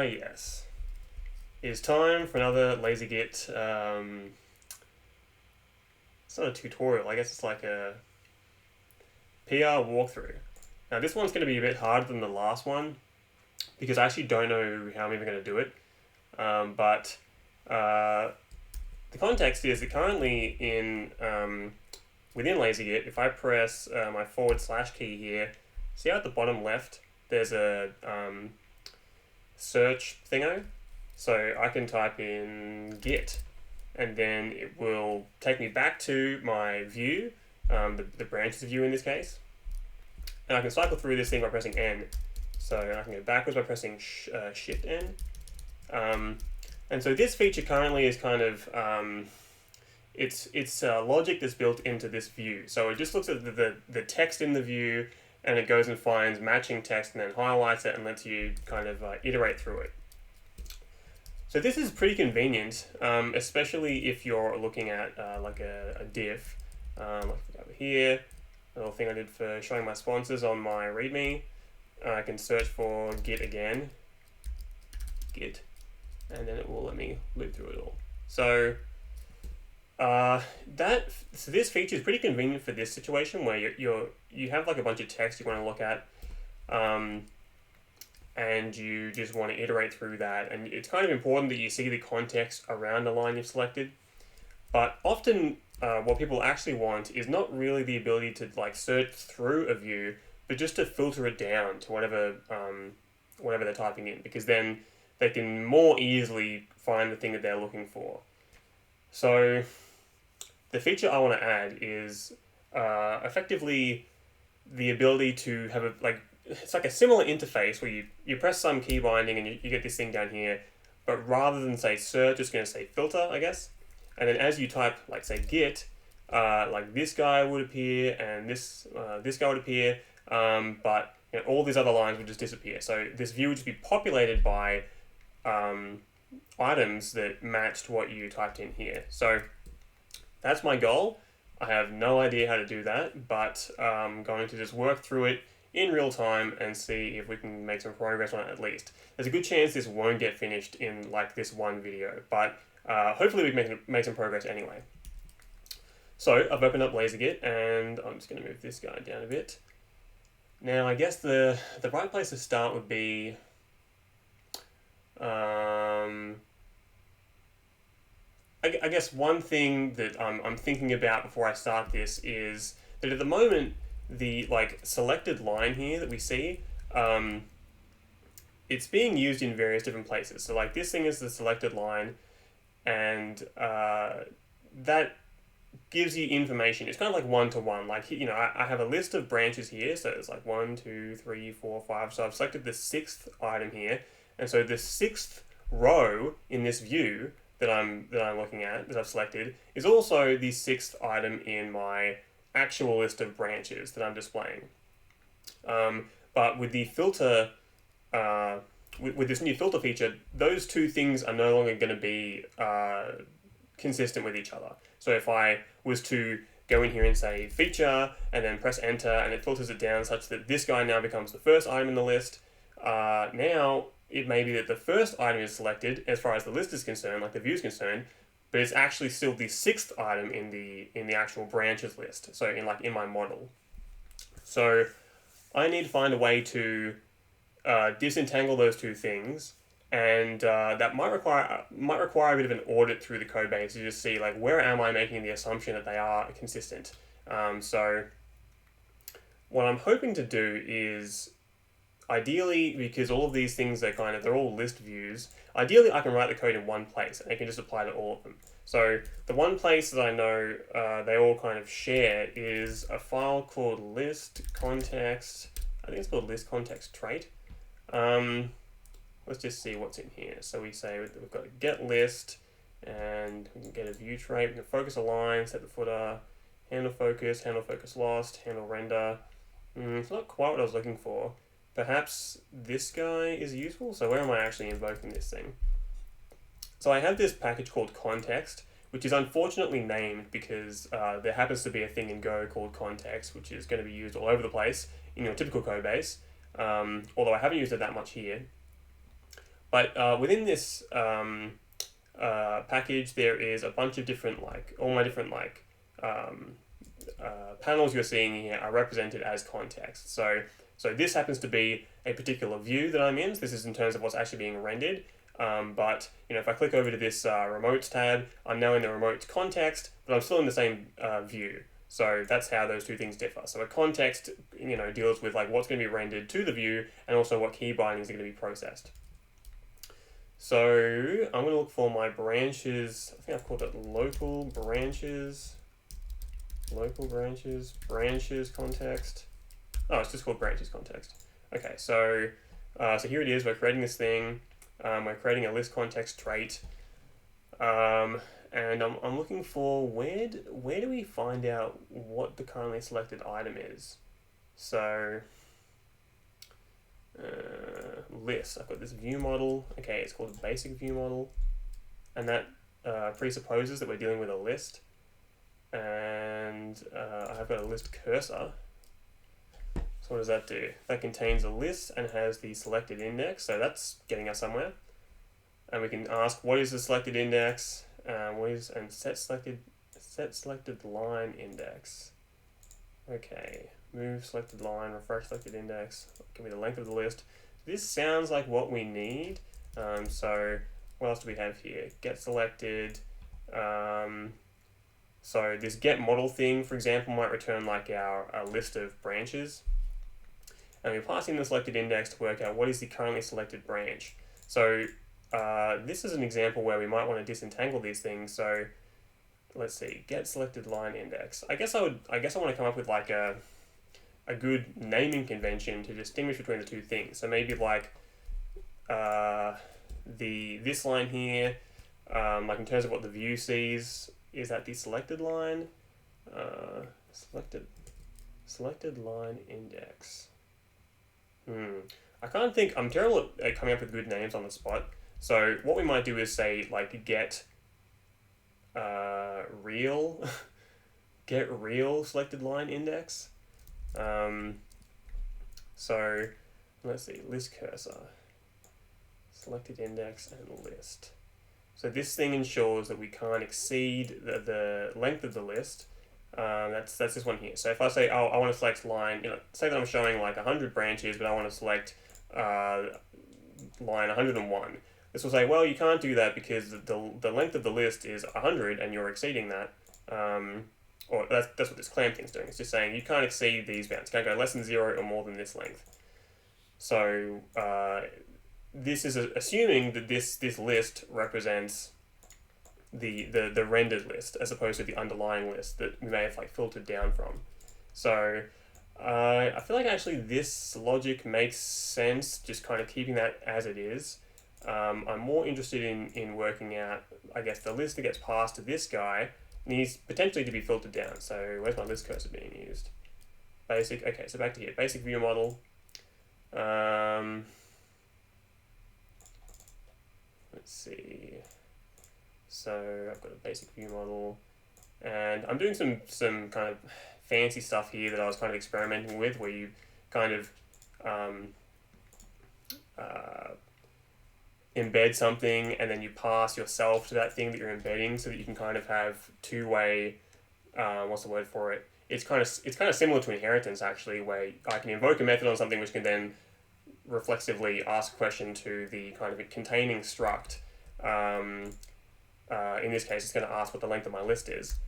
Yes. It's time for another Lazygit. It's not a tutorial, I guess it's like a PR walkthrough. Now this one's going to be a bit harder than the last one because I actually don't know how I'm even going to do it. But the context is that currently in within Lazygit, if I press my / key here, see how at the bottom left there's a search thingo? So I can type in git and then it will take me back to my view, the branches view in this case. And I can cycle through this thing by pressing N. So I can go backwards by pressing Shift N. And so this feature currently is kind of, it's logic that's built into this view. So it just looks at the text in the view and it goes and finds matching text and then highlights it and lets you kind of iterate through it. So this is pretty convenient, especially if you're looking at like a diff. Like over here, a little thing I did for showing my sponsors on my README. I can search for git again, git, and then it will let me loop through it all. So this feature is pretty convenient for this situation where you have like a bunch of text you want to look at. And you just want to iterate through that, and it's kind of important that you see the context around the line you've selected. But often what people actually want is not really the ability to like search through a view, but just to filter it down to whatever they're typing in, because then they can more easily find the thing that they're looking for. So the feature I want to add is effectively the ability to have it's like a similar interface where you press some key binding and you get this thing down here, but rather than say search, it's going to say filter, I guess. And then as you type, like say git, like this guy would appear and this guy would appear, but all these other lines would just disappear. So this view would just be populated by items that matched what you typed in here. So that's my goal. I have no idea how to do that, but I'm going to just work through it in real time and see if we can make some progress on it at least. There's a good chance this won't get finished in like this one video, but hopefully we can make some progress anyway. So I've opened up Lazygit and I'm just going to move this guy down a bit. Now I guess the right place to start would be I guess one thing that I'm thinking about before I start this is that at the moment the selected line here that we see, it's being used in various different places. So like this thing is the selected line, and that gives you information. It's kind of like one-to-one. Like, I have a list of branches here, so it's like 1, 2, 3, 4, 5. So I've selected the 6th item here, and so the 6th row in this view that I'm looking at, that I've selected, is also the 6th item in my actual list of branches that I'm displaying. But with the filter, with this new filter feature, those two things are no longer going to be consistent with each other. So if I was to go in here and say feature and then press enter and it filters it down such that this guy now becomes the first item in the list, now it may be that the first item is selected as far as the list is concerned, like the view is concerned, but it's actually still the 6th item in the actual branches list. So in my model. So I need to find a way to disentangle those two things, and that might require a bit of an audit through the code base to just see like where am I making the assumption that they are consistent. So what I'm hoping to do is, ideally, because all of these things are they're all list views, ideally I can write the code in one place and it can just apply to all of them. So the one place that I know they all kind of share is a file called list context. I think it's called list context trait. Let's just see what's in here. So we say we've got a get list, and we can get a view trait. We can focus align, set the footer, handle focus lost, handle render. It's not quite what I was looking for. Perhaps this guy is useful. So where am I actually invoking this thing? So I have this package called context, which is unfortunately named because there happens to be a thing in Go called context, which is going to be used all over the place in your typical code base, although I haven't used it that much here. But within this package, there is a bunch of different, like, all my different, like, panels you're seeing here are represented as context. So this happens to be a particular view that I'm in. So this is in terms of what's actually being rendered. But if I click over to this remotes tab, I'm now in the remotes context, but I'm still in the same view. So that's how those two things differ. So a context, deals with like what's going to be rendered to the view and also what key bindings are going to be processed. So I'm going to look for my branches. I think I've called it local branches context. Oh, it's just called branches context. Okay, so here it is. We're creating this thing. We're creating a list context trait. And I'm looking for where do we find out what the currently selected item is? So list. I've got this view model. Okay, it's called a basic view model, and that presupposes that we're dealing with a list. And I've got a list cursor. So what does that do? That contains a list and has the selected index. So that's getting us somewhere. And we can ask what is the selected index. Set selected line index. Okay, move selected line, refresh selected index. Give me the length of the list. This sounds like what we need. So what else do we have here? Get selected. So this get model thing, for example, might return like our list of branches. And we're passing the selected index to work out what is the currently selected branch. So this is an example where we might want to disentangle these things. So let's see, get selected line index. I guess I want to come up with like a good naming convention to distinguish between the two things. So maybe like this line here, like in terms of what the view sees, is that the selected line, selected line index. I can't think. I'm terrible at coming up with good names on the spot. So what we might do is say like get real selected line index. So let's see, list cursor, selected index, and list. So this thing ensures that we can't exceed the length of the list. That's this one here. So if I say, oh, I want to select line, say that I'm showing like 100 branches, but I want to select line 101. This will say, well, you can't do that because the length of the list is 100 and you're exceeding that. Or that's what this clamp thing's doing. It's just saying you can't exceed these bounds. You can't go less than 0 or more than this length. So this is assuming that this list represents the rendered list as opposed to the underlying list that we may have like filtered down from. So I feel like actually this logic makes sense, just kind of keeping that as it is. I'm more interested in working out, I guess, the list that gets passed to this guy needs potentially to be filtered down. So where's my list cursor being used? Basic, okay, so back to here, basic view model. Let's see. So I've got a basic view model, and I'm doing some kind of fancy stuff here that I was kind of experimenting with, where you kind of embed something and then you pass yourself to that thing that you're embedding, so that you can kind of have two-way. What's the word for it? It's kind of similar to inheritance actually, where I can invoke a method on something which can then reflexively ask a question to the kind of containing struct. In this case, it's going to ask what the length of my list is,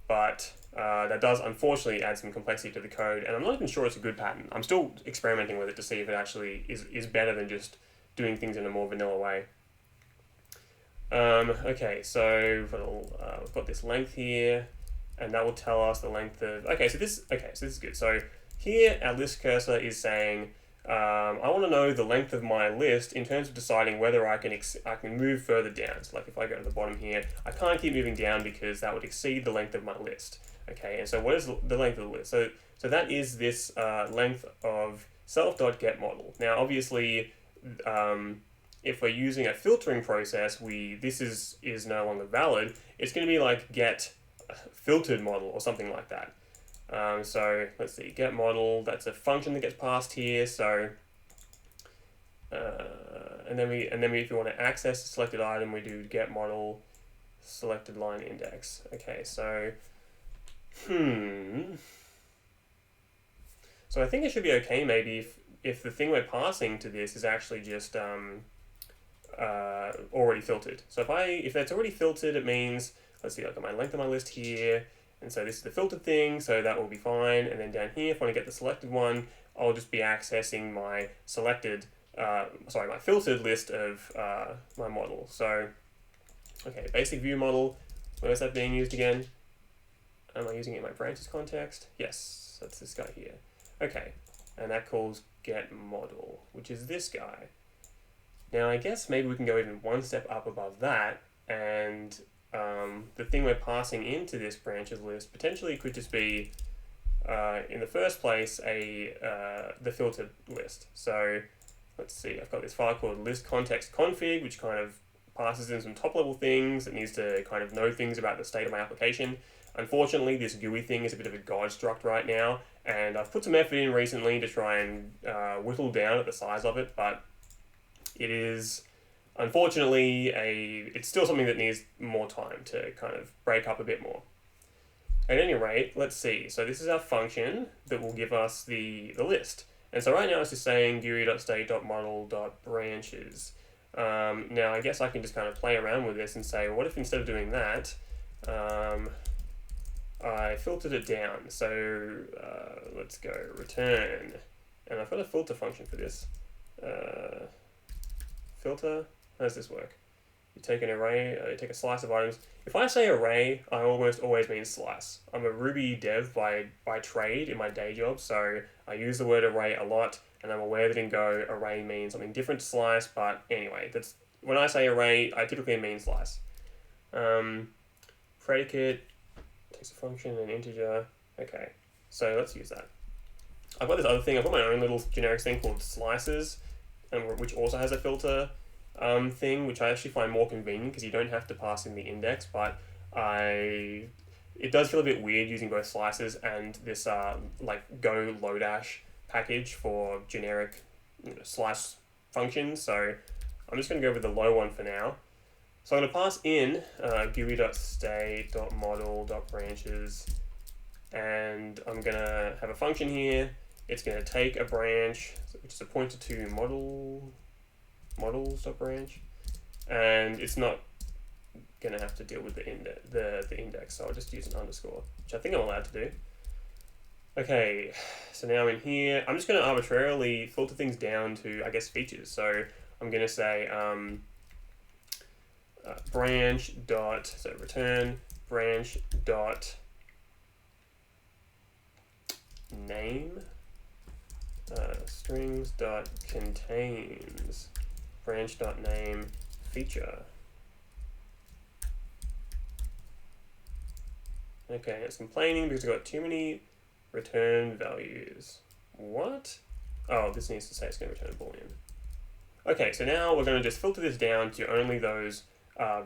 but that does unfortunately add some complexity to the code, and I'm not even sure it's a good pattern. I'm still experimenting with it to see if it actually is better than just doing things in a more vanilla way. Okay, so we've got this length here, and that will tell us the length of. Okay, so this is good. So here our list cursor is saying, I want to know the length of my list in terms of deciding whether I can move further down. So like if I go to the bottom here, I can't keep moving down because that would exceed the length of my list. Okay, and so what is the length of the list? So that is this length of self.getModel. Now obviously, if we're using a filtering process, this is no longer valid. It's going to be like get filtered model or something like that. So let's see, get model, that's a function that gets passed here. So and then if you want to access a selected item, we do get model selected line index. Okay, so so I think it should be okay maybe if the thing we're passing to this is actually just already filtered. So if that's already filtered, it means, let's see, I've got my length of my list here, and so this is the filtered thing, so that will be fine. And then down here, if I want to get the selected one, I'll just be accessing my selected, my filtered list of my model. So, okay, basic view model, where is that being used again? Am I using it in my branches context? Yes, that's this guy here. Okay, and that calls get model, which is this guy. Now I guess maybe we can go even one step up above that, and the thing we're passing into this branches list potentially could just be, in the first place, the filtered list. So let's see, I've got this file called list context config, which kind of passes in some top level things. It needs to kind of know things about the state of my application. Unfortunately, this GUI thing is a bit of a god struct right now, and I've put some effort in recently to try and whittle down at the size of it, but it is unfortunately it's still something that needs more time to kind of break up a bit more. At any rate, let's see. So this is our function that will give us the list. And so right now it's just saying GUI.state.model.branches. Now I guess I can just kind of play around with this and say, what if instead of doing that, I filtered it down. So let's go return. And I've got a filter function for this. Filter, how does this work? You take an array, you take a slice of items. If I say array, I almost always mean slice. I'm a Ruby dev by trade in my day job, so I use the word array a lot, and I'm aware that in Go, array means something different to slice, but anyway, that's when I say array, I typically mean slice. Predicate, takes a function, an integer. Okay, so let's use that. I've got this other thing, I've got my own little generic thing called slices, which also has a filter thing, which I actually find more convenient because you don't have to pass in the index, but it does feel a bit weird using both slices and this like Go Lodash package for generic slice functions, so I'm just going to go with the low one for now. So I'm going to pass in GUI.state.model.branches, and I'm going to have a function here. It's going to take a branch, which is a pointer to models.branch, and it's not going to have to deal with the index, so I'll just use an underscore, which I think I'm allowed to do. Okay, so now in here, I'm just going to arbitrarily filter things down to, I guess, features. So I'm going to say return branch dot name strings dot contains branch dot name feature. Okay, it's complaining because we've got too many return values. What? Oh, this needs to say it's going to return a boolean. Okay, so now we're going to just filter this down to only those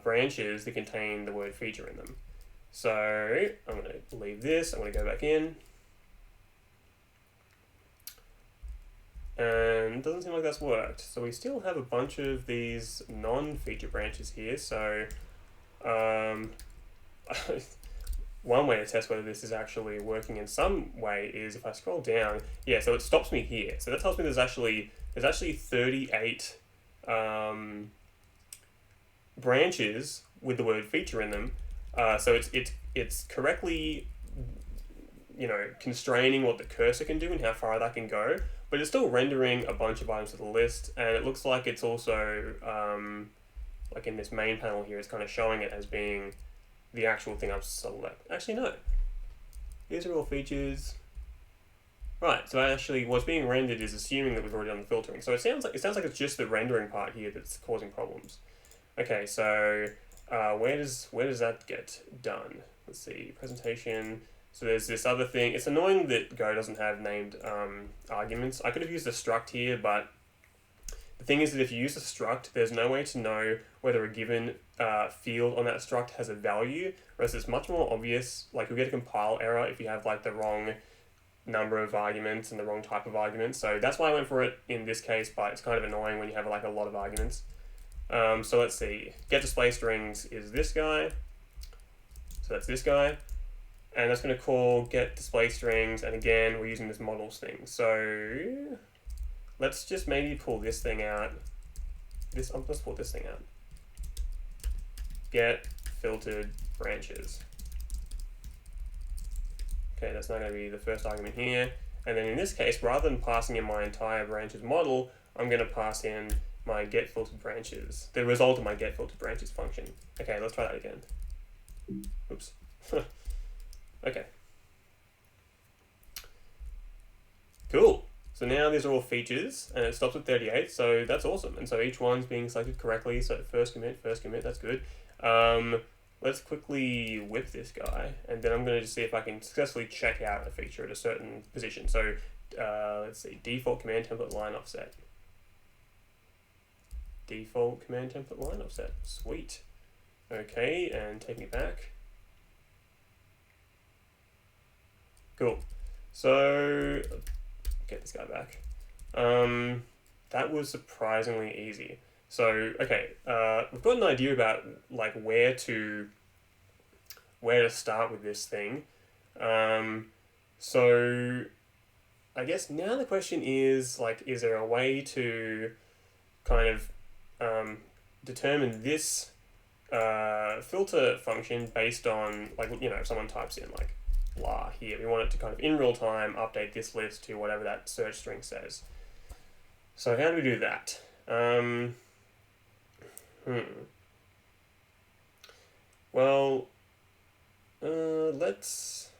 branches that contain the word feature in them. So I'm going to leave this, I'm going to go back in. And it doesn't seem like that's worked. So we still have a bunch of these non-feature branches here. So one way to test whether this is actually working in some way is if I scroll down. Yeah, so it stops me here. So that tells me there's actually 38 branches with the word feature in them. So it's correctly, constraining what the cursor can do and how far that can go, but it's still rendering a bunch of items to the list, and it looks like it's also, like in this main panel here, it's kind of showing it as being the actual thing I've selected. Actually, no. These are all features. Right, so actually what's being rendered is assuming that we've already done the filtering. So it sounds like it's just the rendering part here that's causing problems. Okay, so where does that get done? Let's see, presentation. So there's this other thing. It's annoying that Go doesn't have named arguments. I could have used a struct here, but the thing is that if you use a struct, there's no way to know whether a given field on that struct has a value, whereas it's much more obvious. Like, you'll get a compile error if you have like the wrong number of arguments and the wrong type of arguments. So that's why I went for it in this case, but it's kind of annoying when you have like a lot of arguments. So let's see, get display strings is this guy. So that's this guy. And that's going to call get display strings. And again, we're using this models thing. So let's just maybe pull this thing out. Let's pull this thing out. Get filtered branches. Okay, that's not going to be the first argument here. And then in this case, rather than passing in my entire branches model, I'm going to pass in my get filtered branches, the result of my get filtered branches function. Okay, let's try that again. Oops. Okay. Cool. So now these are all features, and it stops at 38, so that's awesome. And so each one's being selected correctly, so first commit, that's good. Let's quickly whip this guy, and then I'm going to just see if I can successfully check out a feature at a certain position. So let's see, default command template line offset. Default command template line offset. Sweet. Okay, and taking it back. Cool. So get this guy back. That was surprisingly easy. So okay, we've got an idea about like where to start with this thing. So I guess now the question is like, is there a way to kind of determine this filter function based on, like, you know, if someone types in like blah here, we want it to kind of in real time update this list to whatever that search string says. So how do we do that? Well, let's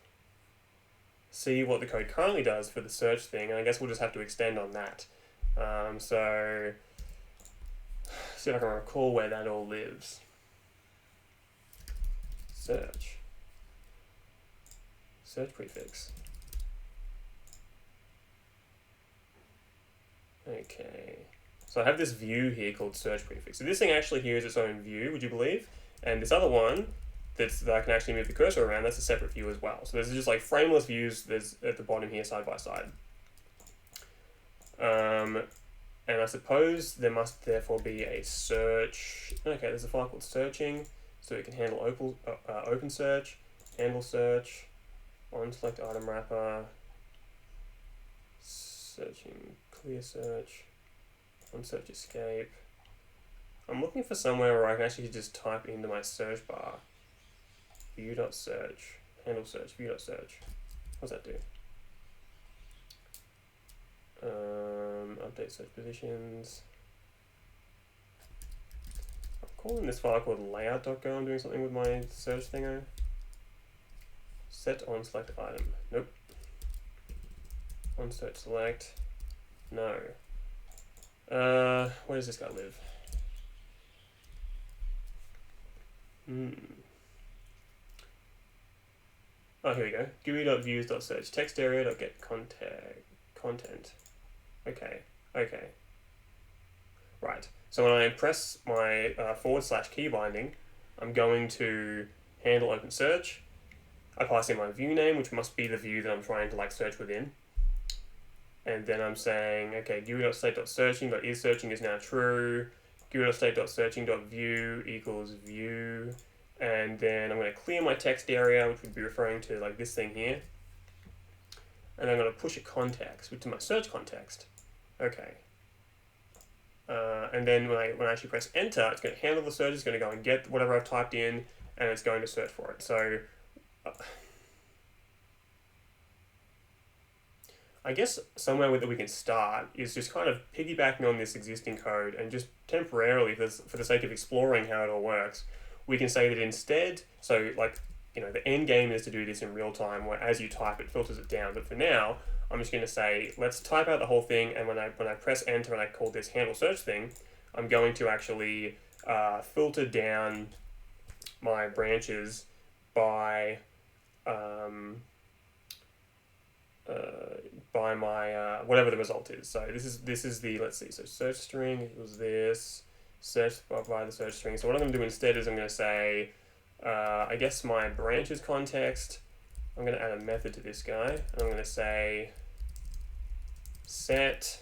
see what the code currently does for the search thing, and I guess we'll just have to extend on that. So see if I can recall where that all lives. Search prefix. Okay, so I have this view here called search prefix. So this thing actually here is its own view, would you believe? And this other one that I can actually move the cursor around, that's a separate view as well. So there's just like frameless views there's at the bottom here side by side. And I suppose there must therefore be a search. Okay, there's a file called searching, so it can handle open search, handle search, on select item wrapper, searching clear search, on search escape. I'm looking for somewhere where I can actually just type into my search bar, view.search, handle search, view.search. What does that do? Update search positions. I'm calling this file called layout.go. I'm doing something with my search thingo. Set on select item. Nope. On search select. No. Where does this guy live? Oh, here we go. GUI.views.search text area.get content. Okay. Right. So when I press my / key binding, I'm going to handle open search. I pass in my view name, which must be the view that I'm trying to like search within. And then I'm saying, okay, GUI.state.searching.isSearching is now true. GUI.state.searching.view equals view. And then I'm going to clear my text area, which would be referring to like this thing here. And I'm going to push a context, which is my search context. Okay. And then when I actually press enter, it's going to handle the search. It's going to go and get whatever I've typed in, and it's going to search for it. So I guess somewhere that we can start is just kind of piggybacking on this existing code and just temporarily, for the sake of exploring how it all works, we can say that instead, so like, you know, the end game is to do this in real time, where as you type it filters it down. But for now, I'm just going to say, let's type out the whole thing, and when I press enter and I call this handle search thing, I'm going to actually filter down my branches by my whatever the result is. So this is the, let's see, so search string equals this, search by the search string. So what I'm going to do instead is I'm going to say, I guess my branches context I'm going to add a method to this guy, and I'm going to say set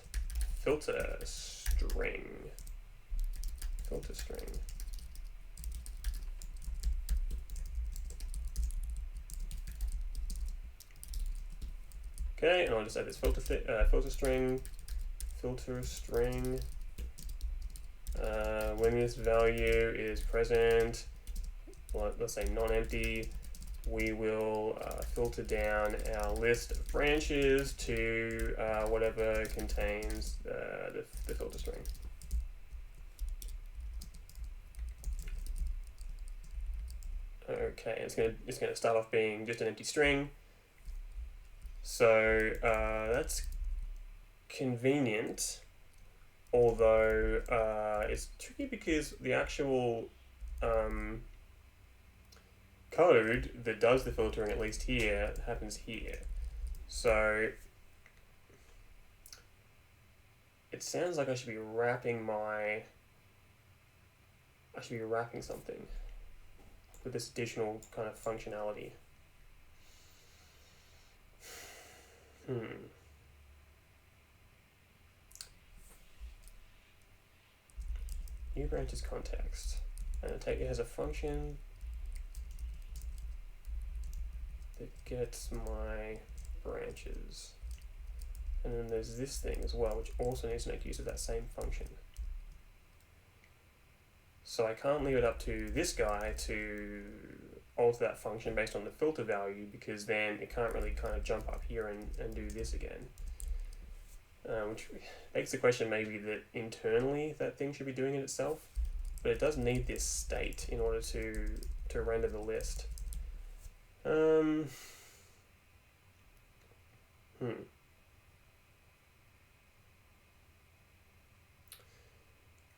filter string. Filter string. Okay, and I'll just add this filter string. When this value is present, let's say non-empty, we will filter down our list of branches to whatever contains the filter string. Okay, it's gonna start off being just an empty string. So that's convenient, although it's tricky because the actual code that does the filtering, at least here, happens here. So it sounds like I should be wrapping something with this additional kind of functionality. New branches context, and it has a function that gets my branches, and then there's this thing as well, which also needs to make use of that same function. So I can't leave it up to this guy to alter that function based on the filter value, because then it can't really kind of jump up here and do this again. Which begs the question maybe that internally that thing should be doing it itself, but it does need this state in order to render the list.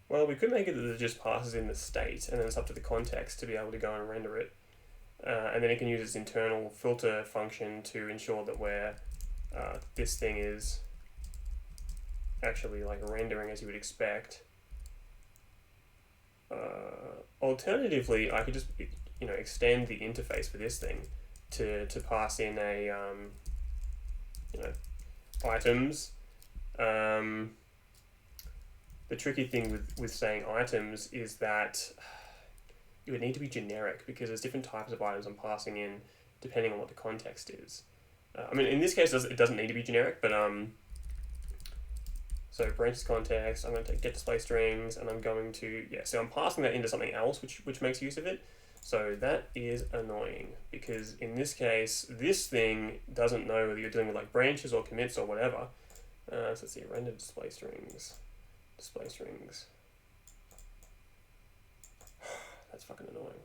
Well, we could make it that it just passes in the state, and then it's up to the context to be able to go and render it. And then it can use its internal filter function to ensure that this thing is actually like rendering as you would expect. Alternatively, I could just extend the interface for this thing to pass in a items. The tricky thing with saying items is that it would need to be generic, because there's different types of items I'm passing in depending on what the context is. I mean, in this case, it doesn't need to be generic, but so branches context, I'm going to take get display strings, and I'm going to, so I'm passing that into something else which makes use of it. So that is annoying, because in this case, this thing doesn't know whether you're dealing with like branches or commits or whatever. So let's see, render display strings. That's fucking annoying.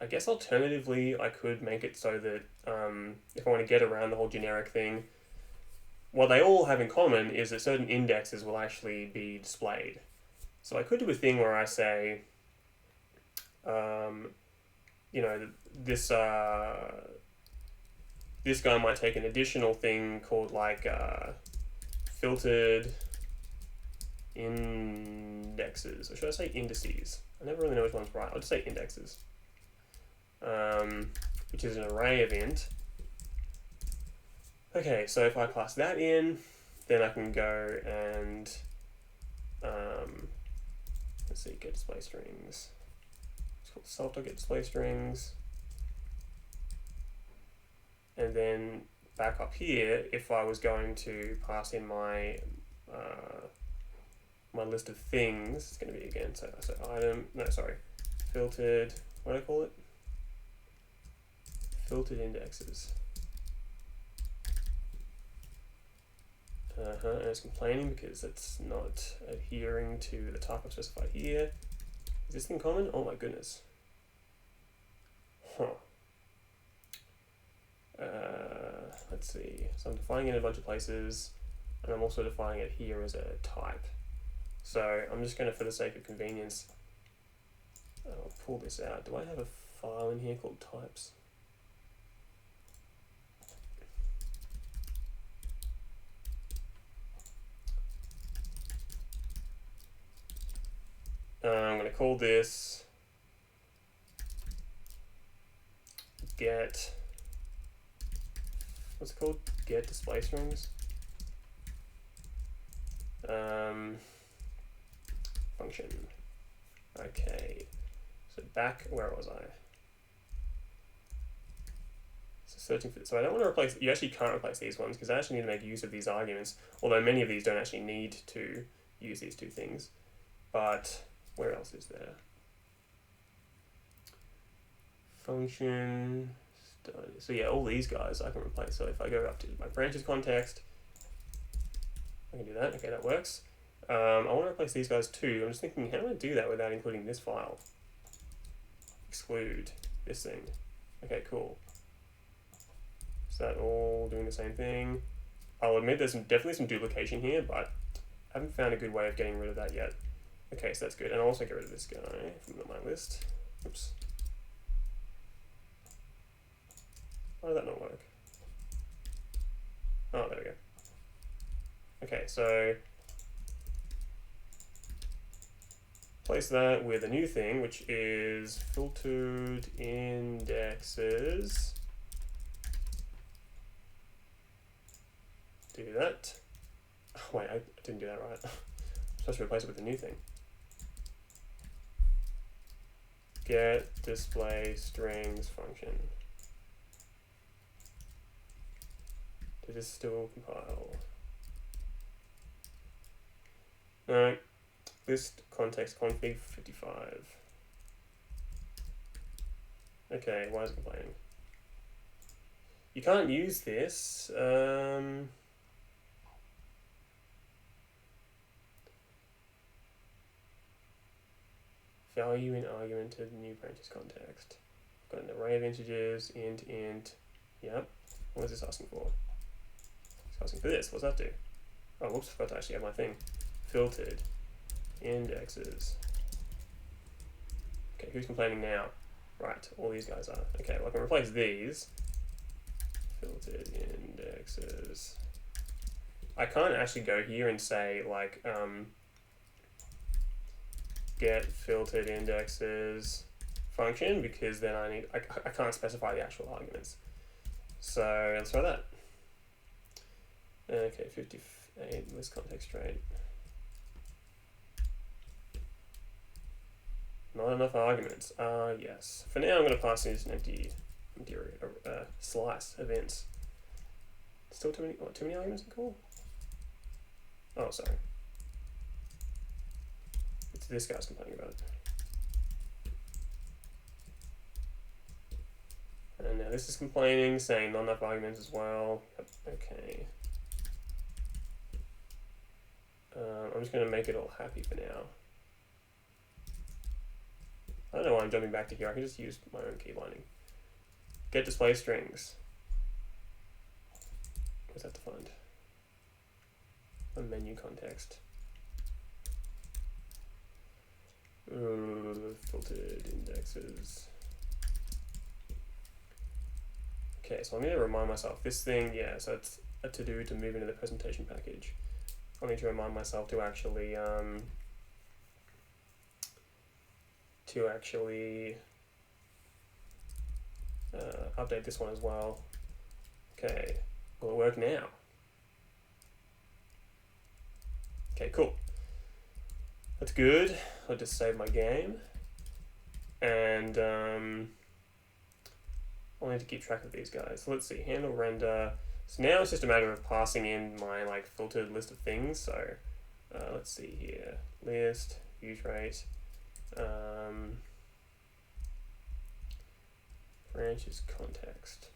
I guess alternatively, I could make it so that if I want to get around the whole generic thing, what they all have in common is that certain indexes will actually be displayed. So I could do a thing where I say, this guy might take an additional thing called like filtered indexes, or should I say indices? I never really know which one's right. I'll just say indexes, which is an array of int. Okay, so if I pass that in, then I can go and let's see, get display strings. It's called self.get display strings, and then back up here, if I was going to pass in my my list of things, it's going to be again filtered. What do I call it? Filtered indexes. And it's complaining because it's not adhering to the type I've specified here. Is this thing common? Oh my goodness. Let's see. So I'm defining it in a bunch of places, and I'm also defining it here as a type. So I'm just going to, for the sake of convenience, I'll pull this out. Do I have a file in here called types? I'm going to call this get, what's it called? Get display strings. Function. Okay. So back, where was I? So searching for, so I don't want to replace, you actually can't replace these ones because I actually need to make use of these arguments, although many of these don't actually need to use these two things. But where else is there? Function, so yeah, all these guys I can replace. So if I go up to my branches context, I can do that. Okay, that works. I want to replace these guys too. I'm just thinking, how do I do that without including this file? Exclude this thing. Okay, cool. Is that all doing the same thing? I'll admit there's definitely some duplication here, but I haven't found a good way of getting rid of that yet. Okay, so that's good. And I'll also get rid of this guy from my list. Oops. Why did that not work? Oh, there we go. Okay, so place that with a new thing, which is filtered indexes. Do that. Oh, wait, I didn't do that right. I'm supposed to replace it with a new thing. Get display strings function. Did this still compile? No. List context config 55. Okay, why is it complaining? You can't use this. Value in argument to the new branches context. Got an array of integers, int. Yep. What is this asking for? It's asking for this. What's that do? Oh, whoops, I forgot to actually have my thing. Filtered indexes. Okay, who's complaining now? Right, all these guys are. Okay, well I can replace these. Filtered indexes. I can't actually go here and say like get filtered indexes function because then I can't specify the actual arguments. So let's try that. Okay, 58 list context straight. Not enough arguments. Yes. For now, I'm going to pass in just an empty slice events. Still too many arguments? Cool. Oh, sorry. It's this guy's complaining about it. And now this is complaining, saying not enough arguments as well. Yep. Okay. I'm just going to make it all happy for now. I don't know why I'm jumping back to here. I can just use my own key binding. Get display strings. What's that defined? A menu context. Filtered indexes. Okay, so I need to remind myself. This thing, yeah, so it's a to-do to move into the presentation package. I need to remind myself to actually update this one as well. Okay, will it work now? Okay, cool. That's good. I'll just save my game. And I'll need to keep track of these guys. So let's see, handle render. So now it's just a matter of passing in my like filtered list of things. So let's see here, list, use rate, branches context.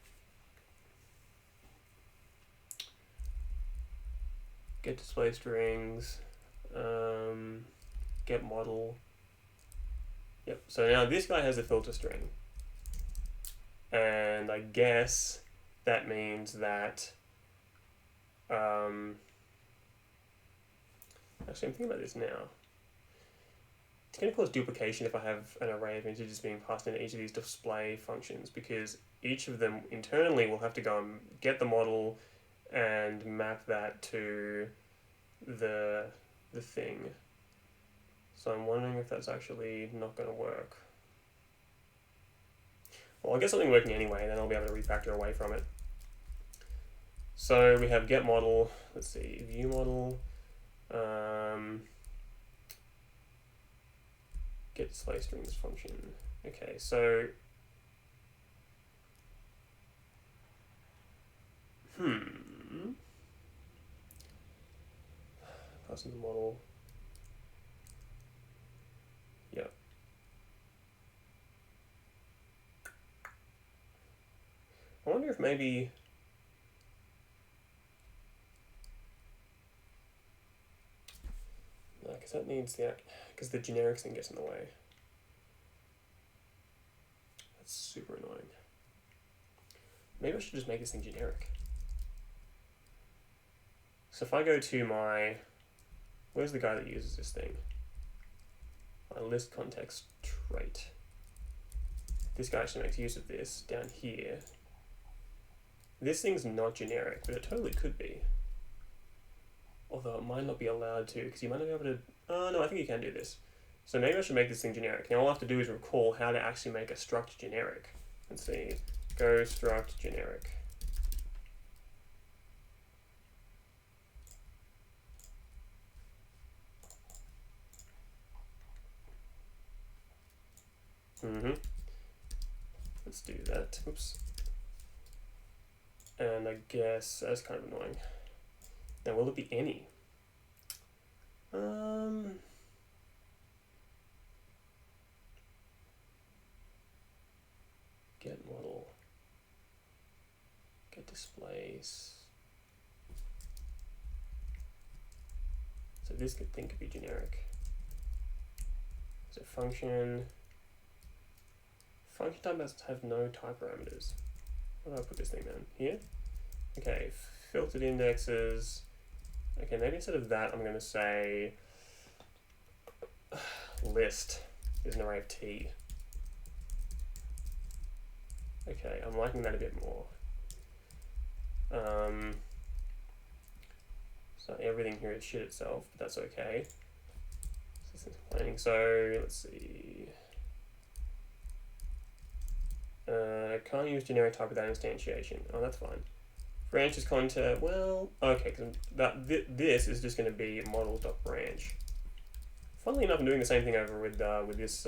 Get display strings, get model. Yep, so now this guy has a filter string. And I guess that means that, actually I'm thinking about this now. It's going to cause duplication if I have an array of integers being passed into each of these display functions, because each of them internally will have to go and get the model and map that to the thing. So I'm wondering if that's actually not going to work. Well, I'll get something working anyway, and then I'll be able to refactor away from it. So we have get model, let's see, view model, get display strings function. Okay, so, passing the model. Yep. I wonder if maybe, no, because that needs the, because the generics thing gets in the way. That's super annoying. Maybe I should just make this thing generic. So if I go to my, where's the guy that uses this thing? My list context trait. This guy actually makes use of this down here. This thing's not generic, but it totally could be. Although it might not be allowed to, because you might not be able to, oh no, I think you can do this. So maybe I should make this thing generic. Now all I have to do is recall how to actually make a struct generic. Let's see, go struct generic. Let's do that. Oops. And I guess that's kind of annoying. Now, will it be any? Get model. Get displays. So this thing could be generic. So function. Function type must have no type parameters. Where do I put this thing then? Here? Okay, filtered indexes. Okay, maybe instead of that, I'm going to say list is an array of t. Okay, I'm liking that a bit more. So everything here is shit itself, but that's okay. So this is complaining. So let's see. Can't use generic type without instantiation. Oh, that's fine. Branches content. Well, okay, because this is just going to be model.branch. Funnily enough, I'm doing the same thing over with this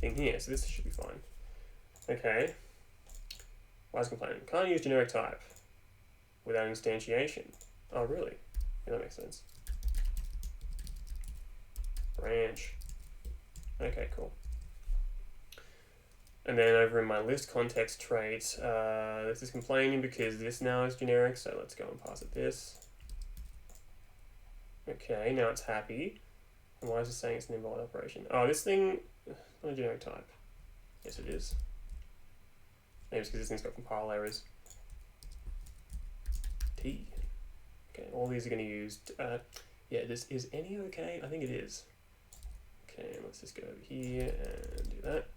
thing here, so this should be fine. Okay. Why is complaining? Can't use generic type without instantiation. Oh, really? Yeah, that makes sense. Branch. Okay, cool. And then over in my list context trait, this is complaining because this now is generic, so let's go and pass it this. Okay, now it's happy. And why is it saying it's an invalid operation? Oh, this thing, not a generic type. Yes, it is. Maybe it's because this thing's got compile errors. T. Okay, all these are going to use, yeah, this is any okay? I think it is. Okay, let's just go over here and do that.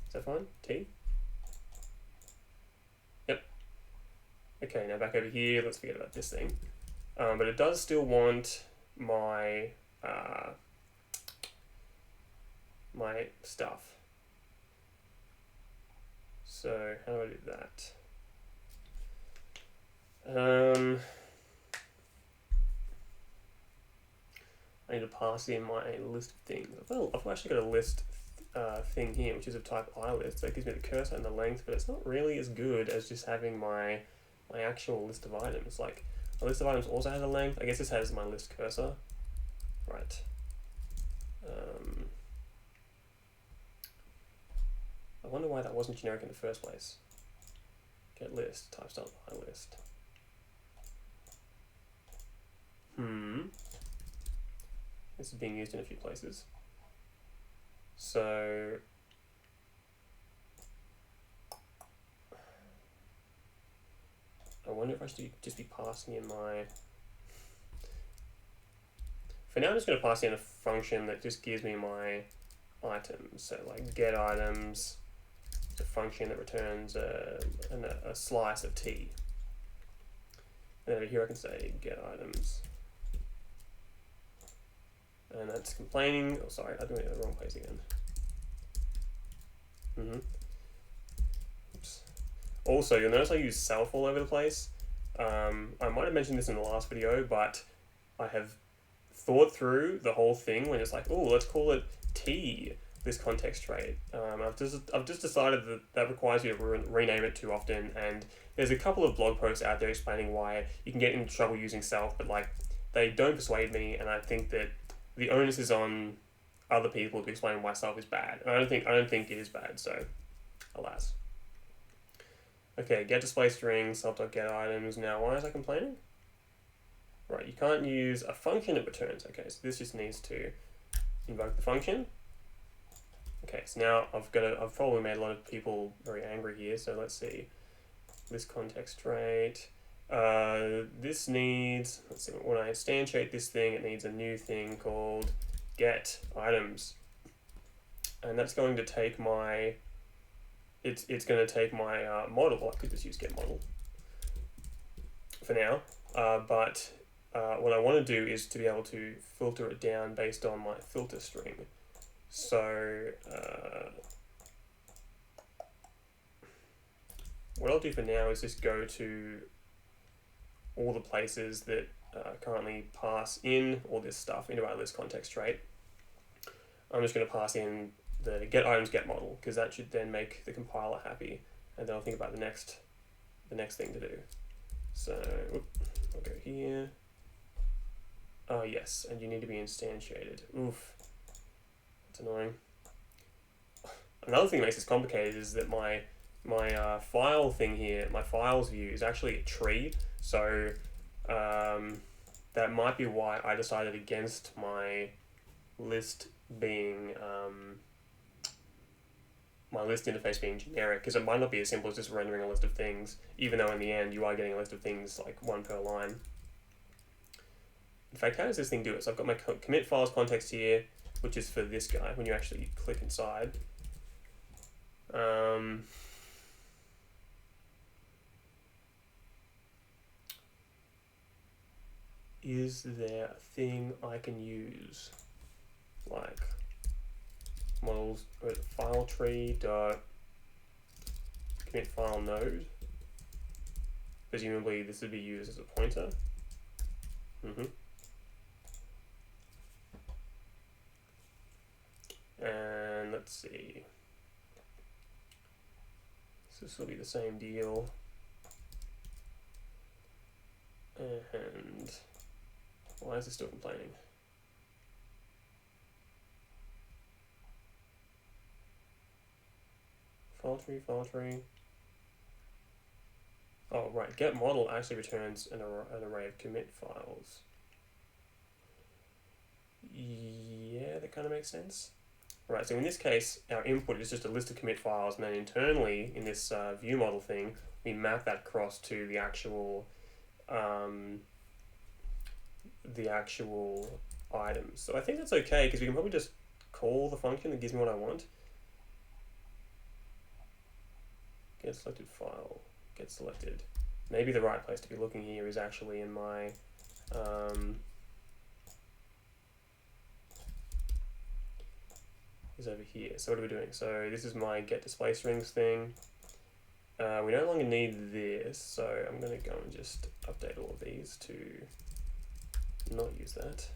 Is that fine? T? Yep. Okay, now back over here, let's forget about this thing. But it does still want my my stuff. So how do I do that? I need to pass in my list of things. Well, I've actually got a list thing here, which is of type iList, so it gives me the cursor and the length, but it's not really as good as just having my actual list of items. Like, a list of items also has a length. I guess this has my list cursor. Right. I wonder why that wasn't generic in the first place. Get list, type style iList. This is being used in a few places. So I wonder if I should just be passing in my... For now I'm just going to pass in a function that just gives me my items. So like get items, it's a function that returns a slice of t. And over here I can say get items. And that's complaining. Oh, sorry, I'm doing it in the wrong place again. Mm-hmm. Oops. Also, you'll notice I use self all over the place. I might have mentioned this in the last video, but I have thought through the whole thing when it's like, oh, let's call it T, this context trait. I've just decided that that requires you to rename it too often, and there's a couple of blog posts out there explaining why you can get into trouble using self, but like they don't persuade me, and I think that the onus is on other people to explain why self is bad. And I don't think it is bad, so alas. Okay, get display string, self.get items. Now, why is that complaining? Right, you can't use a function that returns. Okay, so this just needs to invoke the function. Okay, so now I've probably made a lot of people very angry here, so let's see. This context trait. This needs, let's see, when I instantiate this thing, it needs a new thing called get items. And that's going to take my, it's going to take my model. I could just use get model for now, but what I want to do is to be able to filter it down based on my filter string. So what I'll do for now is just go to all the places that currently pass in all this stuff into our list context trait. I'm just going to pass in the get items get model, because that should then make the compiler happy, and then I'll think about the next thing to do. So I'll go here. Oh yes, and you need to be instantiated. Oof, that's annoying. Another thing that makes this complicated is that my file thing here, my files view, is actually a tree. So that might be why I decided against my list being my list interface being generic, because it might not be as simple as just rendering a list of things, even though in the end you are getting a list of things like one per line. In fact, how does this thing do it? So I've got my commit files context here, which is for this guy when you actually click inside. Is there a thing I can use like models file tree dot commit file node? Presumably this would be used as a pointer. And let's see. So this will be the same deal. And why is it still complaining? File tree. Oh, right. Get model actually returns an array of commit files. Yeah, that kind of makes sense. Right, so in this case, our input is just a list of commit files, and then internally in this view model thing, we map that across to the actual items. So I think that's okay, because we can probably just call the function that gives me what I want. Get selected file, get selected. Maybe the right place to be looking here is actually in my is over here. So what are we doing? So this is my get display strings thing. We no longer need this, so I'm going to go and just update all of these to not use that.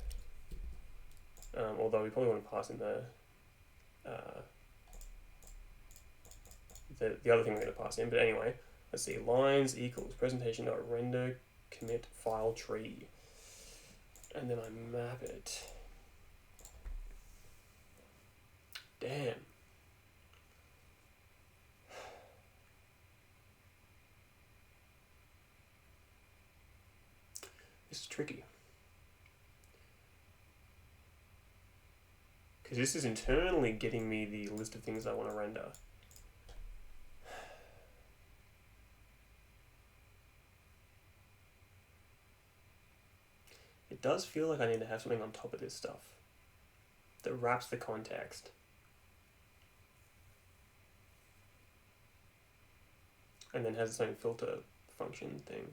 Although we probably want to pass in the other thing we're going to pass in. But anyway, let's see. Lines equals presentation.render commit file tree, and then I map it. Damn. This is tricky. Because this is internally getting me the list of things I want to render. It does feel like I need to have something on top of this stuff that wraps the context. And then has its own filter function thing.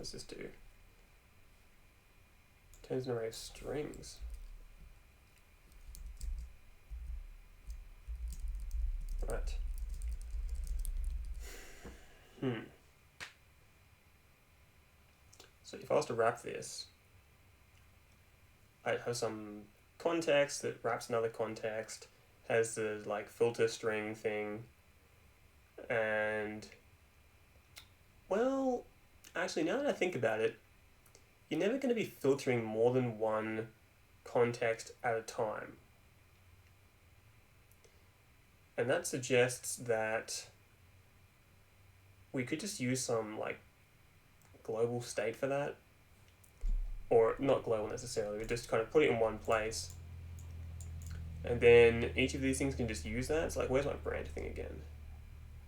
What's this do? Turns an array of strings. Right. So if I was to wrap this, I have some context that wraps another context, has the like filter string thing, and well, actually now that I think about it, you're never going to be filtering more than one context at a time. And that suggests that we could just use some like global state for that. Or not global necessarily, but just kind of put it in one place. And then each of these things can just use that. It's like, where's my branch thing again?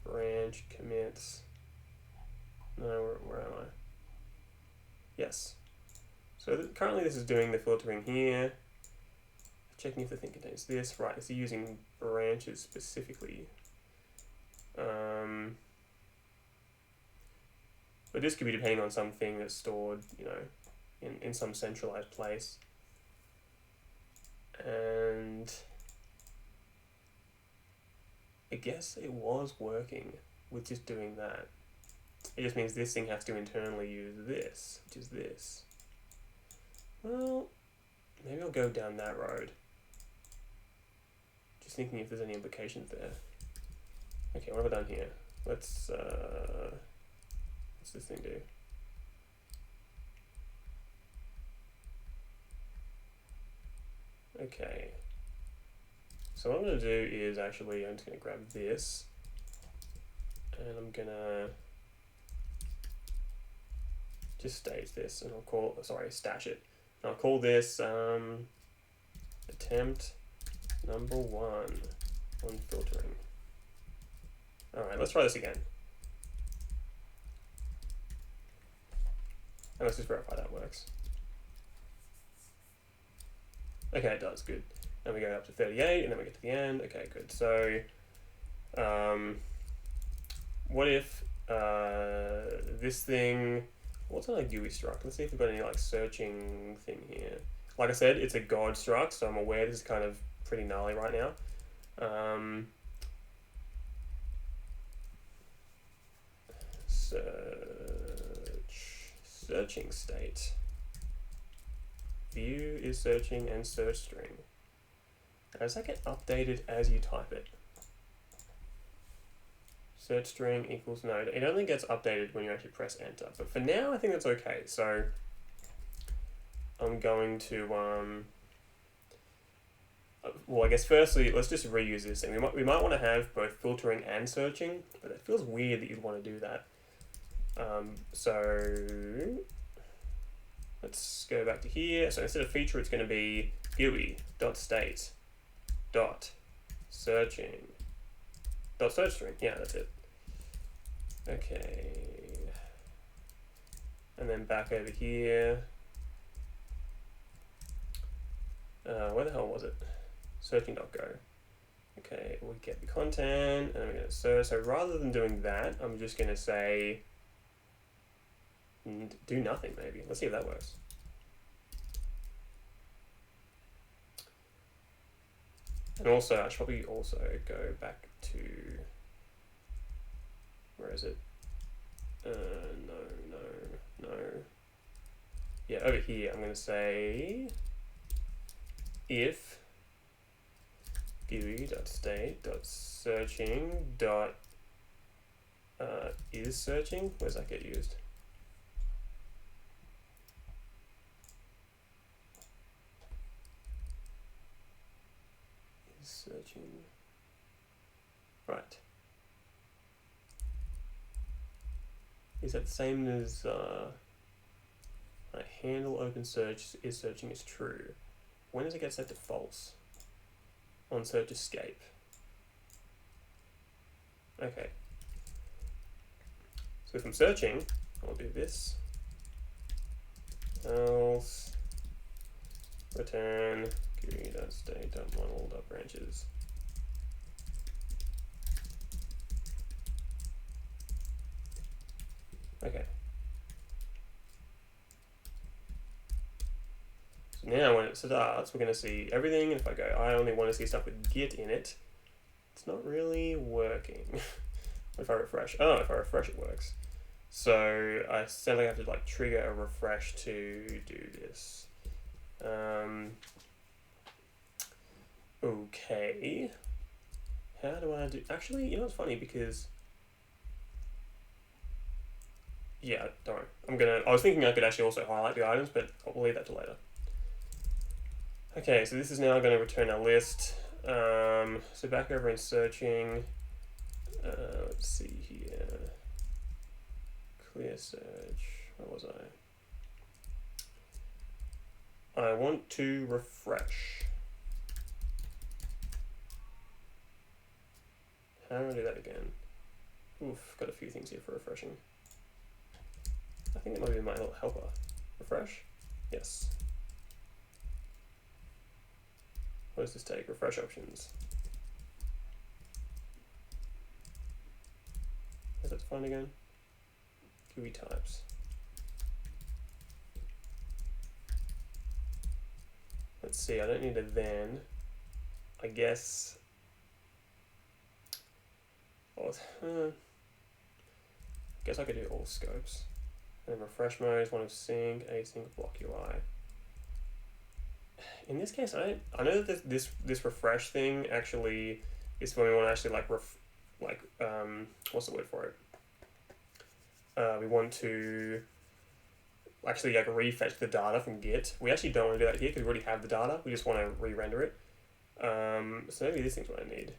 Branch commits. No, where am I? Yes. So currently this is doing the filtering here. Checking if the thing contains this. Right, it's using branches specifically. But this could be depending on something that's stored, you know, in some centralized place. And I guess it was working with just doing that. It just means this thing has to internally use this, which is this. Well, maybe I'll go down that road. Just thinking if there's any implications there. Okay, what have I done here? Let's, what's this thing do? Okay. So what I'm going to do is actually, I'm just going to grab this and I'm going to just stage this and I'll call, sorry, stash it. And I'll call this attempt number 1 on filtering. All right, let's try this again. And let's just verify that works. Okay, it does, good. And we go up to 38 and then we get to the end. Okay, good. So what if this thing, what's on a GUI struct? Let's see if we've got any like searching thing here. Like I said, it's a God struct, so I'm aware this is kind of pretty gnarly right now. Searching state. View is searching and search string. Does that get updated as you type it? Search string equals no. It only gets updated when you actually press enter. But for now, I think that's okay. So I'm going to well, I guess firstly, let's just reuse this thing. We might want to have both filtering and searching, but it feels weird that you'd want to do that. So let's go back to here. So instead of feature, it's going to be GUI.state dot searching dot search string. Yeah, that's it. Okay. And then back over here. Where the hell was it? Searching.go. Okay, we get the content and then we're going to search. So rather than doing that, I'm just going to say do nothing maybe. Let's see if that works. And also, I should probably also go back to, where is it? No. Yeah, over here, I'm going to say if GUI.state.searching is searching. Where's that get used? Is searching. Right. Is that the same as handle open search is searching is true? When does it get set to false? On search escape. Okay. So if I'm searching, I'll do this. Else return GUI.state.model.branches. Okay. now when it starts, we're going to see everything. And if I go, I only want to see stuff with Git in it, it's not really working. If I refresh, oh, if I refresh it works. So I sound like I have to like trigger a refresh to do this. Okay. How do I do, actually, you know what's funny, because yeah, don't worry. I was thinking I could actually also highlight the items, but I'll leave that to later. Okay, so this is now going to return a list. So back over in searching, let's see here. Clear search, where was I? I want to refresh. How do I do that again? Oof, got a few things here for refreshing. I think it might be my little helper. Refresh? Yes. What does this take? Refresh options. Is that defined again? GUI types. Let's see, I don't need a then. I guess. I guess I could do all scopes. And refresh mode is one of sync, async, block UI. In this case, I know that this refresh thing actually is when we want to actually what's the word for it? We want to actually like refetch the data from Git. We actually don't want to do that here because we already have the data. We just want to re-render it. So maybe this thing's what I need.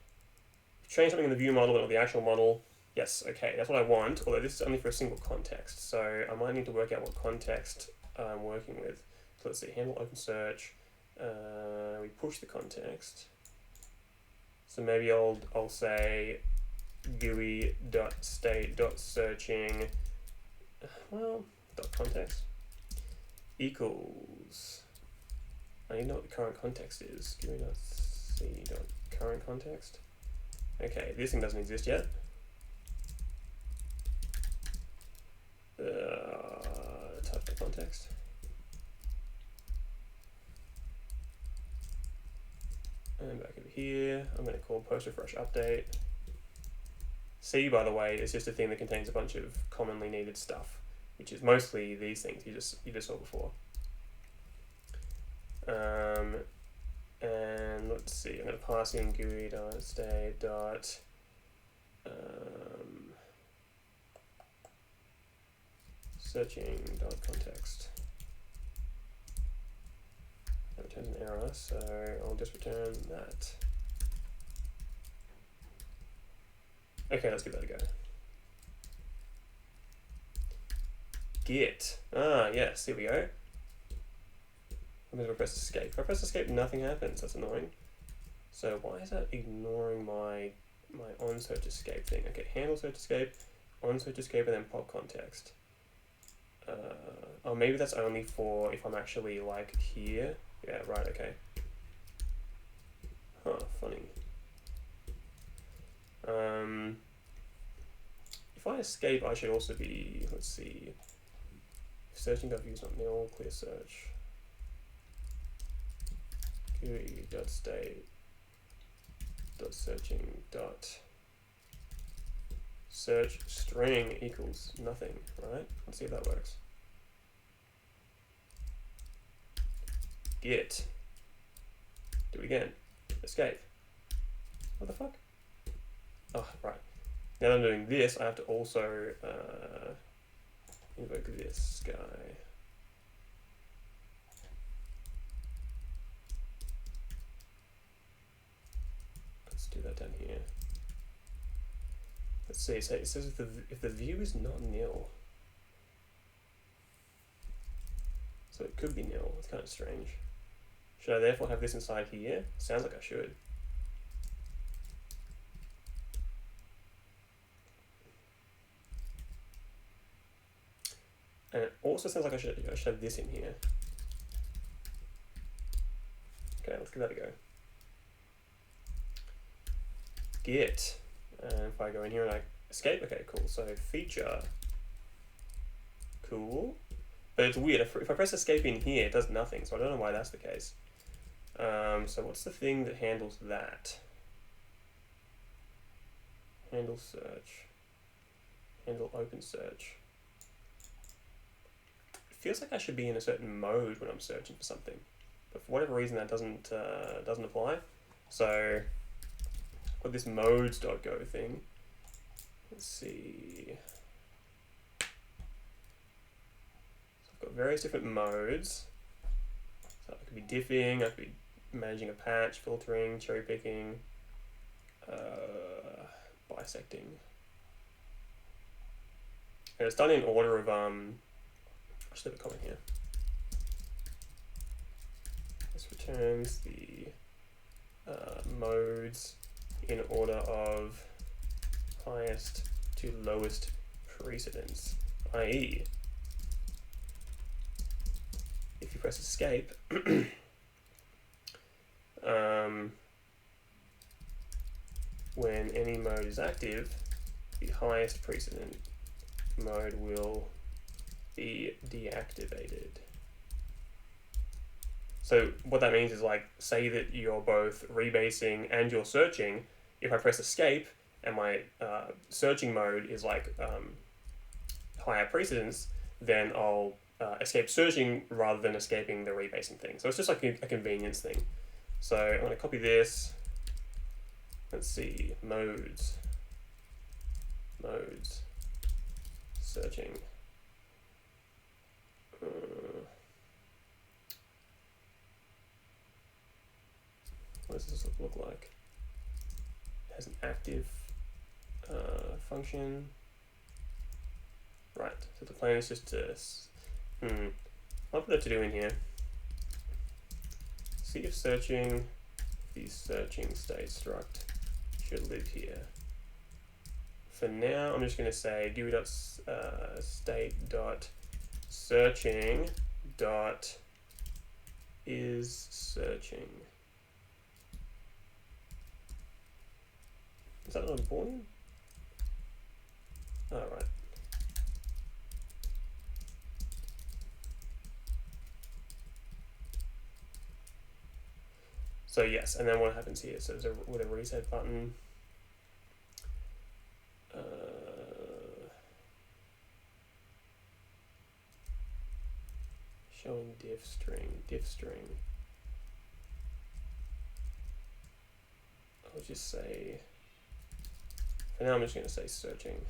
Change something in the view model or the actual model. Yes, okay, that's what I want, although this is only for a single context, so I might need to work out what context I'm working with. So let's see, handle open search. We push the context. So maybe I'll say GUI.state.searching, well, .context equals, I need to know what the current context is. GUI.c.current context. Okay, this thing doesn't exist yet. Type the context. And back over here, I'm going to call post refresh update. C, by the way, is just a thing that contains a bunch of commonly needed stuff, which is mostly these things you just saw before. And let's see, I'm going to pass in GUI.state. Searching.context. That returns an error, so I'll just return that. Okay, let's give that a go. Git. Ah, yes, here we go. I'm going to press escape. If I press escape, nothing happens. That's annoying. So why is that ignoring my on search escape thing? Okay, handle search escape, on search escape, and then pop context. Oh, maybe that's only for if I'm actually like here. Yeah, right, okay. Huh, funny. If I escape, I should also be, let's see, searching.view is not nil, clear search. GUI.state .searching search string equals nothing, right? Let's see if that works. Git. Do it again. Escape. What the fuck? Oh, right. Now that I'm doing this, I have to also invoke this guy. Let's do that down here. Let's see, so it says if the view is not nil. So it could be nil, it's kind of strange. Should I therefore have this inside here? Sounds like I should. And it also sounds like I should have this in here. Okay, let's give that a go. Git. And if I go in here and I escape, okay, cool. So feature, cool. But it's weird. If I press escape in here, it does nothing. So I don't know why that's the case. So what's the thing that handles that? Handle search. Handle open search. It feels like I should be in a certain mode when I'm searching for something, but for whatever reason that doesn't apply. So I've got this modes.go thing. Let's see. So I've got various different modes. So I could be diffing, I could be managing a patch, filtering, cherry picking, bisecting. And it's done in order of I should have a comment here. This returns the modes in order of highest to lowest precedence, i.e. if you press escape, when any mode is active, the highest precedent mode will be deactivated. So what that means is, like, say that you're both rebasing and you're searching. If I press escape and my searching mode is like higher precedence, then I'll escape searching rather than escaping the rebasing thing. So it's just like a convenience thing. So I'm going to copy this. Let's see, modes, searching. What does this look like? It has an active function. Right, so the plan is just to, I'll put it to do in here. See if searching, the searching state struct should live here. For now, I'm just going to say do.state.searching.is searching. Is that not a boolean? Oh, right. So yes, and then what happens here? So there's with a reset button. Showing diff string. I'll just say, for now I'm just going to say searching.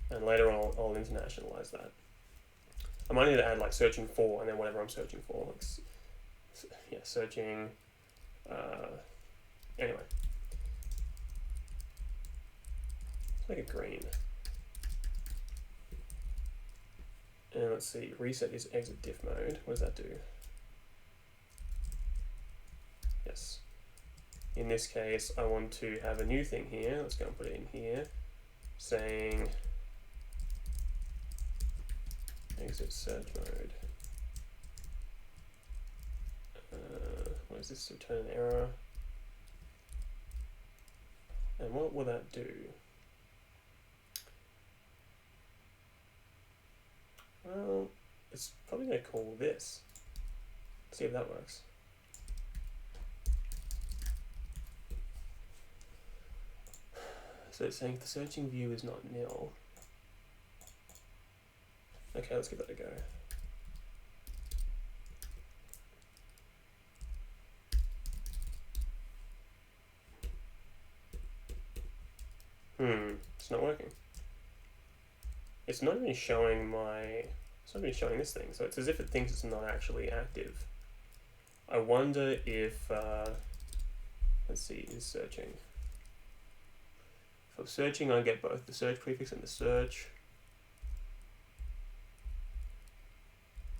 And later on I'll internationalize that. I might need to add like searching for and then whatever I'm searching for. Like, yeah, searching. Anyway. Let's make it green. And let's see, reset is exit diff mode. What does that do? Yes. In this case, I want to have a new thing here. Let's go and put it in here, saying exit search mode. What is this? Return an error. And what will that do? Well, it's probably going to call this. Let's see if that works. So it's saying the searching view is not nil. Okay, let's give that a go. It's not working. It's not even showing this thing, so it's as if it thinks it's not actually active. I wonder if, let's see, is searching. For searching, I get both the search prefix and the search.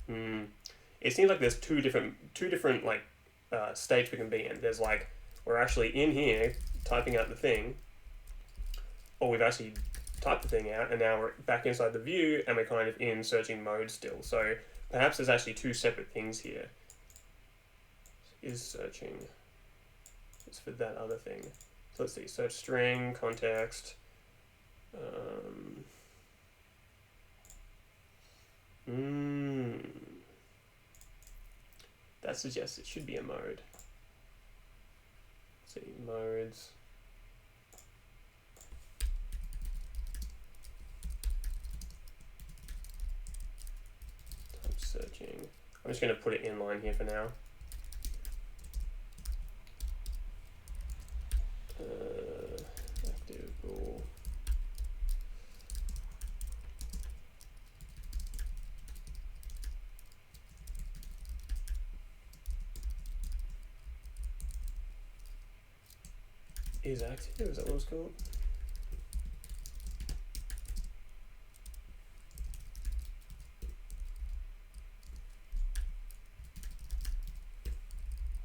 It seems like there's two different like states we can be in. There's like, we're actually in here typing out the thing, or we've actually typed the thing out and now we're back inside the view and we're kind of in searching mode still. So perhaps there's actually two separate things here. Is searching. It's for that other thing. So let's see, search string, context. That suggests it should be a mode. Let's see, modes. Type searching. I'm just going to put it inline here for now. Active rule. Is active, is that what it's called?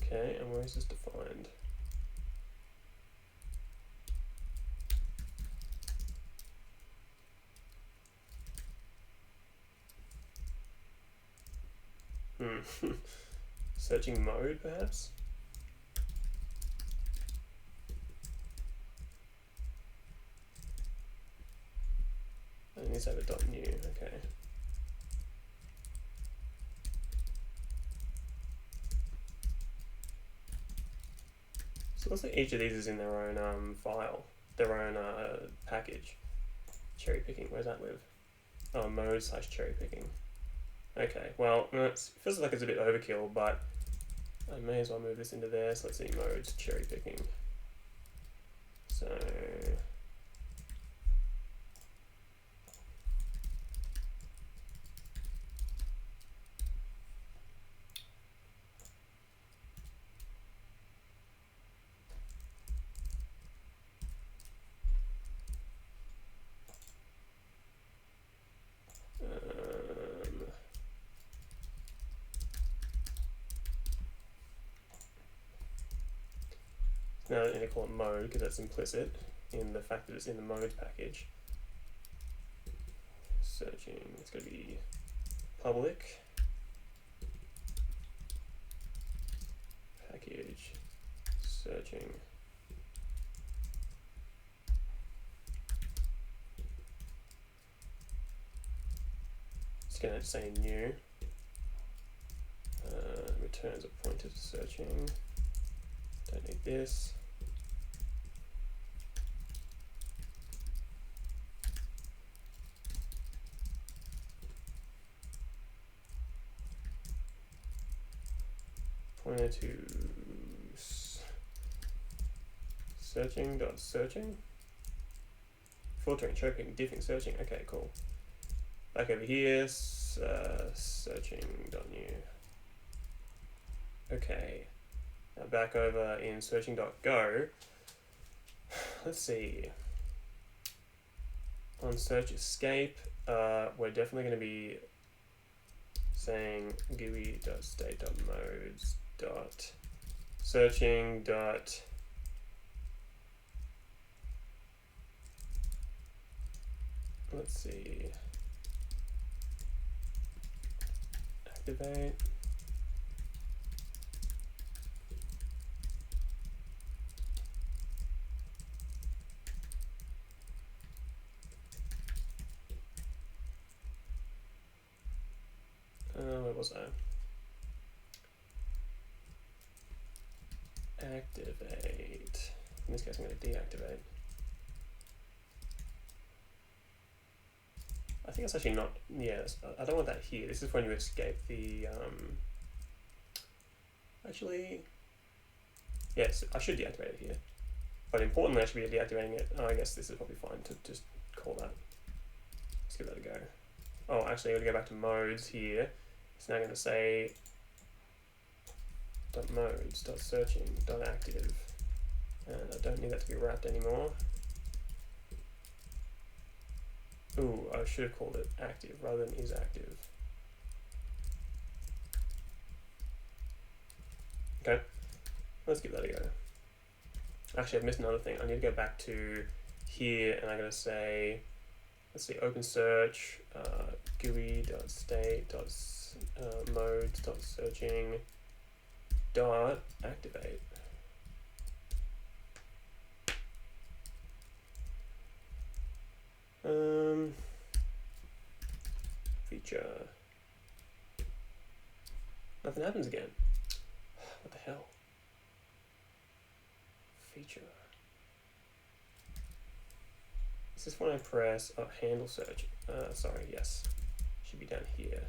Okay, and where is this defined? Searching mode, perhaps? I need to have a dot new, okay. So it looks like each of these is in their own file, their own package. Cherry picking, where's that live? Oh, mode / cherry picking. Okay, well, it feels like it's a bit overkill, but I may as well move this into there. So let's see, modes, cherry picking. So now I need to call it mode because that's implicit in the fact that it's in the modes package. Searching, it's going to be public package searching. It's going to say new. Returns a pointer to searching. Don't need this. Pointer to searching. Filtering, chirping, diffing, searching. Okay, cool. Back over here, searching.new. Okay. Now back over in searching.go. Let's see. On search escape, we're definitely going to be saying GUI.state.modes.searching. Let's see. Activate. Where was I? Activate. In this case, I'm going to deactivate. I think it's actually not. Yes, I don't want that here. This is when you escape the. Actually, yes, I should deactivate it here. But importantly, I should be deactivating it. Oh, I guess this is probably fine to just call that. Let's give that a go. Oh, actually, I'm going to go back to modes here. It's now going to say .modes.searching.active, and I don't need that to be wrapped anymore. Ooh, I should have called it active rather than is active. Okay, let's give that a go. Actually, I've missed another thing. I need to go back to here, and I'm going to say, let's see, open search, GUI.state.modes.searching.activate. Feature Nothing happens again. What the hell? Feature. Is this when I press handle search? Sorry, yes. Should be down here.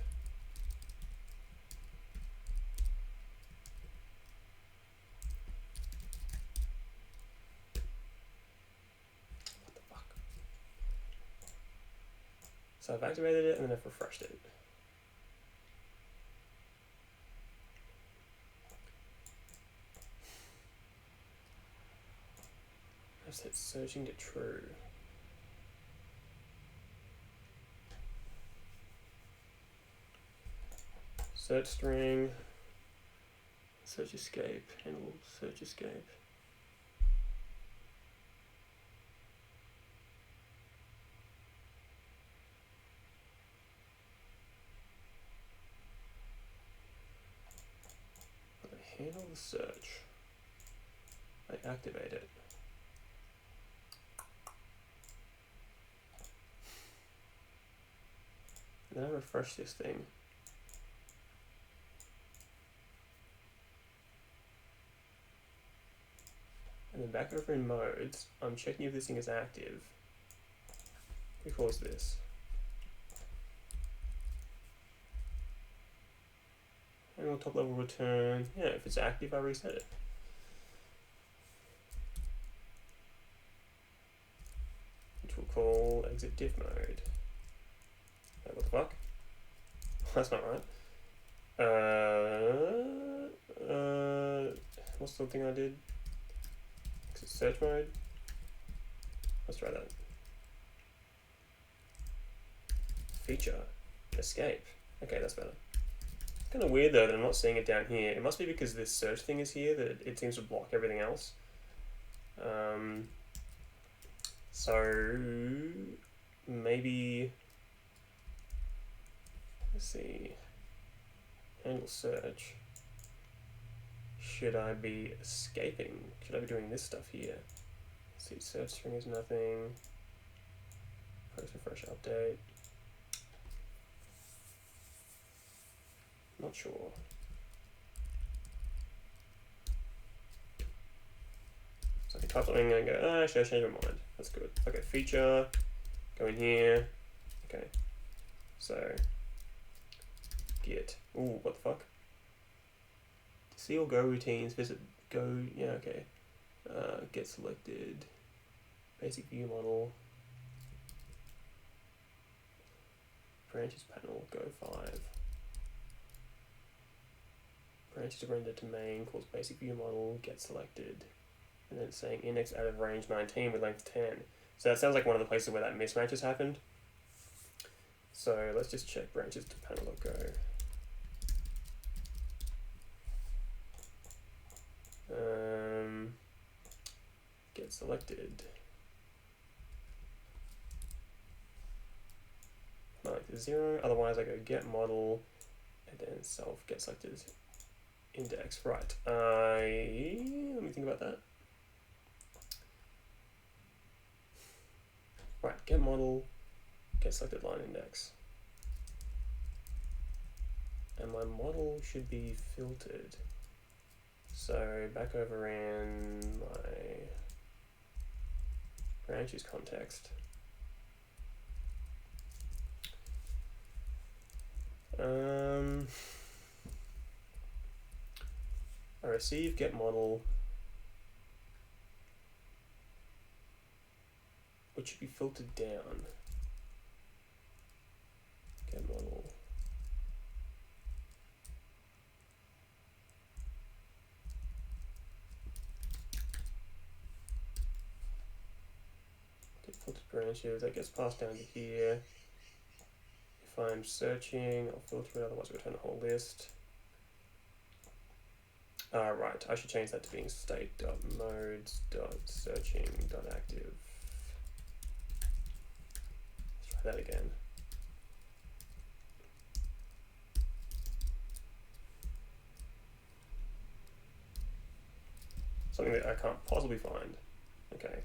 What the fuck? So I've activated it and then I've refreshed it. I've set searching to true. Search string, search escape, handle search escape. I handle the search. I activate it. And then I refresh this thing. And then back over in modes, I'm checking if this thing is active. We pause this. And on top level return, yeah, if it's active, I reset it. Which we'll call exit diff mode. What the fuck? That's not right. What's the thing I did? Exit search mode. Let's try that. Feature. Escape. Okay, that's better. It's kind of weird though that I'm not seeing it down here. It must be because this search thing is here that it seems to block everything else. So maybe, let's see, handle search. Should I be escaping? Should I be doing this stuff here? Let's see, search string is nothing. Post refresh update. Not sure. So I can type something and go, should I change my mind? That's good. Okay, feature, go in here. Okay, so git. Ooh, what the fuck? See all go routines, visit go, yeah, okay. Get selected, basic view model, branches panel, go 5. Branches render to main, calls basic view model, get selected. And then it's saying index out of range 19 with length 10. So that sounds like one of the places where that mismatch has happened. So let's just check branches to panel.go. Get selected. Length is 0. Otherwise, I go get model and then self get selected as index. Right. Let me think about that. Right, get model, get selected line index. And my model should be filtered. So back over in my branches context. I receive get model, which should be filtered down. Get model. Get filtered branches, that gets passed down to here. If I'm searching, I'll filter it, otherwise I'll return the whole list. Right, I should change that to being state.modes.searching.active. Let's try that again. Something that I can't possibly find. Okay.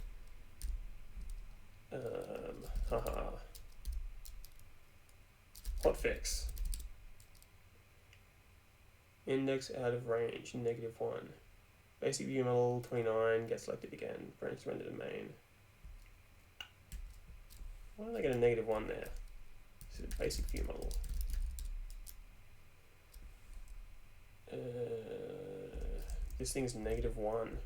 Haha. Hotfix. Index out of range, -1. Basic view model 29, get selected again. Branch render to main. Why did I get a -1 there? This is a basic view model. This thing's -1.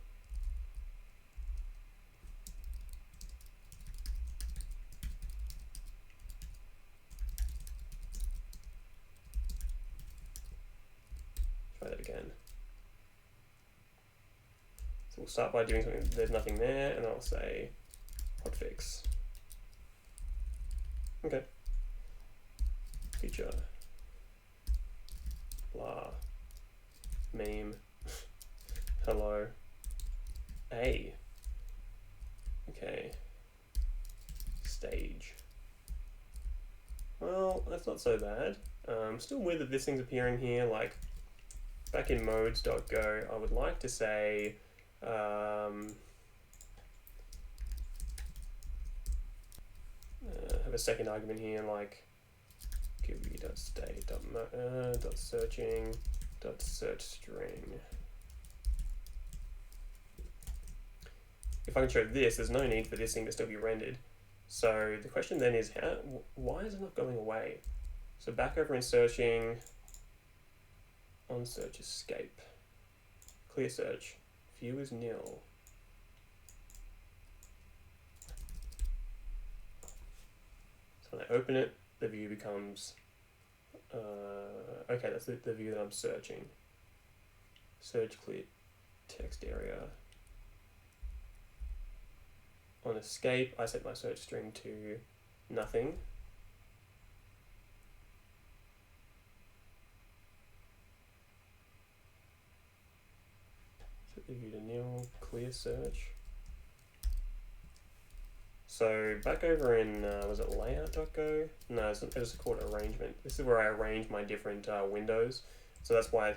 Try that again. So we'll start by doing something, there's nothing there, and I'll say hotfix. Okay. Feature. Blah. Meme. Hello. A. Okay. Stage. Well, that's not so bad. Still weird that this thing's appearing here, like back in modes.go, I would like to say have a second argument here, like qb.state.searching. If I can show this, there's no need for this thing to still be rendered. So the question then is, why is it not going away? So back over in searching, on search escape, clear search, view is nil. So when I open it, the view becomes, okay, that's the view that I'm searching. Search clear text area. On escape, I set my search string to nothing. Set the view to nil, clear search. So back over in, was it layout.go? No, it's called arrangement. This is where I arrange my different windows. So that's why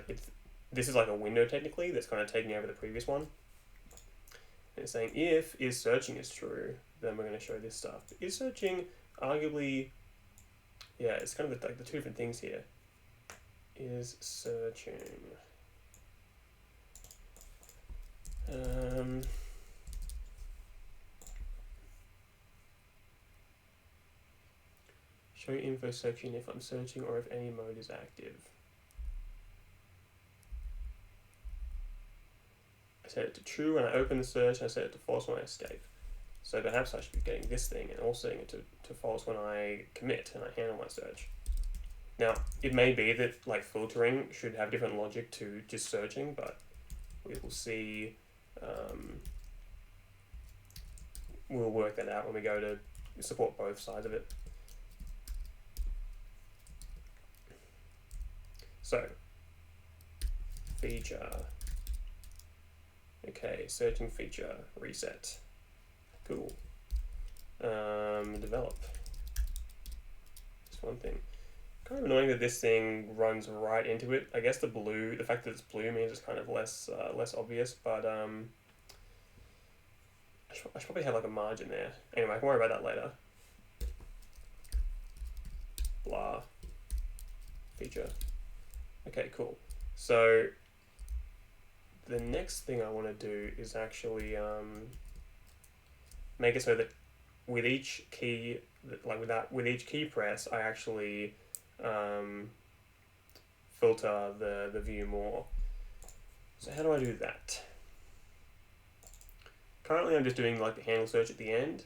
this is like a window technically that's kind of taking over the previous one. And it's saying if is searching is true, then we're going to show this stuff. Is searching arguably, yeah, it's kind of like the two different things here. Is searching. Show info section if I'm searching or if any mode is active. I set it to true when I open the search, and I set it to false when I escape. So perhaps I should be getting this thing and also setting it to false when I commit and I handle my search. Now, it may be that like filtering should have different logic to just searching, but we will see. We'll work that out when we go to support both sides of it. So, feature. Okay, searching feature, reset. Cool. Develop. Just one thing. Kind of annoying that this thing runs right into it. I guess the fact that it's blue means it's kind of less obvious, but I should probably have like a margin there. Anyway, I can worry about that later. Blah. Feature. Okay, cool. So the next thing I want to do is actually make it so that with each key, with each key press, I actually filter the view more. So how do I do that? Currently, I'm just doing like the handle search at the end,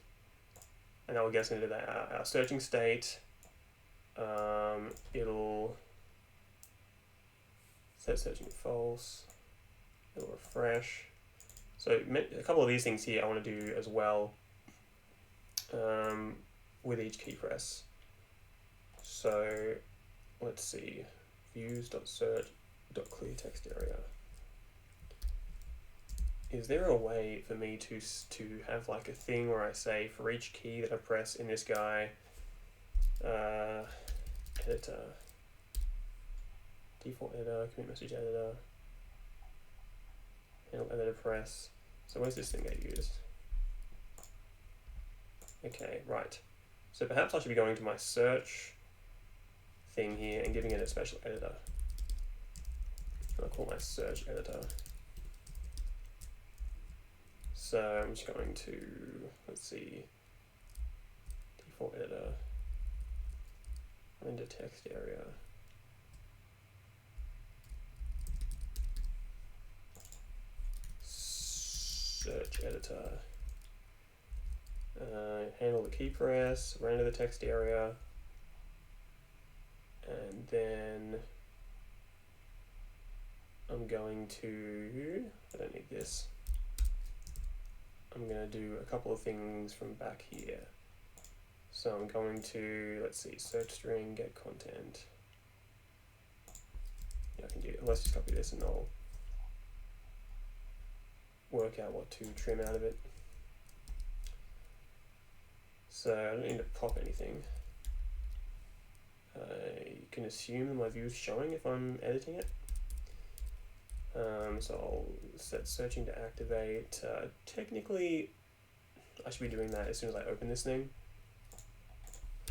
and that will get us into our searching state. It'll set searching false. It'll refresh. So a couple of these things here I want to do as well with each key press. So let's see, views.search.clear text area. Is there a way for me to have like a thing where I say for each key that I press in this guy, editor, default editor, commit message editor, handle editor press. So where's this thing get used? Okay, right. So perhaps I should be going to my search thing here and giving it a special editor. I'll call my search editor. So I'm just going to, let's see, default editor, render text area. Search editor. Handle the key press, render the text area, and then I'm going to, I don't need this, I'm going to do a couple of things from back here. So I'm going to, let's see, search string, get content. Yeah, I can do, let's just copy this and I'll work out what to trim out of it. So I don't need to pop anything. You can assume that my view is showing if I'm editing it. So I'll set searching to activate. Technically, I should be doing that as soon as I open this thing.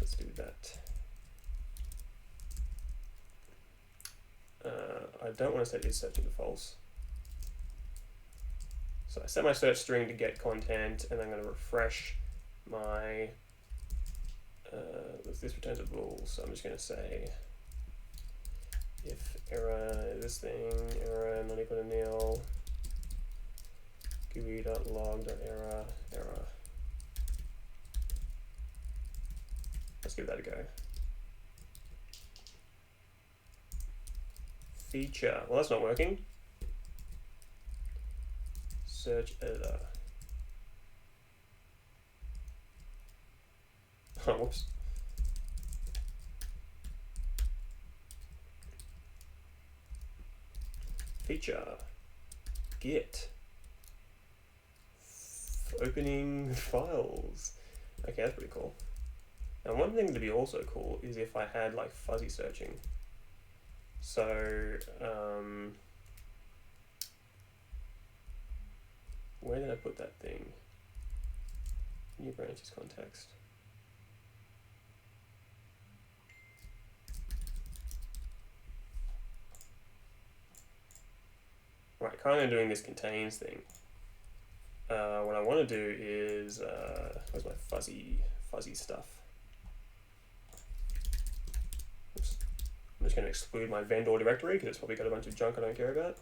Let's do that. I don't want to set is searching to false. So I set my search string to get content, and I'm going to refresh my, this returns a bool, so I'm just going to say if error this thing, error not equal to nil, GUI.log.error, error. Let's give that a go. Feature, well that's not working. Search editor. Oh, whoops. Feature, git, opening files. Okay, that's pretty cool. Now one thing to be also cool is if I had like fuzzy searching. So, where did I put that thing? New branches context. Right, kind of doing this contains thing. What I want to do is, where's my fuzzy stuff? Oops. I'm just going to exclude my vendor directory because it's probably got a bunch of junk I don't care about.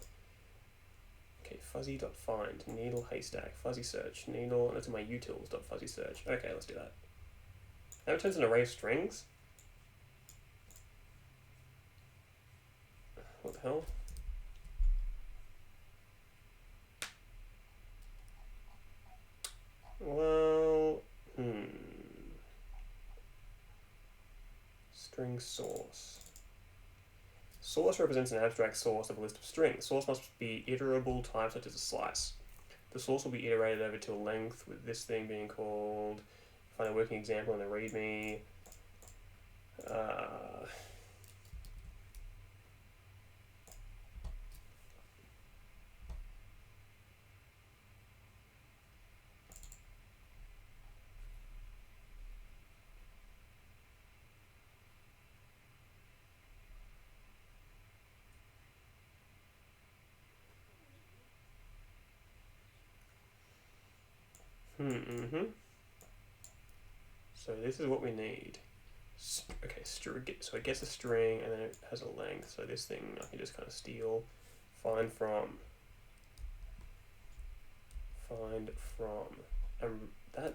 Okay, fuzzy.find, needle haystack, fuzzy search, needle, and it's in my utils.fuzzy search. Okay, let's do that. Now it turns an array of strings. What the hell? Well, string source. Source represents an abstract source of a list of strings. Source must be iterable type such as a slice. The source will be iterated over to a length with this thing being called, find a working example in the readme. So this is what we need. Okay, so it gets a string and then it has a length. So this thing I can just kind of steal, find from. That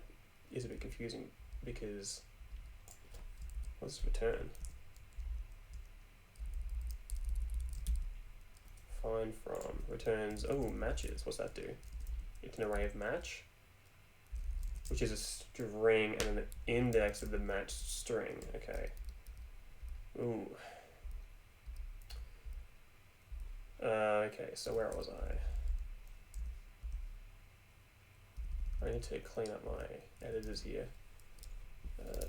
is a bit confusing because what's this return? Find from returns, oh, matches. What's that do? It's an array of match, which is a string and an index of the matched string. Okay. Ooh. Okay, so where was I? I need to clean up my editors here.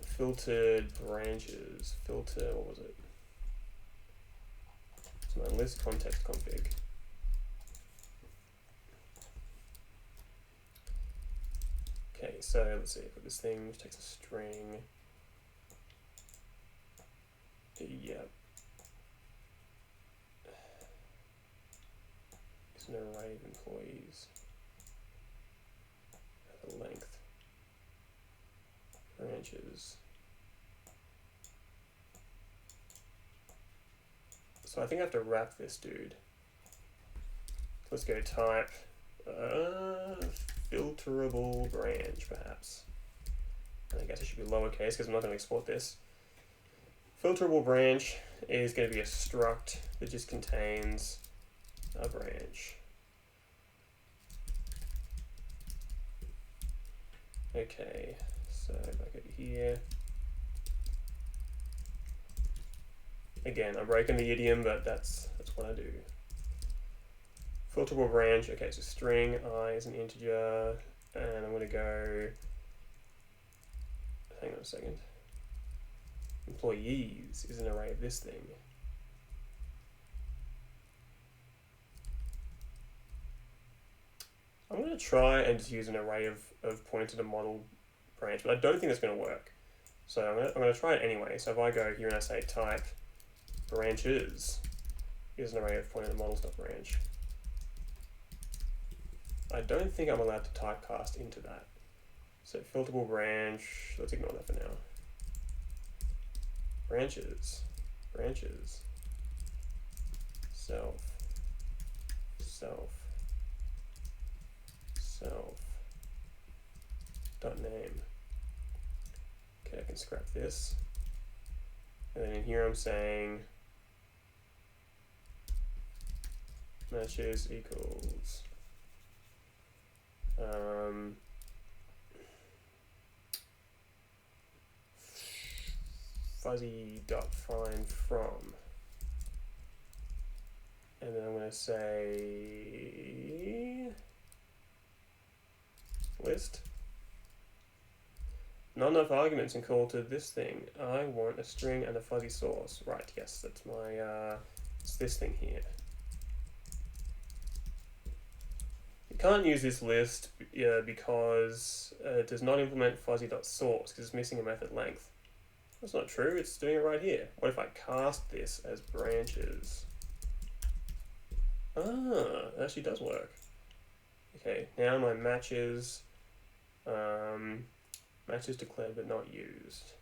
Filtered branches. Filter, what was it? So my list context config. Okay, so let's see, put this thing which takes a string. Yep. It's an array of employees. The length. Branches. So I think I have to wrap this dude. Let's go type filterable branch, perhaps. And I guess it should be lowercase because I'm not going to export this. Filterable branch is going to be a struct that just contains a branch. Okay, so back over here. Again, I'm breaking the idiom, but that's what I do. Filterable branch, okay, so string I is an integer, and I'm going to go, hang on a second, employees is an array of this thing. I'm going to try and just use an array of pointer to model branch, but I don't think that's going to work. So I'm going to try it anyway. So if I go here and I say type branches is an array of pointer to models.branch. I don't think I'm allowed to typecast into that. So filterable branch, let's ignore that for now. Branches, self, dot name. Okay, I can scrap this. And then in here I'm saying matches equals fuzzy dot find from, and then I'm going to say list. Not enough arguments and call to this thing. I want a string and a fuzzy source. Right, yes, that's my it's this thing here. You can't use this list because it does not implement fuzzy.source because it's missing a method length. That's not true, it's doing it right here. What if I cast this as branches? Ah, it actually does work. Okay, now my matches, matches declared but not used.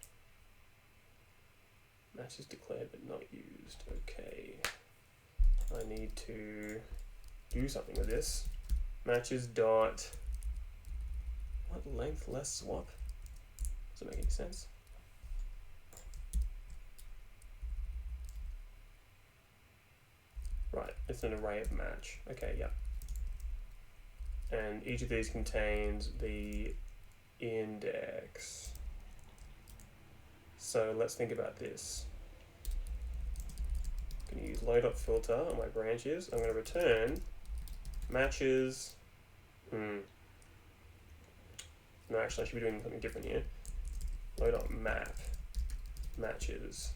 Matches declared but not used. Okay, I need to do something with this. Matches dot, what length less swap? Does it make any sense? Right, it's an array of match. Okay, yeah. And each of these contains the index. So let's think about this. I'm going to use load.filter on my branches. I'm going to return matches. No, actually I should be doing something different here. Load.map matches.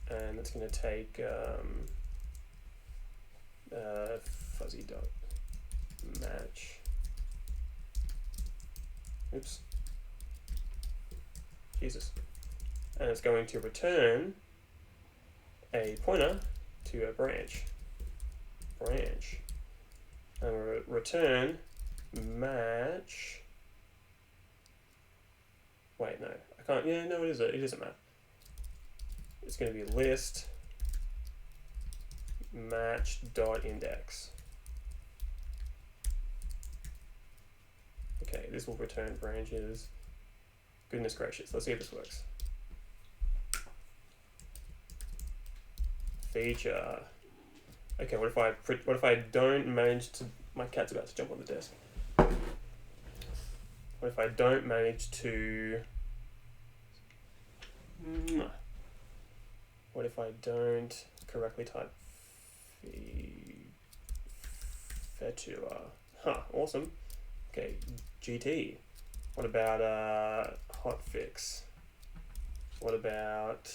And it's going to take fuzzy dot match. Oops. Jesus. And it's going to return a pointer to a branch. And return match. Wait, no, I can't. Yeah, no, it is a map. It's going to be list match dot index. Okay, this will return branches. Goodness gracious, let's see if this works. Feature. Okay, what if I don't manage to? My cat's about to jump on the desk. What if I don't manage to? What if I don't correctly type fetua? Huh, awesome. Okay, GT. What about hotfix? What about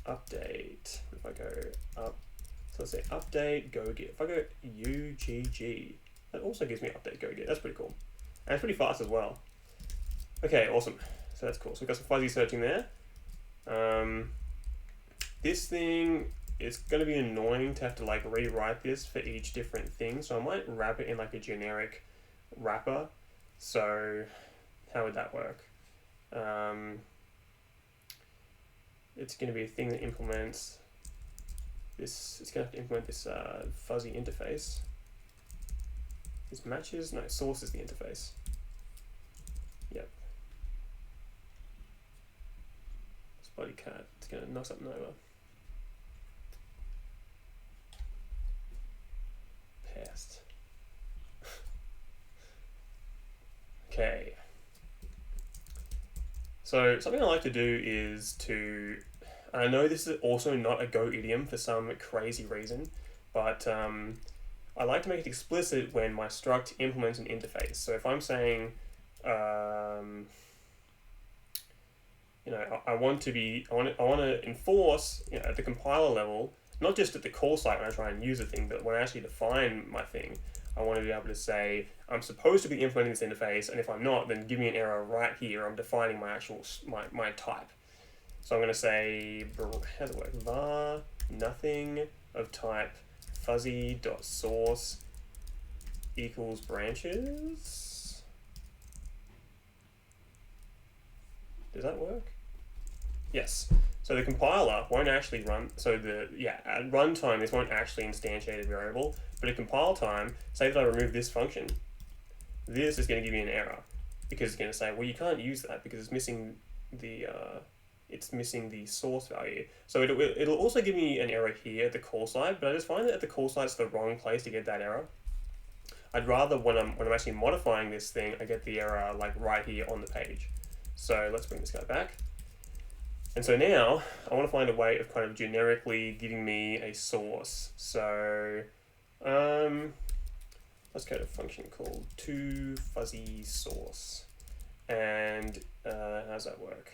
update? If I go up, so let's say update GoGit. If I go UGG, that also gives me update GoGit. That's pretty cool. And it's pretty fast as well. Okay, awesome. So that's cool. So we've got some fuzzy searching there. This thing, it's going to be annoying to have to like rewrite this for each different thing, so I might wrap it in like a generic wrapper. So how would that work? It's going to be a thing that implements this. It's going to have to implement this fuzzy interface. Is matches? No, source is the interface. Yep. This bloody cat, it's going to knock something over. Pest. Okay. So something I like to do is to, I know this is also not a Go idiom for some crazy reason, but I like to make it explicit when my struct implements an interface. So if I'm saying, you know, I want to enforce, you know, at the compiler level, not just at the call site when I try and use a thing, but when I actually define my thing, I want to be able to say, I'm supposed to be implementing this interface, and if I'm not, then give me an error right here. I'm defining my actual, my type. So I'm going to say, how does it work? Var nothing of type fuzzy.source equals branches. Does that work? Yes. So the compiler won't actually run, so at runtime this won't actually instantiate a variable, but at compile time, say that I remove this function, this is going to give you an error, because it's going to say, well, you can't use that because it's missing the source value. So it'll also give me an error here at the call site, but I just find that at the call site's the wrong place to get that error. I'd rather when I'm actually modifying this thing, I get the error like right here on the page. So let's bring this guy back. And so now I want to find a way of kind of generically giving me a source. So let's go to a function called toFuzzySource. And how does that work?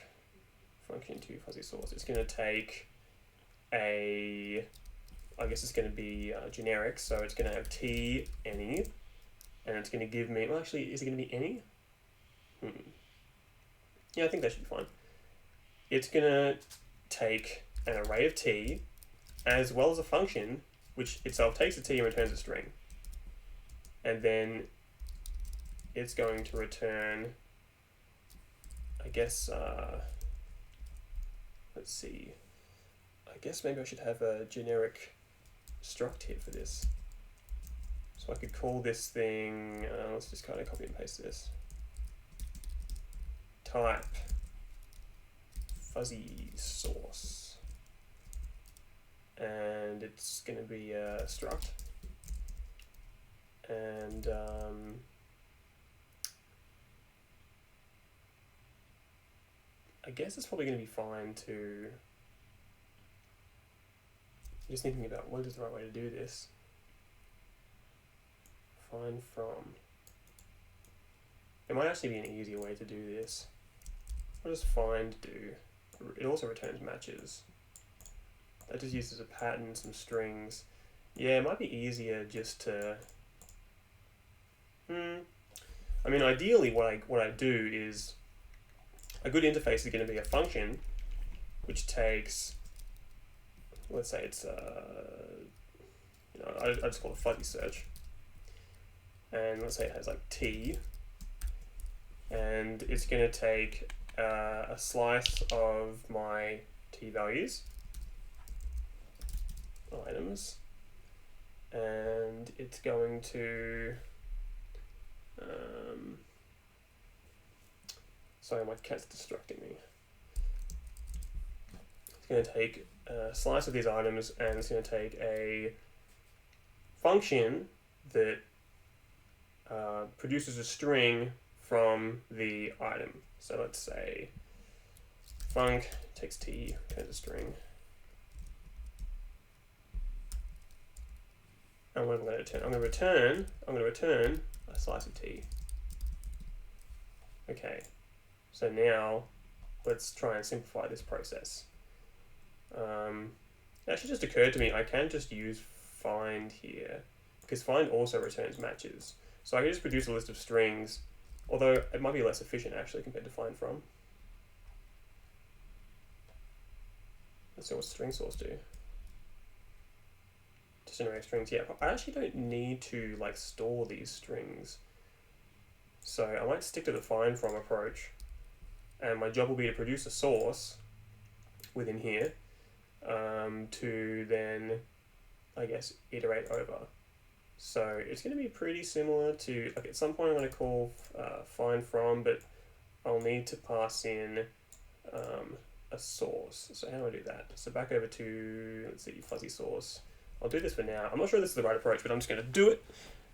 Function toFuzzySource. It's going to take I guess it's going to be generic, so it's going to have t any, and it's going to give me, well actually, is it going to be any? Yeah, I think that should be fine. It's going to take an array of t as well as a function which itself takes a t and returns a string. And then it's going to return, I guess, let's see, I guess maybe I should have a generic struct here for this. So I could call this thing, let's just kind of copy and paste this. Type fuzzy source, and it's going to be a struct, and I guess it's probably going to be fine to, just thinking about what is the right way to do this. Find from, it might actually be an easier way to do this. What does find do? It also returns matches. That just uses a pattern, some strings. Yeah, it might be easier just to, I mean, ideally what I do is, a good interface is going to be a function which takes, let's say it's, I just call it fuzzy search. And let's say it has like t, and it's going to take a slice of my t values, items, and it's going to, sorry, my cat's distracting me. It's going to take a slice of these items, and it's going to take a function that produces a string from the item. So let's say func takes t, returns a string. And what I'm going to return, I'm going to return a slice of t. Okay, so now let's try and simplify this process. It actually just occurred to me I can just use find here, because find also returns matches. So I can just produce a list of strings, although it might be less efficient actually compared to find from. Let's see what string source do. Just generate strings. Yeah, I actually don't need to like store these strings. So I might stick to the find from approach, and my job will be to produce a source within here to then, I guess, iterate over. So it's going to be pretty similar to, like at some point I'm going to call find from, but I'll need to pass in a source. So how do I do that? So back over to, let's see, fuzzy source. I'll do this for now. I'm not sure this is the right approach, but I'm just going to do it,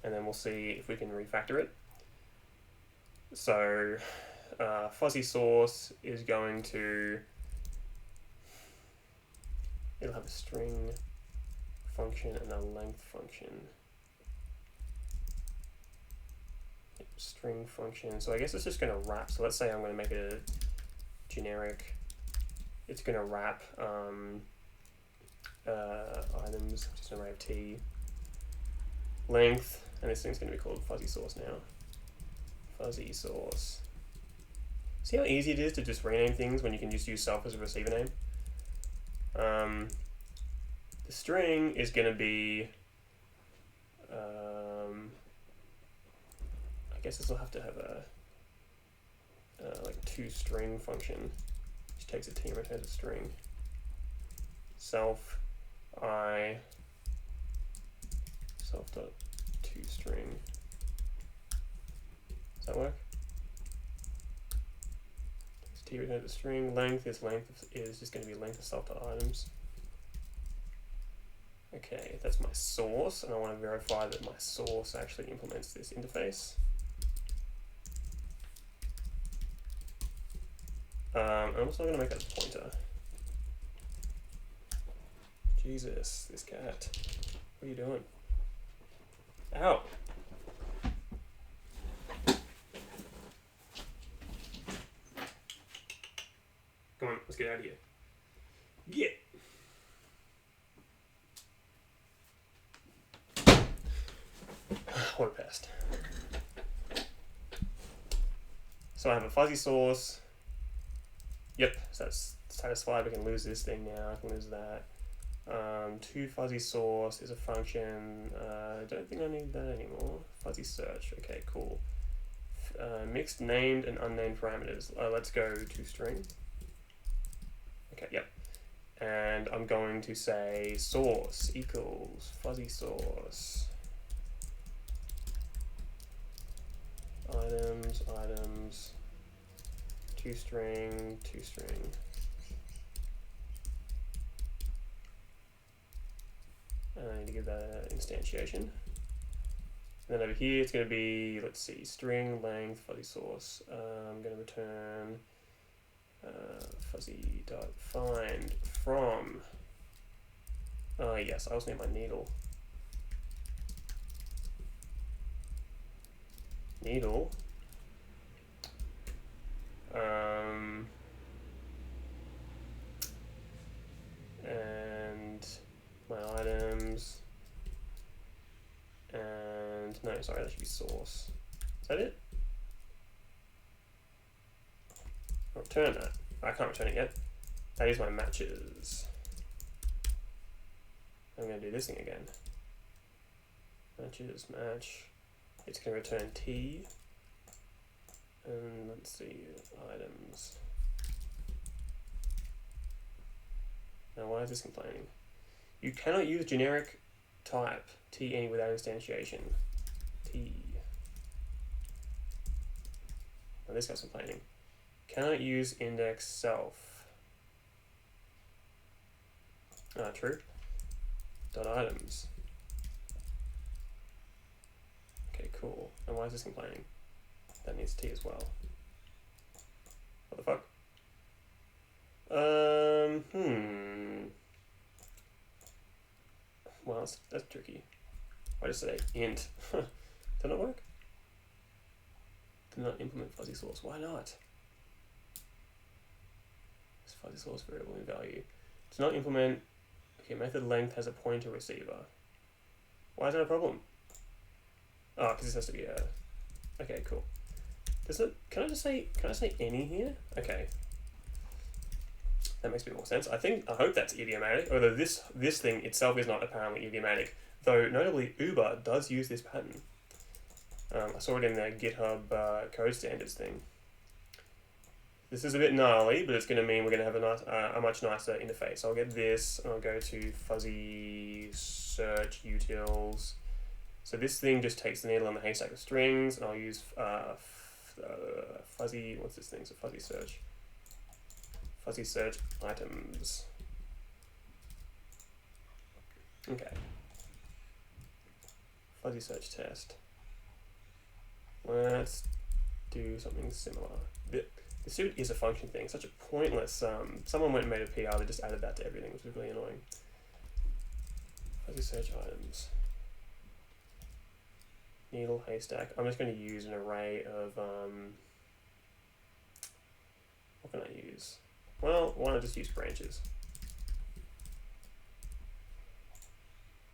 and then we'll see if we can refactor it. So fuzzy source is going to, it'll have a string function and a length function. String function. So I guess it's just going to wrap. So let's say I'm going to make it a generic. It's going to wrap items, which is an array of t, length, and this thing's going to be called fuzzy source now. Fuzzy source. See how easy it is to just rename things when you can just use self as a receiver name? The string is going to be, I guess this will have to have a like a toString function, which takes a t and returns a string. Self dot toString. Does that work? Takes t returns a string. Length is just going to be length of self.items. Okay, that's my source, and I want to verify that my source actually implements this interface. I'm also going to make a pointer. Jesus, this cat. What are you doing? Ow! Come on, let's get out of here. Get! What a pest. So I have a fuzzy source. Yep, so that's satisfied. We can lose this thing now. I can lose that. ToFuzzy source is a function. I don't think I need that anymore. Fuzzy search. Okay, cool. Mixed named and unnamed parameters. Let's go to string. Okay, yep. And I'm going to say source equals fuzzy source. Items, toString. And I need to give that an instantiation. And then over here it's going to be, let's see, string length fuzzy source. I'm going to return fuzzy.find from. Yes, I also need my needle. Needle. And my items. And no, sorry, that should be source. Is that it? I'll return that. I can't return it yet. That is my matches. I'm going to do this thing again. Matches, match. It's going to return t. And let's see, items. Now, why is this complaining? You cannot use generic type t any without instantiation. T. Now this guy's complaining. Cannot use index self. True. Dot items. Okay, cool. And why is this complaining? That needs t as well. What the fuck? Well, that's tricky. I just say int. Did that not work? Did not implement fuzzy source. Why not? This fuzzy source variable in value. Does not implement. Okay, method length has a pointer receiver. Why is that a problem? Oh, because this has to be a. Okay, cool. Does it? Can I say any here? Okay. That makes a bit more sense. I hope that's idiomatic, although this thing itself is not apparently idiomatic, though notably Uber does use this pattern. I saw it in their GitHub code standards thing. This is a bit gnarly, but it's going to mean we're going to have a much nicer interface. I'll get this, and I'll go to fuzzy search utils. So this thing just takes the needle on the haystack of strings, and I'll use fuzzy, what's this thing? So fuzzy search items. Okay. Fuzzy search test. Let's do something similar. The suit is a function thing, such a pointless, someone went and made a PR that just added that to everything, which was really annoying. Fuzzy search items. Needle, haystack. I'm just going to use an array of, what can I use? Well, why not just use branches?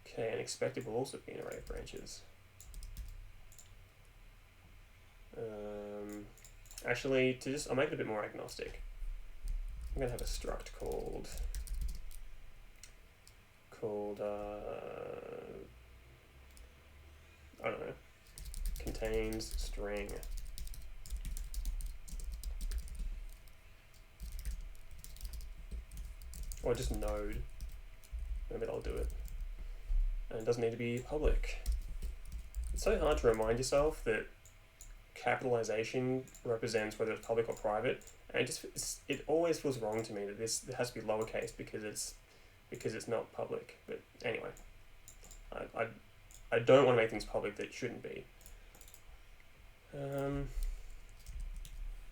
Okay, and expected will also be an array of branches. Actually, I'll make it a bit more agnostic. I'm going to have a struct called I don't know, contains string. Or just node. Maybe I'll do it. And it doesn't need to be public. It's so hard to remind yourself that capitalization represents whether it's public or private, and it always feels wrong to me that this has to be lowercase because it's not public. But anyway, I don't want to make things public that shouldn't be.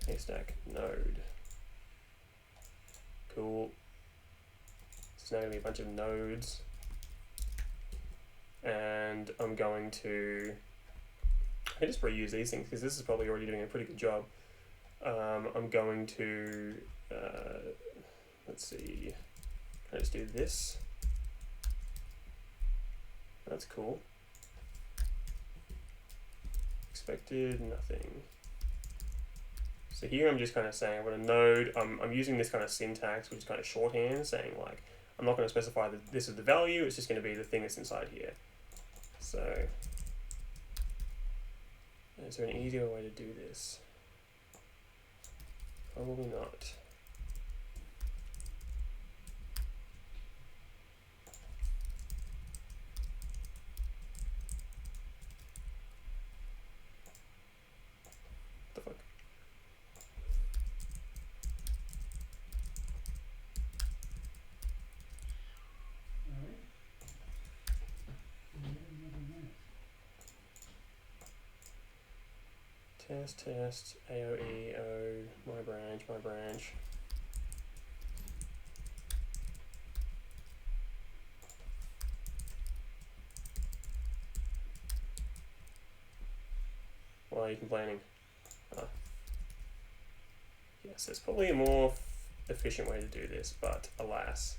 Haystack node. Cool. So now going to be a bunch of nodes, and I'm going to. I can just reuse these things because this is probably already doing a pretty good job. I'm going to, let's see, can I just do this? That's cool. Expected nothing. So here I'm just kind of saying I've got a node. I'm using this kind of syntax, which is kind of shorthand, saying like, I'm not going to specify that this is the value, it's just going to be the thing that's inside here. So, is there an easier way to do this? Probably not. What the fuck? Test, AOE, my branch. Why are you complaining? Yes, there's probably a more efficient way to do this, but alas.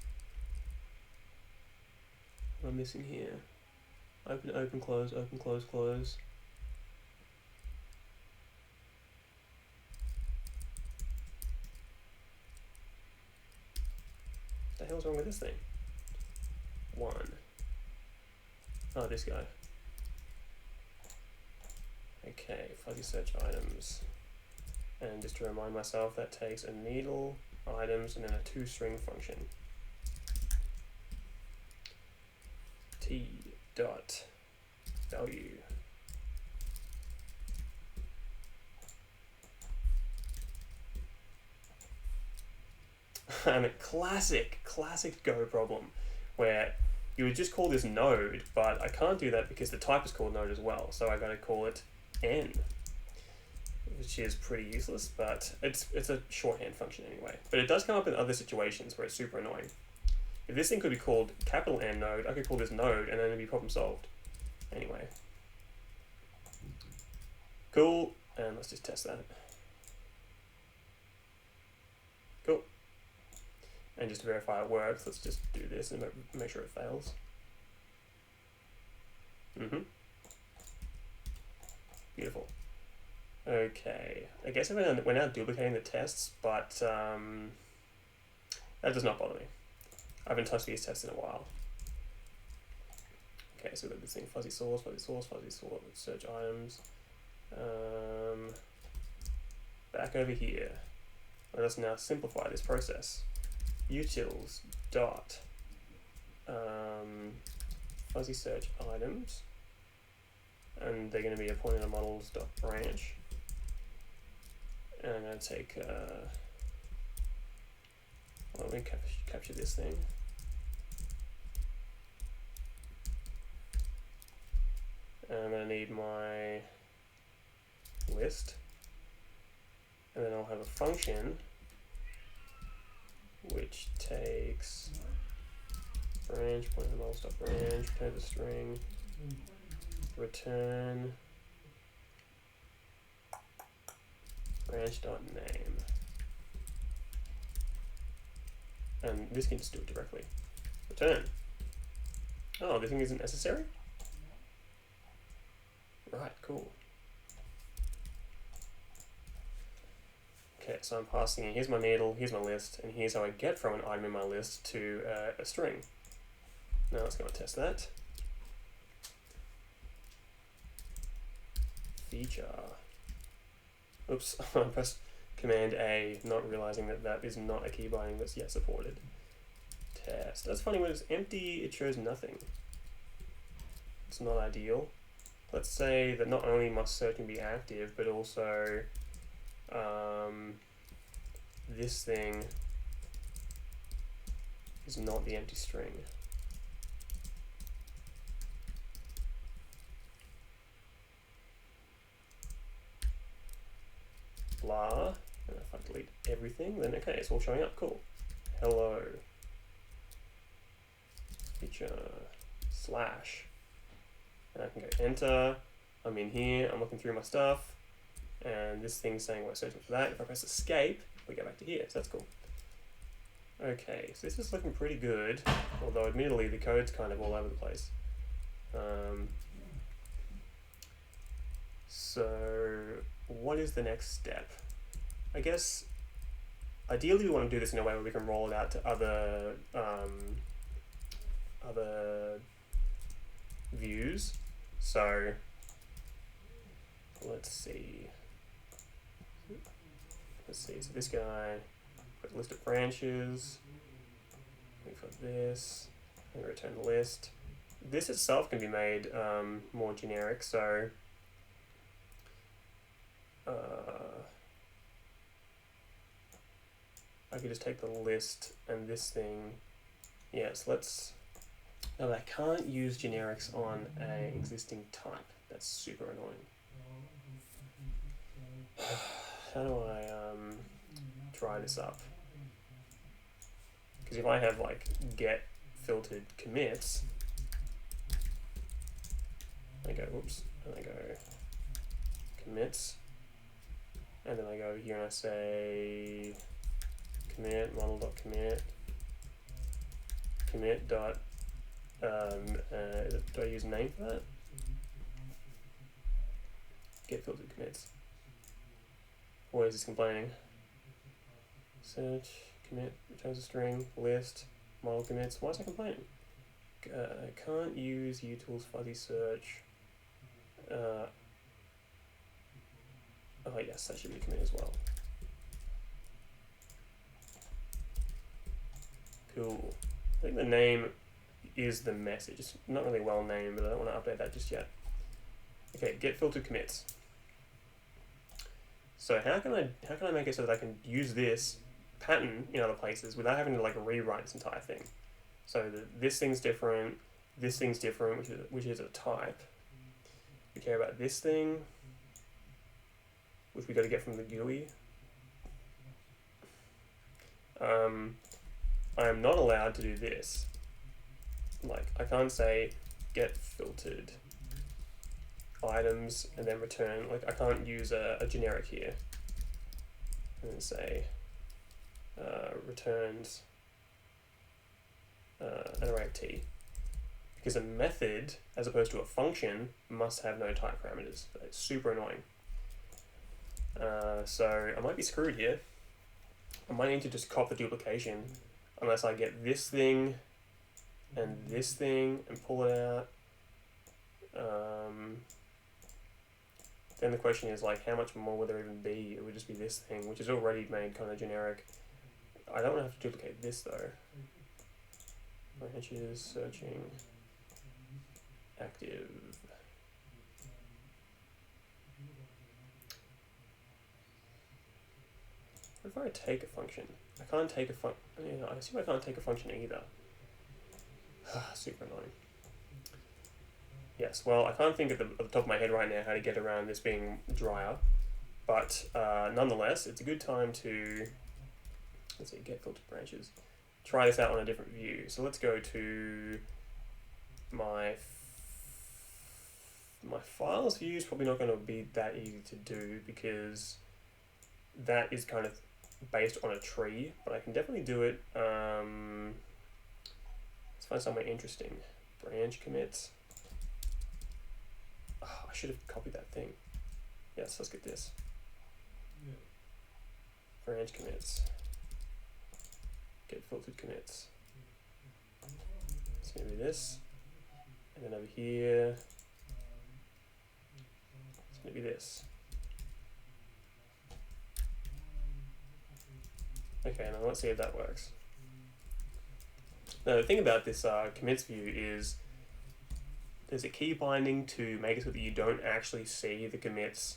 What am I missing here? Open, close, open, close, close. What the hell's wrong with this thing? Oh, this guy. Okay, fuzzy search items. And just to remind myself, that takes a needle, items, and then a toString function. T dot value. And a classic Go problem where you would just call this node, but I can't do that because the type is called node as well, so I gotta call it n, which is pretty useless, but it's a shorthand function anyway. But it does come up in other situations where it's super annoying. If this thing could be called capital N node, I could call this node and then it'd be problem solved. Anyway. Cool, and let's just test that. Cool. And just to verify it works, let's just do this and make sure it fails. Beautiful. Okay, I guess we're now duplicating the tests, but That does not bother me. I haven't touched these tests in a while. Okay, so we've got this thing, fuzzy source, search items. Back over here. Let us now simplify this process. Utils dot fuzzy search items, and they're going to be appointed to models dot branch. And I'm going to take let me capture this thing. And I'm going to need my list, and then I'll have a function which takes branch, point to model stop branch, return the string, return branch dot name, and this can just do it directly. Return. Oh, this thing isn't necessary? Right, cool. Okay, so I'm passing in, here's my needle, here's my list, and here's how I get from an item in my list to a string. Now let's go and test that. Feature. Oops, I pressed Command A, not realizing that that is not a key binding that's yet supported. Test. That's funny, when it's empty, it shows nothing. It's not ideal. Let's say that not only must searching be active, but also this thing is not the empty string. Blah, and if I delete everything, then okay, it's all showing up, cool. Hello. Feature slash. And I can go enter, I'm in here, I'm looking through my stuff, and this thing's saying we're searching for that. If I press escape, we go back to here, so that's cool. Okay, so this is looking pretty good, although admittedly the code's kind of all over the place. So what is the next step? I guess ideally we want to do this in a way where we can roll it out to other views. So let's see. So this guy, got a list of branches. We've got this. I'm going to return the list. This itself can be made more generic. So I could just take the list and this thing. Yes, let's. No, I can't use generics on an existing type. That's super annoying. How do I try this up? Because if I have like get filtered commits, I go whoops, and I go commits, and then I go here and I say commit model.commit commit dot do I use name for that? Get filtered commits. Or is this complaining? Search, commit, returns a string, list, model commits. Why is it complaining? Can't use utils fuzzy search. Oh yes, that should be a commit as well. Cool. I think the name is the message. It's not really well named, but I don't want to update that just yet. Okay, get filtered commits. So how can I make it so that I can use this pattern in other places without having to like rewrite this entire thing? So this thing's different, which is a type. We care about this thing, which we got to get from the GUI. I am not allowed to do this. Like, I can't say get filtered items and then return. Like, I can't use a generic here and then say returns an array of t, because a method as opposed to a function must have no type parameters. It's super annoying. So I might be screwed here. I might need to just cop the duplication unless I get this thing and this thing and pull it out. Then the question is like, how much more would there even be? It would just be this thing, which is already made kind of generic. I don't want to have to duplicate this though. Branches, searching, active. What if I take a function? I can't take a function. Yeah, I assume I can't take a function either. Super annoying. Yes, well, I can't think at the top of my head right now how to get around this being drier, but nonetheless, it's a good time to, let's see, get filtered branches. Try this out on a different view. So let's go to my files view is probably not going to be that easy to do because that is kind of based on a tree, but I can definitely do it. Let's find somewhere interesting. Branch commits. Oh, I should have copied that thing. Yes, let's get this. Branch commits. Get filtered commits. It's going to be this. And then over here, it's going to be this. Okay, now let's see if that works. Now the thing about this commits view is there's a key binding to make it so that you don't actually see the commits,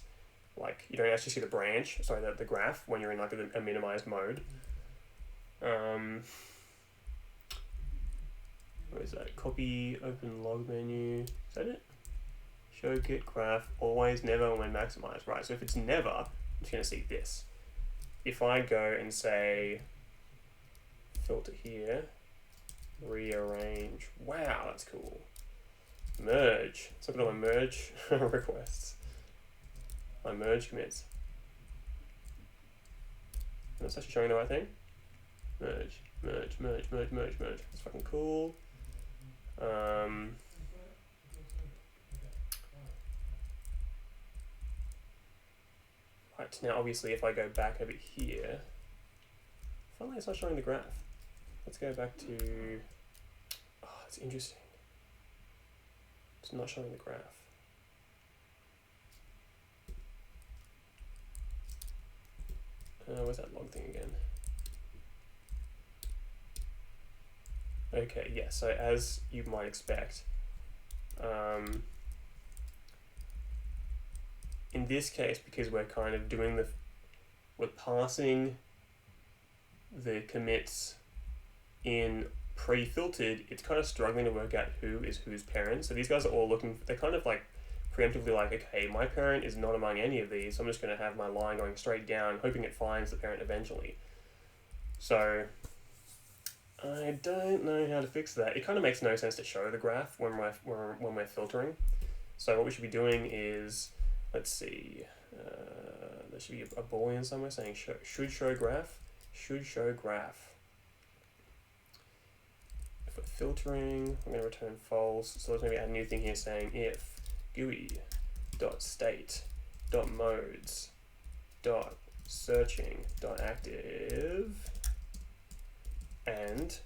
like you don't actually see the branch, sorry, the graph when you're in like a minimized mode. Where is that? Copy, open log menu. Is that it? Show git graph, always, never, when maximized. Right, so if it's never, I'm just going to see this. If I go and say, filter here, rearrange, wow, that's cool. Merge, let's look at all my merge requests. My merge commits. And it's actually showing the right thing. Merge, merge, merge, merge, merge, merge. That's fucking cool. Right, now obviously if I go back over here, finally it's not showing the graph. Let's go back to, oh, it's interesting. It's not showing the graph. Where's that log thing again? Okay, yeah, so as you might expect, in this case, because we're kind of doing we're passing the commits in pre-filtered, it's kind of struggling to work out who is whose parent. So these guys are all looking, they're kind of like preemptively like, okay, my parent is not among any of these, so I'm just going to have my line going straight down, hoping it finds the parent eventually. So I don't know how to fix that. It kind of makes no sense to show the graph when we're filtering. So what we should be doing is, let's see, there should be a boolean somewhere saying should show graph, should show graph. If we're filtering, I'm going to return false. So let's maybe add a new thing here saying if GUI.state.modes.searching.active and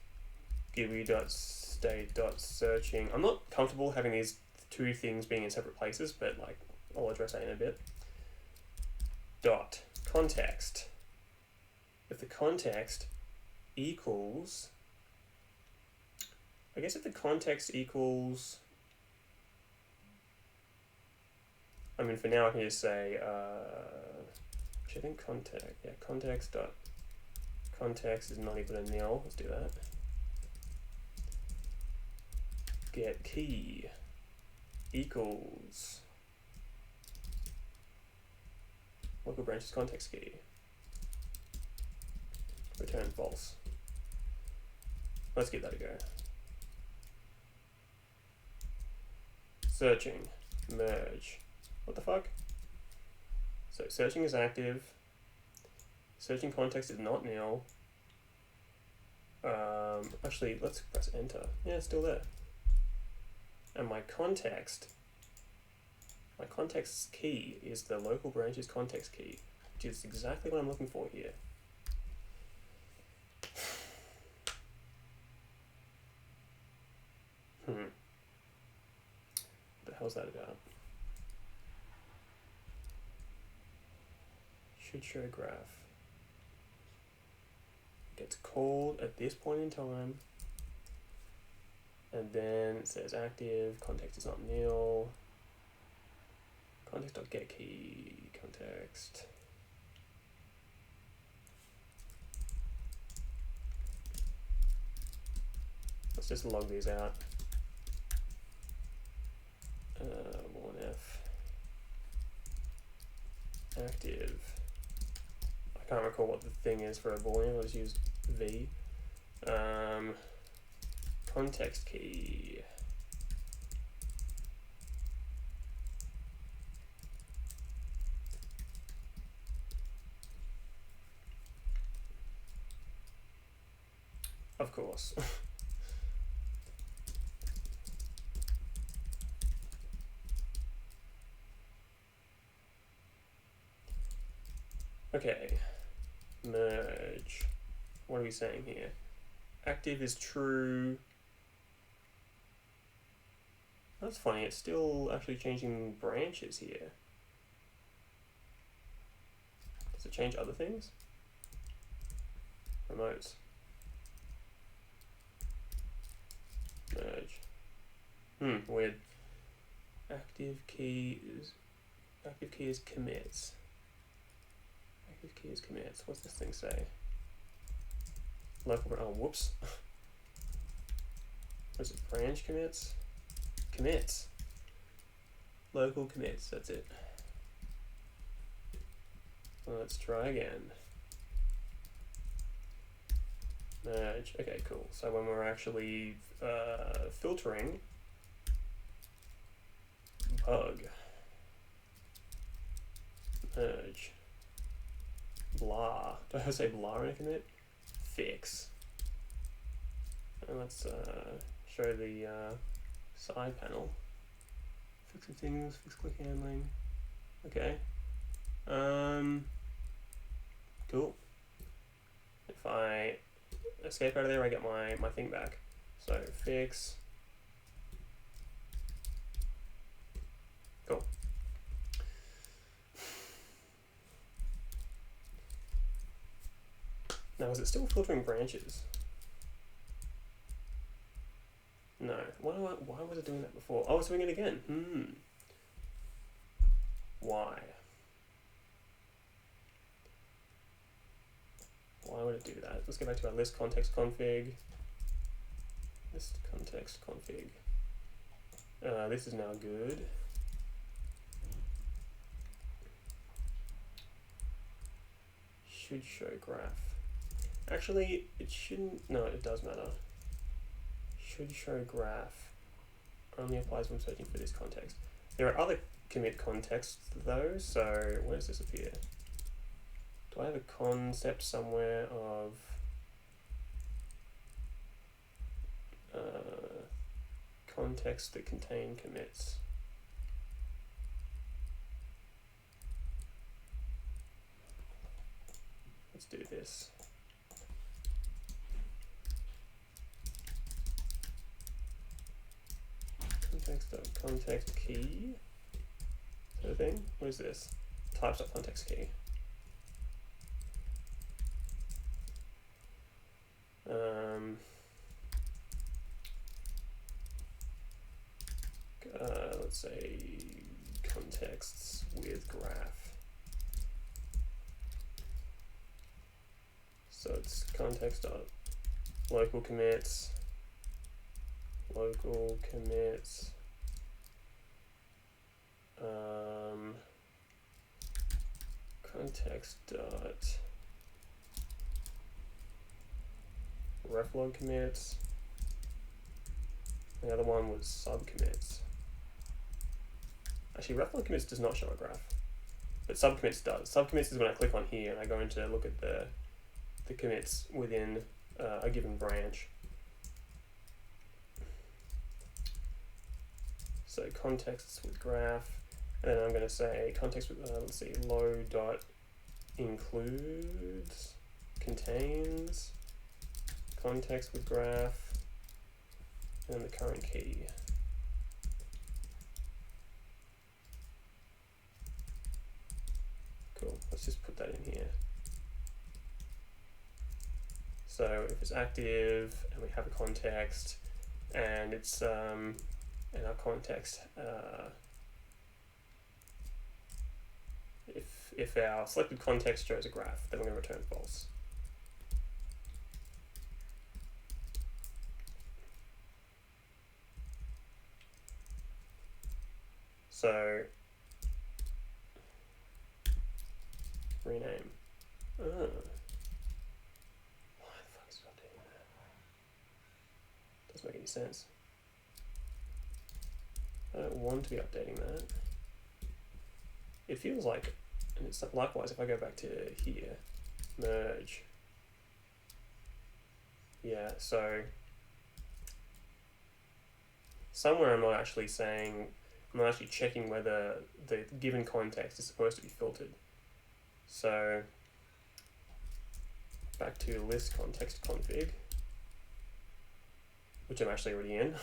GUI.state.searching. I'm not comfortable having these two things being in separate places, but like I'll address that in a bit. Dot context. If the context equals, I guess if the context equals, I mean for now I can just say, which I think context dot context is not equal to nil. Let's do that. Get key equals local branches context key. Return false. Let's give that a go. Searching, merge. What the fuck? So searching is active. Searching context is not nil. Actually, let's press enter. Yeah, it's still there. And my context key is the local branches context key, which is exactly what I'm looking for here. hell's that about? Should show graph. Gets called at this point in time. And then it says active, context is not nil. Context.getKey, context. Let's just log these out. 1F. Active. I can't recall what the thing is for a boolean. I'll just use V. Context key. Of course. Okay. Merge. What are we saying here? Active is true. That's funny, it's still actually changing branches here. Does it change other things? Remotes. Merge. Weird. Active key is commits. Active key is commits. What's this thing say? Local, oh whoops. What is it? Branch commits? Commits. Local commits, that's it. Let's try again. Merge. Okay, cool. So when we're actually filtering, bug, merge, blah. Do I say blah in a commit? Fix. And let's show the side panel. Fixing things, fix click handling. Okay. Cool. If I escape out of there, I get my thing back. So fix. Cool. Now, is it still filtering branches? No. Why was it doing that before? Oh, it's doing it again. Why? Why would it do that? Let's go back to our list context config. List context config. This is now good. Should show graph. Actually, it shouldn't. No, it does matter. Should show graph only applies when searching for this context. There are other commit contexts though, so where does this appear? Do I have a concept somewhere of contexts that contain commits? Let's do this. Context key sort of thing. What is this? Types.context key. Let's say contexts with graph. So it's context dot local commits, context dot reflog commits. The other one was subcommits. Actually, reflog commits does not show a graph, but subcommits does. Subcommits is when I click on here and I go into look at the commits within a given branch. So contexts with graph, and then I'm going to say context with let's see, low dot includes contains context with graph and the current key. that in here. So if it's active and we have a context and it's and our context if our selected context shows a graph, then we're going to return false. So rename. Why the fuck is it updating that? Doesn't make any sense. I don't want to be updating that. It feels like, and it's likewise if I go back to here, merge. Yeah, so somewhere I'm not actually saying, I'm not actually checking whether the given context is supposed to be filtered. So back to list context config, which I'm actually already in.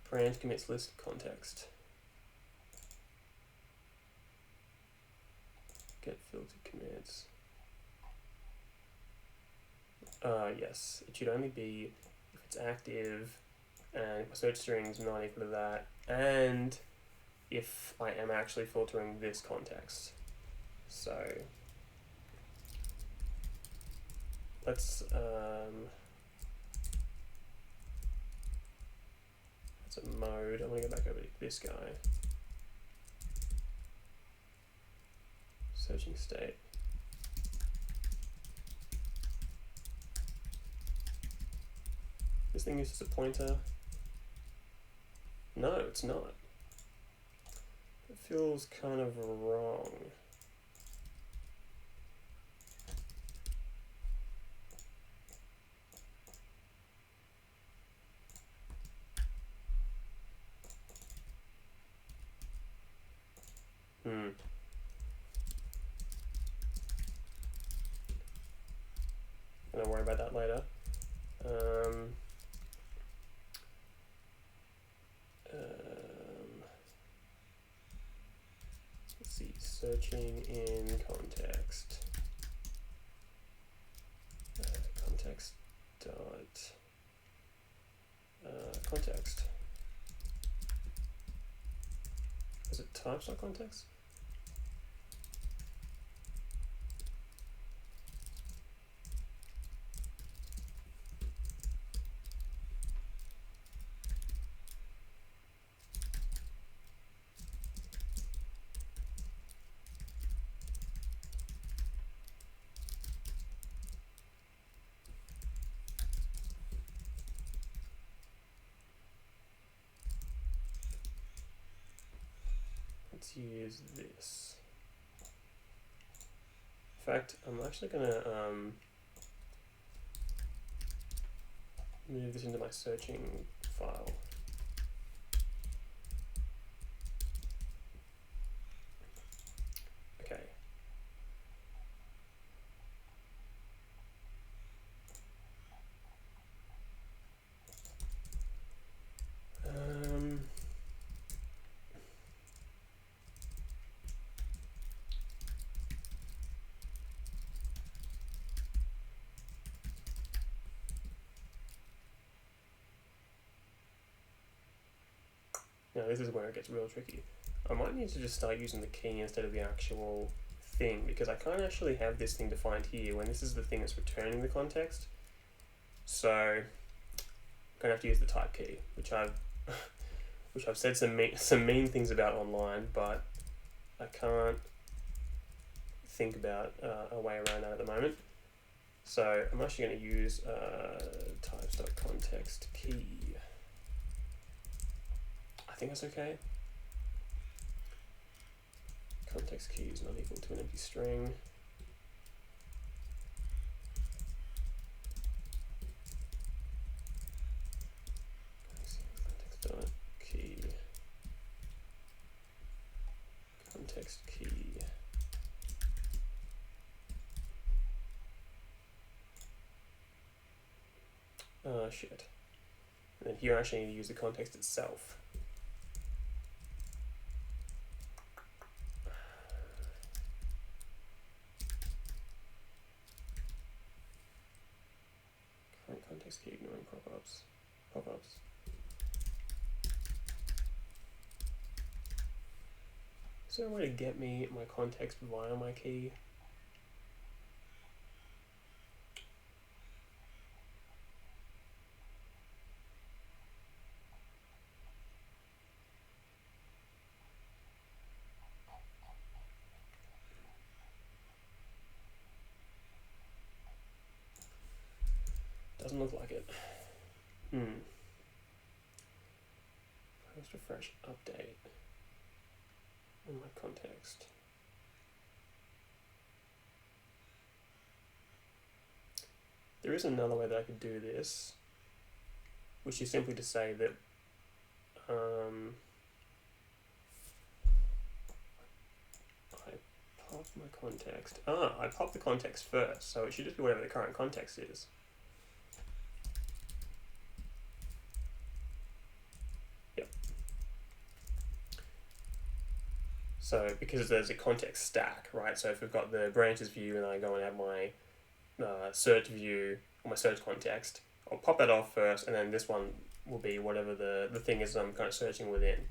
Branch commits list context. Get filtered commits. Yes, it should only be if it's active and if my search string is not equal to that, and if I am actually filtering this context. So let's that's a mode. I'm gonna go back over to this guy. Searching state. This thing uses a pointer. No, it's not. It feels kind of wrong. I'm gonna worry about that later. Let's see, searching in context. Context dot context. Is it types dot context? Let's use this. In fact, I'm actually gonna move this into my searching file. Okay. Now this is where it gets real tricky. I might need to just start using the key instead of the actual thing, because I can't actually have this thing defined here when this is the thing that's returning the context. So I'm gonna have to use the type key, which I've said some mean things about online, but I can't think about a way around that at the moment. So I'm actually going to use types.context key. I think that's okay. Context key is not equal to an empty string. Context.key. Context key. Shit. And then here I actually need to use the context itself. pop-ups. Is there a way to get me my context via my key? Doesn't look like it. Post refresh update in my context. There is another way that I could do this, which is simply to say that I pop my context. I pop the context first, so it should just be whatever the current context is. Yep. So because there's a context stack, right? So if we've got the branches view and I go and add my search view or my search context, I'll pop that off first, and then this one will be whatever the thing is I'm kind of searching within.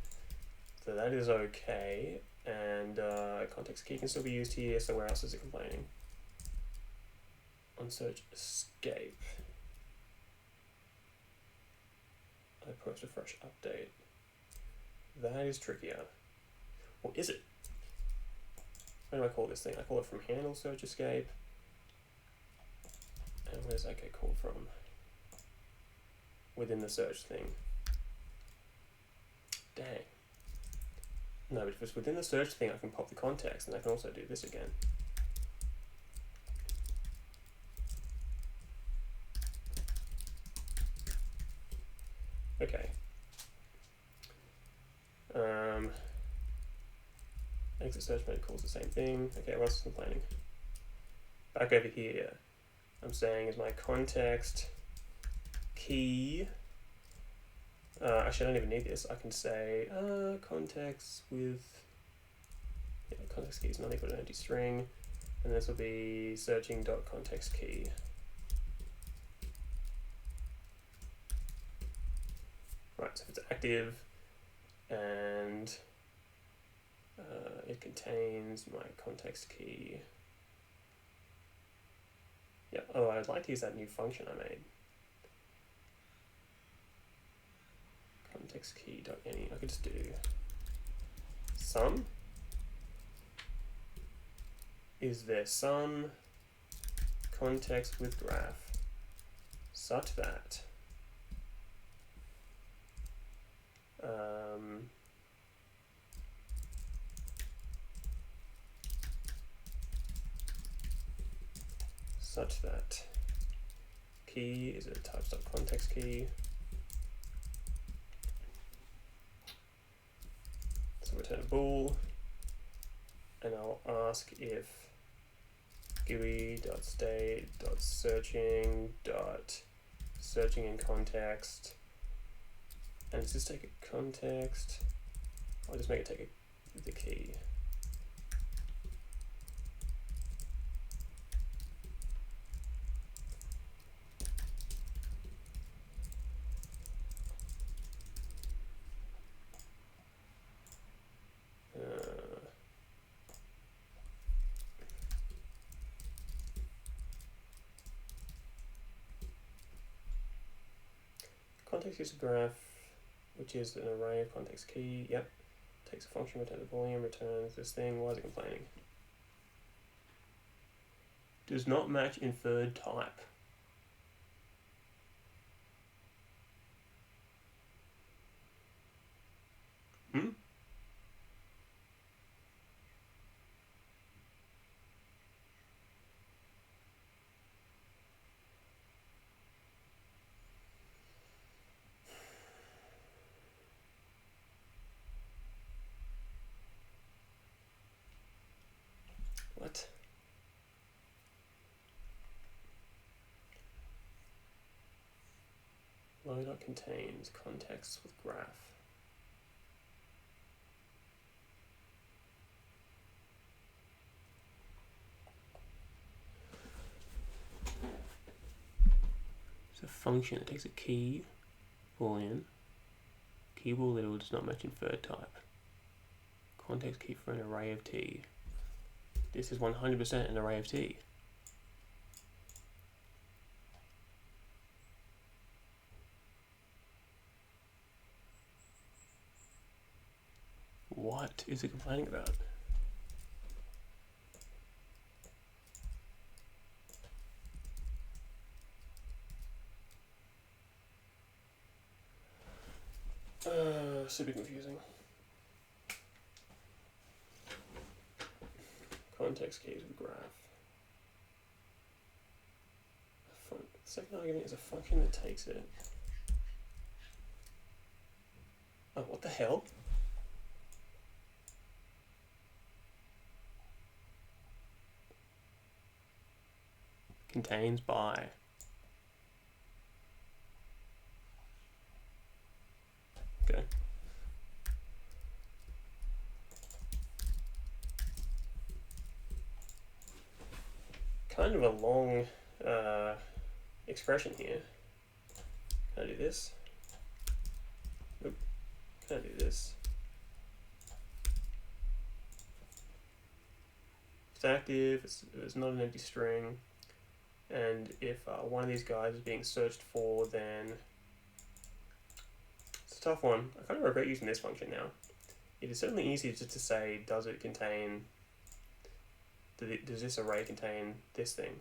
So that is okay, and context key can still be used here, so where else is it complaining? On search escape. I post refresh update. That is trickier. Or is it? What do I call this thing? I call it from handle search escape. And where's that get called from? Within the search thing. Dang. No, but if it's within the search thing, I can pop the context, and I can also do this again. Okay. Exit search mode calls the same thing. Okay, what else is complaining? Back over here, I'm saying is my context key. Actually, I don't even need this. I can say context with context key is not equal to an empty string, and this will be searching.context key. Right, so if it's active and it contains my context key. Yeah, oh, I'd like to use that new function I made. Context key.any. I could just do sum. Is there some context with graph such that key is a types.context key. So return a bool, and I'll ask if GUI.state.searching in context, and does this take a context? I'll just make it take the key. Context user graph, which is an array of context key. Yep. Takes a function, returns a volume, returns this thing. Why is it complaining? Does not match inferred type. What? Loader contains context with graph. So function that takes a key boolean, key bool little does not match inferred type, context key for an array of t. This is 100% an array of t. What is it complaining about? Super confusing. Context keys of graph. The second argument is a function that takes it. Oh, what the hell? Contains by. Okay. Kind of a long expression here. Can I do this? Nope. Can I do this? It's active, it's not an empty string, and if one of these guys is being searched for, then it's a tough one. I kind of regret using this function now. It is certainly easy just to say, does it contain, does this array contain this thing?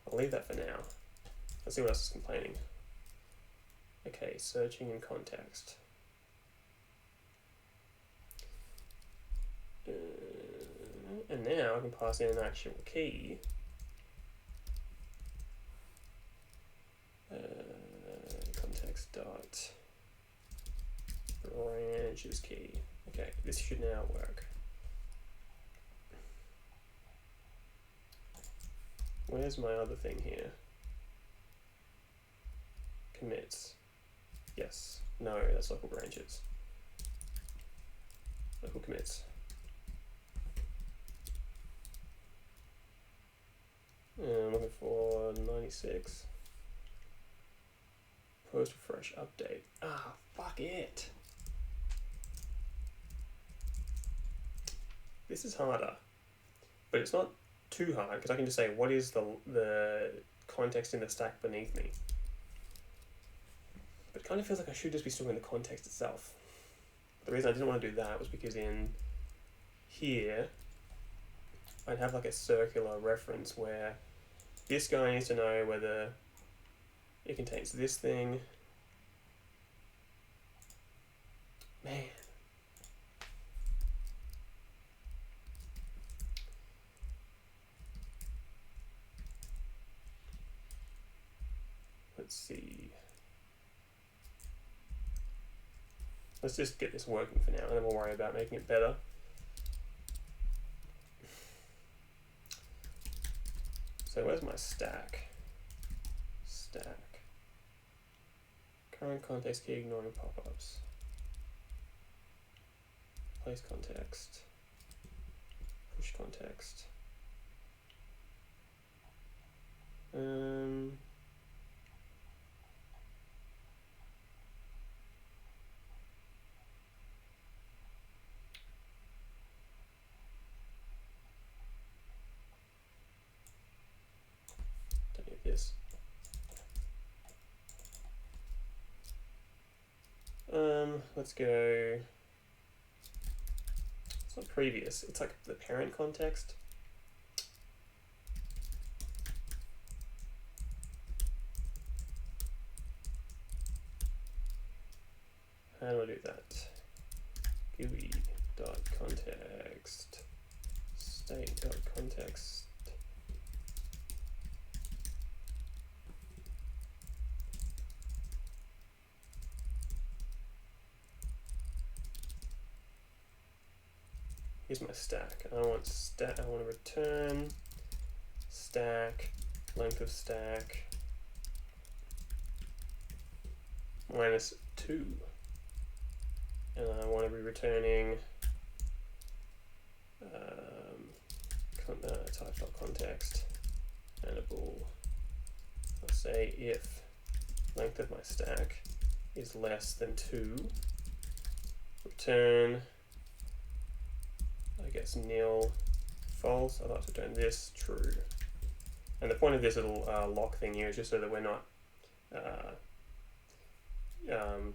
I'll leave that for now. Let's see what else is complaining. Okay, searching in context. And now I can pass in an actual key. Context dot branches key. Okay, this should now work. Where's my other thing here? Commits. Yes. No, that's local branches. Local commits. I'm looking for 96. Post refresh update. Ah, fuck it. This is harder, but it's not too hard because I can just say what is the context in the stack beneath me. But it kind of feels like I should just be storing the context itself. The reason I didn't want to do that was because in here I'd have like a circular reference where this guy needs to know whether it contains this thing. Man. Let's see. Let's just get this working for now, and then we'll worry about making it better. So where's my stack? Stack. Current context key ignoring pop-ups. Place context. Push context. Don't need this. Let's go. It's not previous. It's like the parent context. How do I do that? GUI.context state.context. Here's my stack. I want to return stack, length of stack -2. And I want to be returning type.context and a bool. I'll say if length of my stack is less than 2, return, I guess, nil, false. I'd like to return this, true. And the point of this little lock thing here is just so that we're not,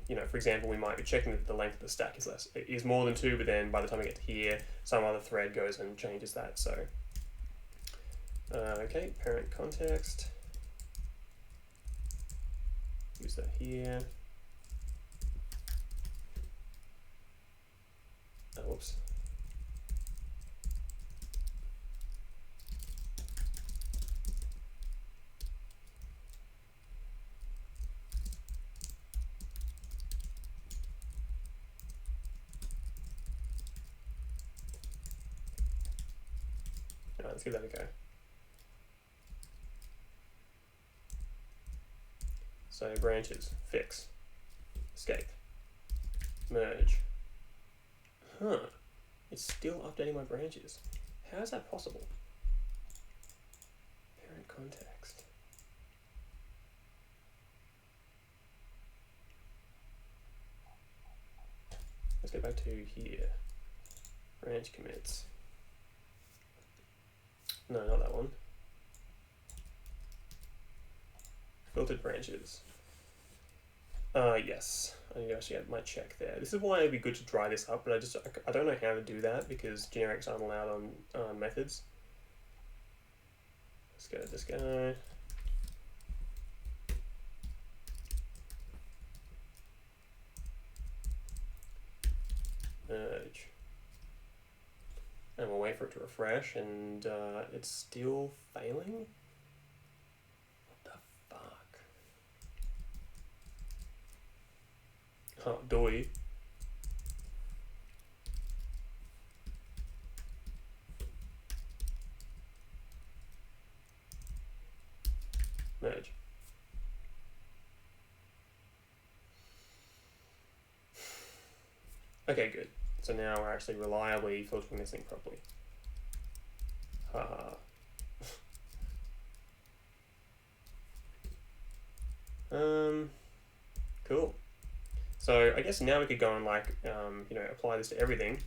you know, for example, we might be checking that the length of the stack is more than 2, but then by the time we get to here, some other thread goes and changes that. So, okay, parent context. Use that here. Oh, whoops. All right, let's give that a go. So branches, fix, escape, merge. Huh, it's still updating my branches. How is that possible? Parent context. Let's go back to here. Branch commits. No, not that one. Filtered branches. Yes, I need to actually add my check there. This is why it'd be good to dry this up, but I don't know how to do that because generics aren't allowed on methods. Let's go to this guy. Merge. And we'll wait for it to refresh, and it's still failing? What the fuck? Oh, doi. Merge. Okay, good. So now we're actually reliably filtering this thing properly. Haha. Cool. So I guess now we could go and like, you know, apply this to everything,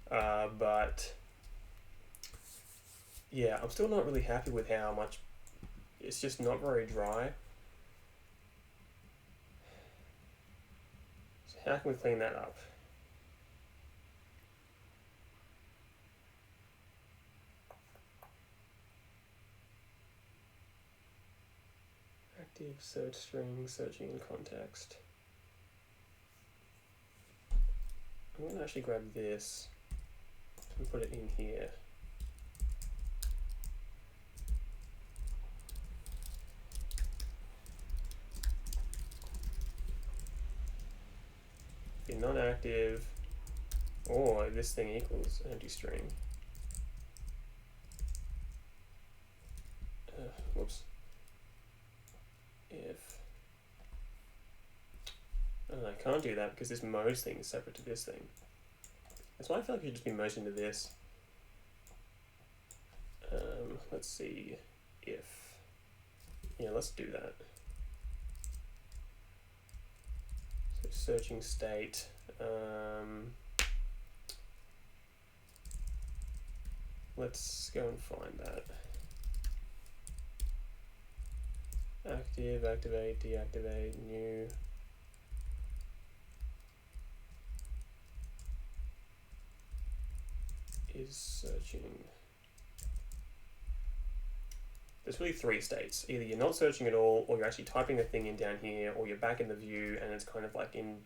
but yeah, I'm still not really happy with how much, it's just not very dry. So how can we clean that up? Active search string, searching in context. I'm going to actually grab this and put it in here. If you're not active, or this thing equals empty string. Whoops. If I can't do that because this merge thing is separate to this thing. That's why I feel like it should just be merged into this. Let's see if, yeah, let's do that. So searching state. Let's go and find that. Active, activate, deactivate, new. Is searching. There's really 3 states. Either you're not searching at all, or you're actually typing the thing in down here, or you're back in the view and it's kind of like in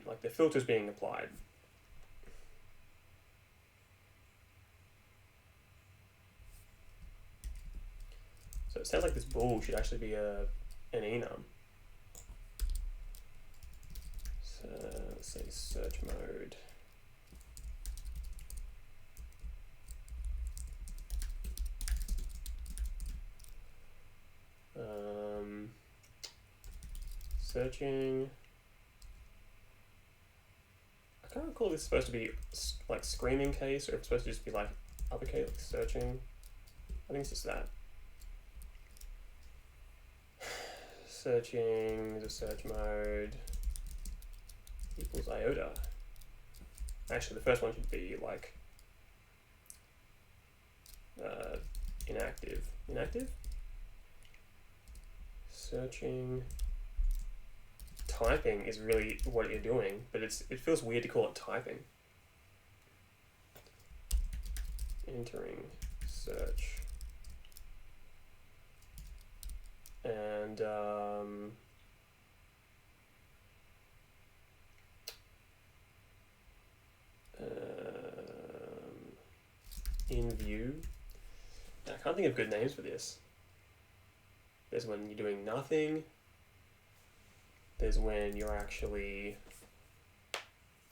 like the filter's being applied. So it sounds like this bool should actually be an enum. So let's say search mode. Searching. I can't recall if it's supposed to be like screaming case or if it's supposed to just be like uppercase, like searching. I think it's just that. searching the search mode equals iota. Actually, the first one should be like inactive. Inactive? Searching. Typing is really what you're doing, but it feels weird to call it typing. Entering search. And in view. I can't think of good names for this. There's when you're doing nothing. There's when you're actually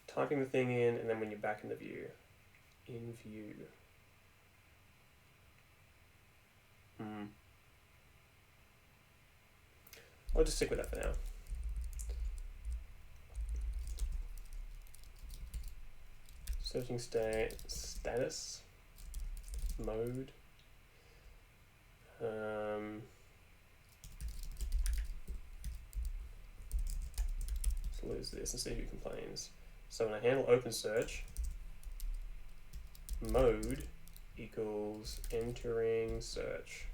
typing the thing in, and then when you're back in the view. In view. I'll just stick with that for now. Searching status, mode. So lose this and see who complains. So when I handle open search, mode equals entering search.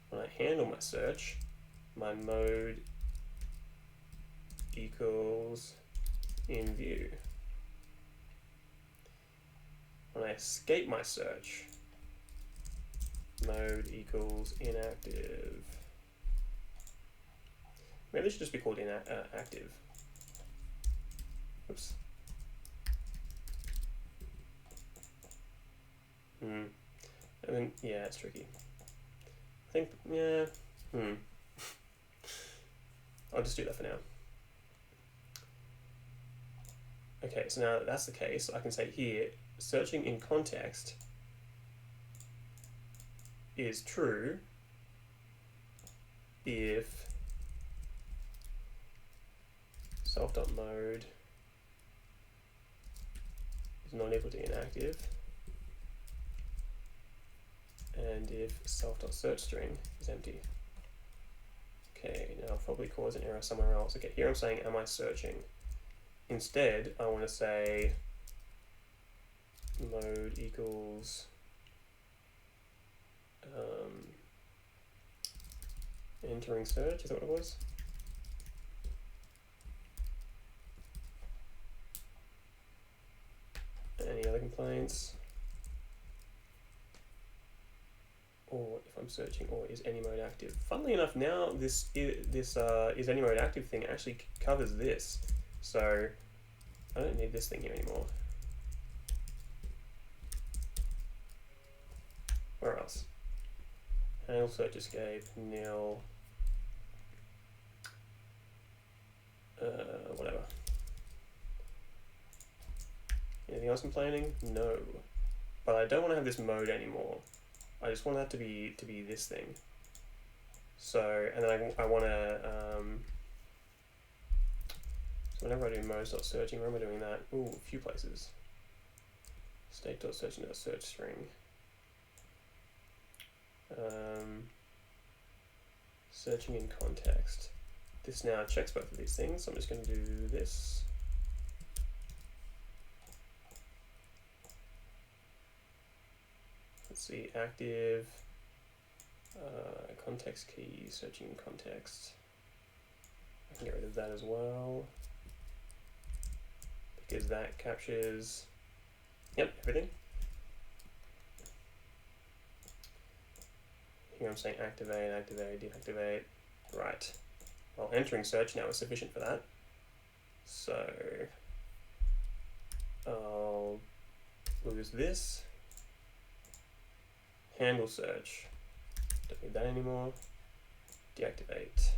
When I handle my search, my mode equals in view. When I escape my search, mode equals inactive. Maybe it should just be called active. Oops. I mean, yeah, it's tricky. I think, yeah, I'll just do that for now. Okay, so now that that's the case, I can say here, searching in context is true if self.mode is not equal to inactive, and if self.searchString is empty. Okay, now I'll probably cause an error somewhere else. Okay, here I'm saying, am I searching? Instead, I want to say mode equals entering search, is that what it was? Any other complaints? Or if I'm searching, or is any mode active? Funnily enough, now this is any mode active thing actually covers this, so I don't need this thing here anymore. Where else? Handle search escape nil. Whatever. Anything else complaining? No. But I don't want to have this mode anymore. I just want that to be this thing. So, and then I want to, so whenever I do modes.searching, where am I doing that? Ooh, a few places. State.searching.search string. Searching in context. This now checks both of these things, so I'm just going to do this. Let's see, active, context key, searching in context. I can get rid of that as well, because that captures, yep, everything. Here I'm saying activate, activate, deactivate. Right. Well, entering search now is sufficient for that. So I'll lose this. Handle search. Don't need that anymore. Deactivate.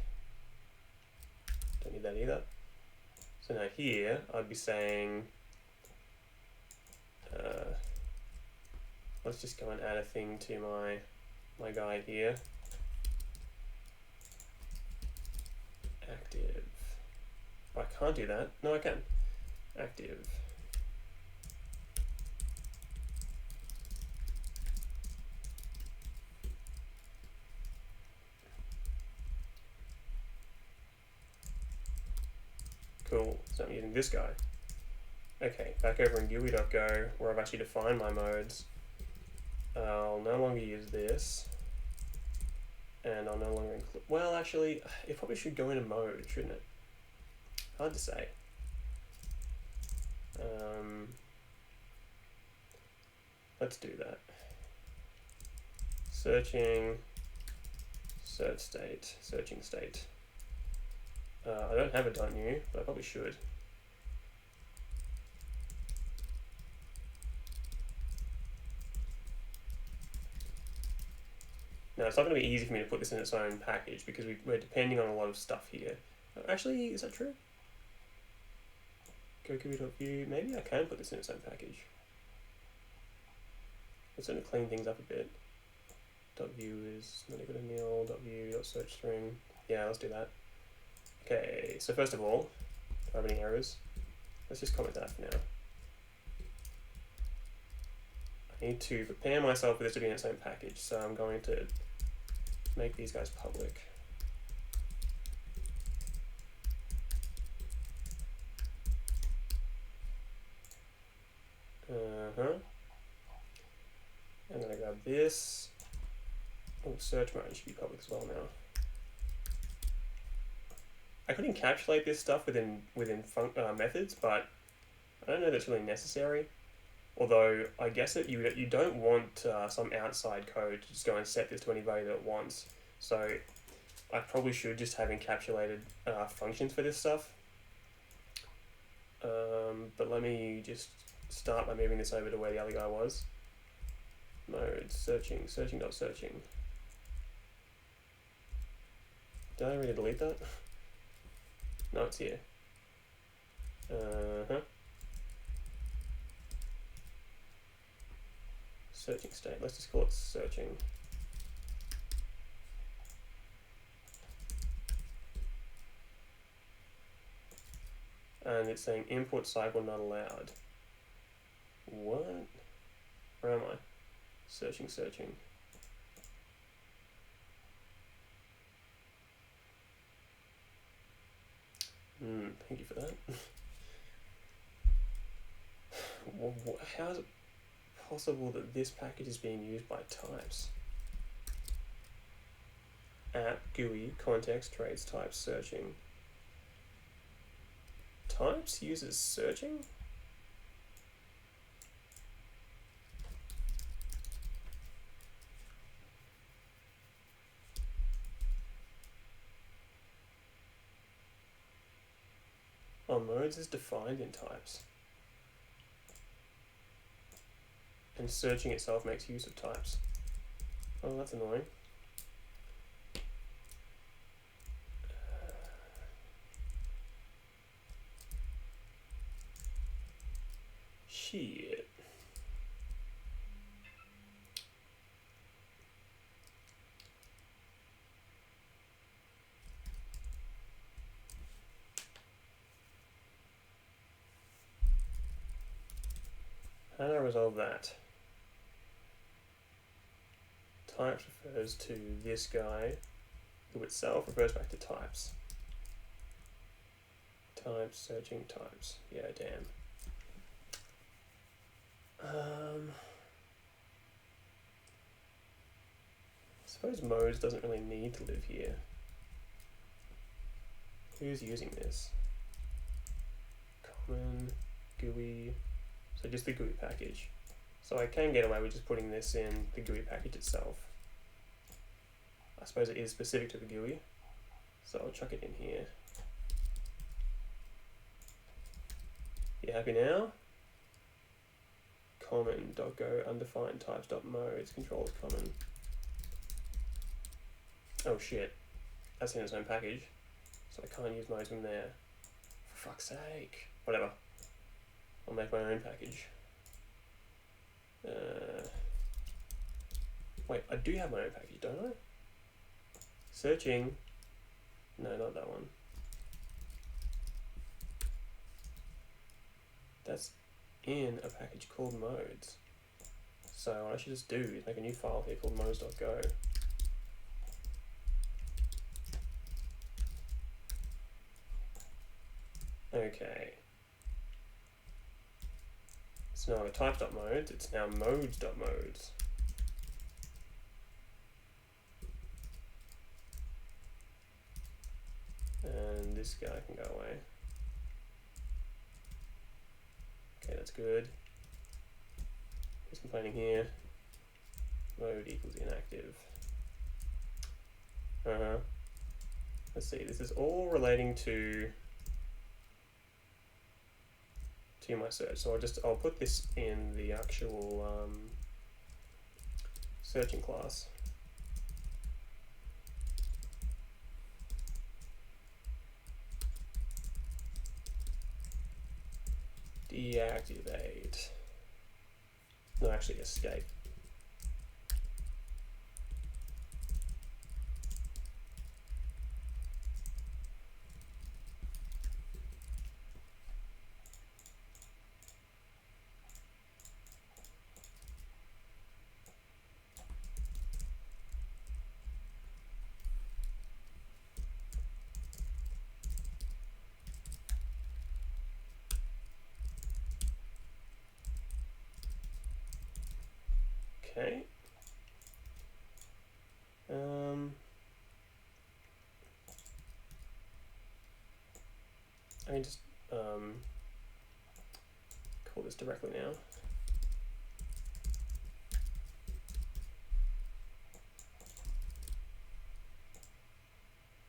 Don't need that either. So now here I'd be saying, let's just go and add a thing to my guy here. Active. Oh, I can't do that. No, I can. Active. Cool, so I'm using this guy. Okay, back over in GUI.go, where I've actually defined my modes. I'll no longer use this. And I'll no longer include... Well, actually, it probably should go into mode, shouldn't it? Hard to say. Let's do that. Searching, search state, searching state. I don't have a .new, but I probably should. Now, it's not going to be easy for me to put this in its own package because we're depending on a lot of stuff here. Actually, is that true? GoGui.view, maybe I can put this in its own package. It's going to clean things up a bit. .view is not equal to nil, .view, .search string. Yeah, let's do that. Okay, so first of all, do I have any errors? Let's just comment that for now. I need to prepare myself for this to be in its own package, so I'm going to make these guys public. I'm going to grab this. Oh, search mode should be public as well now. I could encapsulate this stuff within methods, but I don't know that's really necessary. Although I guess that you don't want some outside code to just go and set this to any value that it wants. So I probably should just have encapsulated functions for this stuff. But let me just start by moving this over to where the other guy was. Mode, searching, searching.searching. Did I already delete that? No, it's here. Searching state, let's just call it searching. And it's saying input cycle not allowed. What? Where am I? Searching. Thank you for that. How is it possible that this package is being used by types? App, GUI, context, traits, types, searching. Types uses searching? Oh, modes is defined in types. And searching itself makes use of types. Oh, that's annoying. Shit. How do I resolve that? Types refers to this guy, who itself refers back to types. Types, searching types. Yeah, damn. I suppose modes doesn't really need to live here. Who's using this? Common, GUI, so just the GUI package. So I can get away with just putting this in the GUI package itself. I suppose it is specific to the GUI, so I'll chuck it in here. You happy now? Common.go undefined types.modes controls common. Oh shit, that's in its own package, so I can't use modes from there. For fuck's sake. Whatever. I'll make my own package. Wait, I do have my own package, don't I? Searching. No, not that one. That's in a package called modes. So what I should just do is make a new file here called modes.go. Okay. It's no longer types.modes, it's now modes.modes. And this guy can go away. Okay, that's good. Who's complaining here? Mode equals inactive. Let's see, this is all relating to my search. So I'll put this in the actual searching class. Deactivate. No, actually escape. Okay. I can just call this directly now.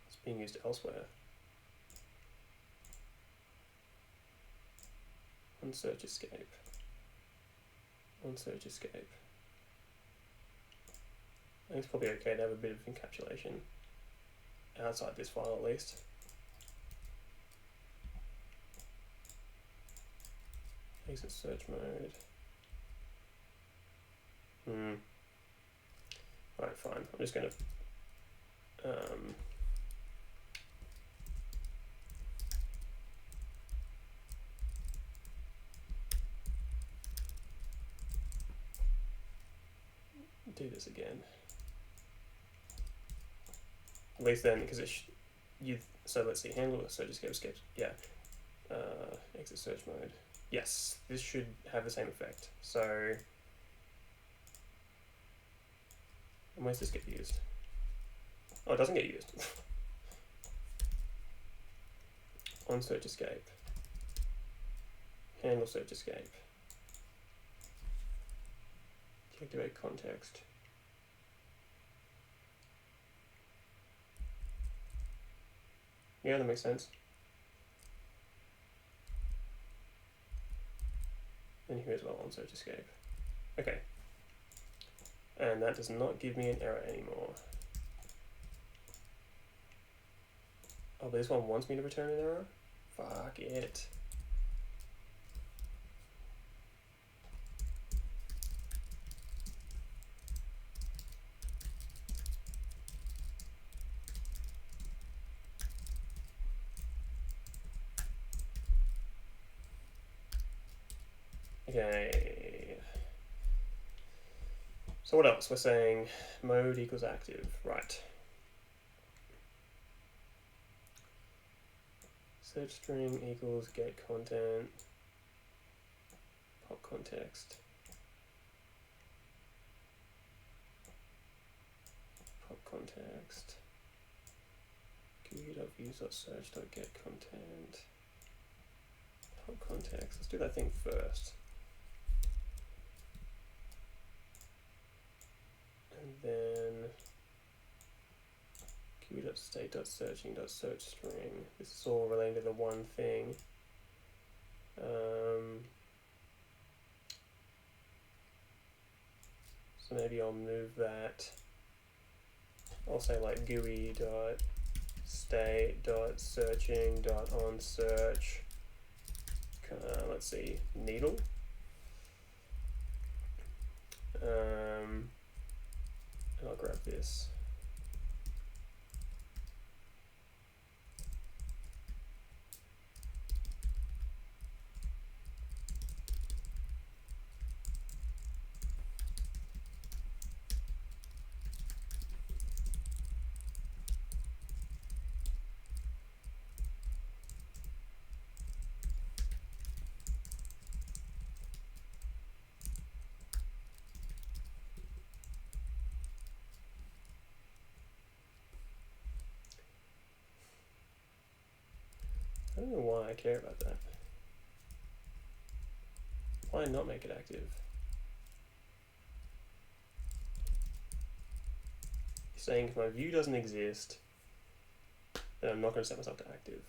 It's being used elsewhere. On search escape. On search escape. I think it's probably okay to have a bit of encapsulation outside this file at least. Exit search mode. Alright, fine. I'm just going to do this again. At least then, because so let's see, handle search escape, yeah. Exit search mode. Yes, this should have the same effect. So, and where's this get used? Oh, it doesn't get used. On search escape. Handle search escape. Deactivate context. Yeah, that makes sense. And here as well on search escape. Okay. And that does not give me an error anymore. Oh, but this one wants me to return an error? Fuck it. Okay. So what else? We're saying mode equals active, right? Search string equals get content, pop context, pop context, gui.views.search.get content, pop context. Let's do that thing first. And then gui.state.searching.search string. This is all related to the one thing. So maybe I'll move that. I'll say like GUI.state.searching.onSearch. Let's see, needle. And I'll grab this. I don't know why I care about that. Why not make it active? You're saying if my view doesn't exist, then I'm not going to set myself to active.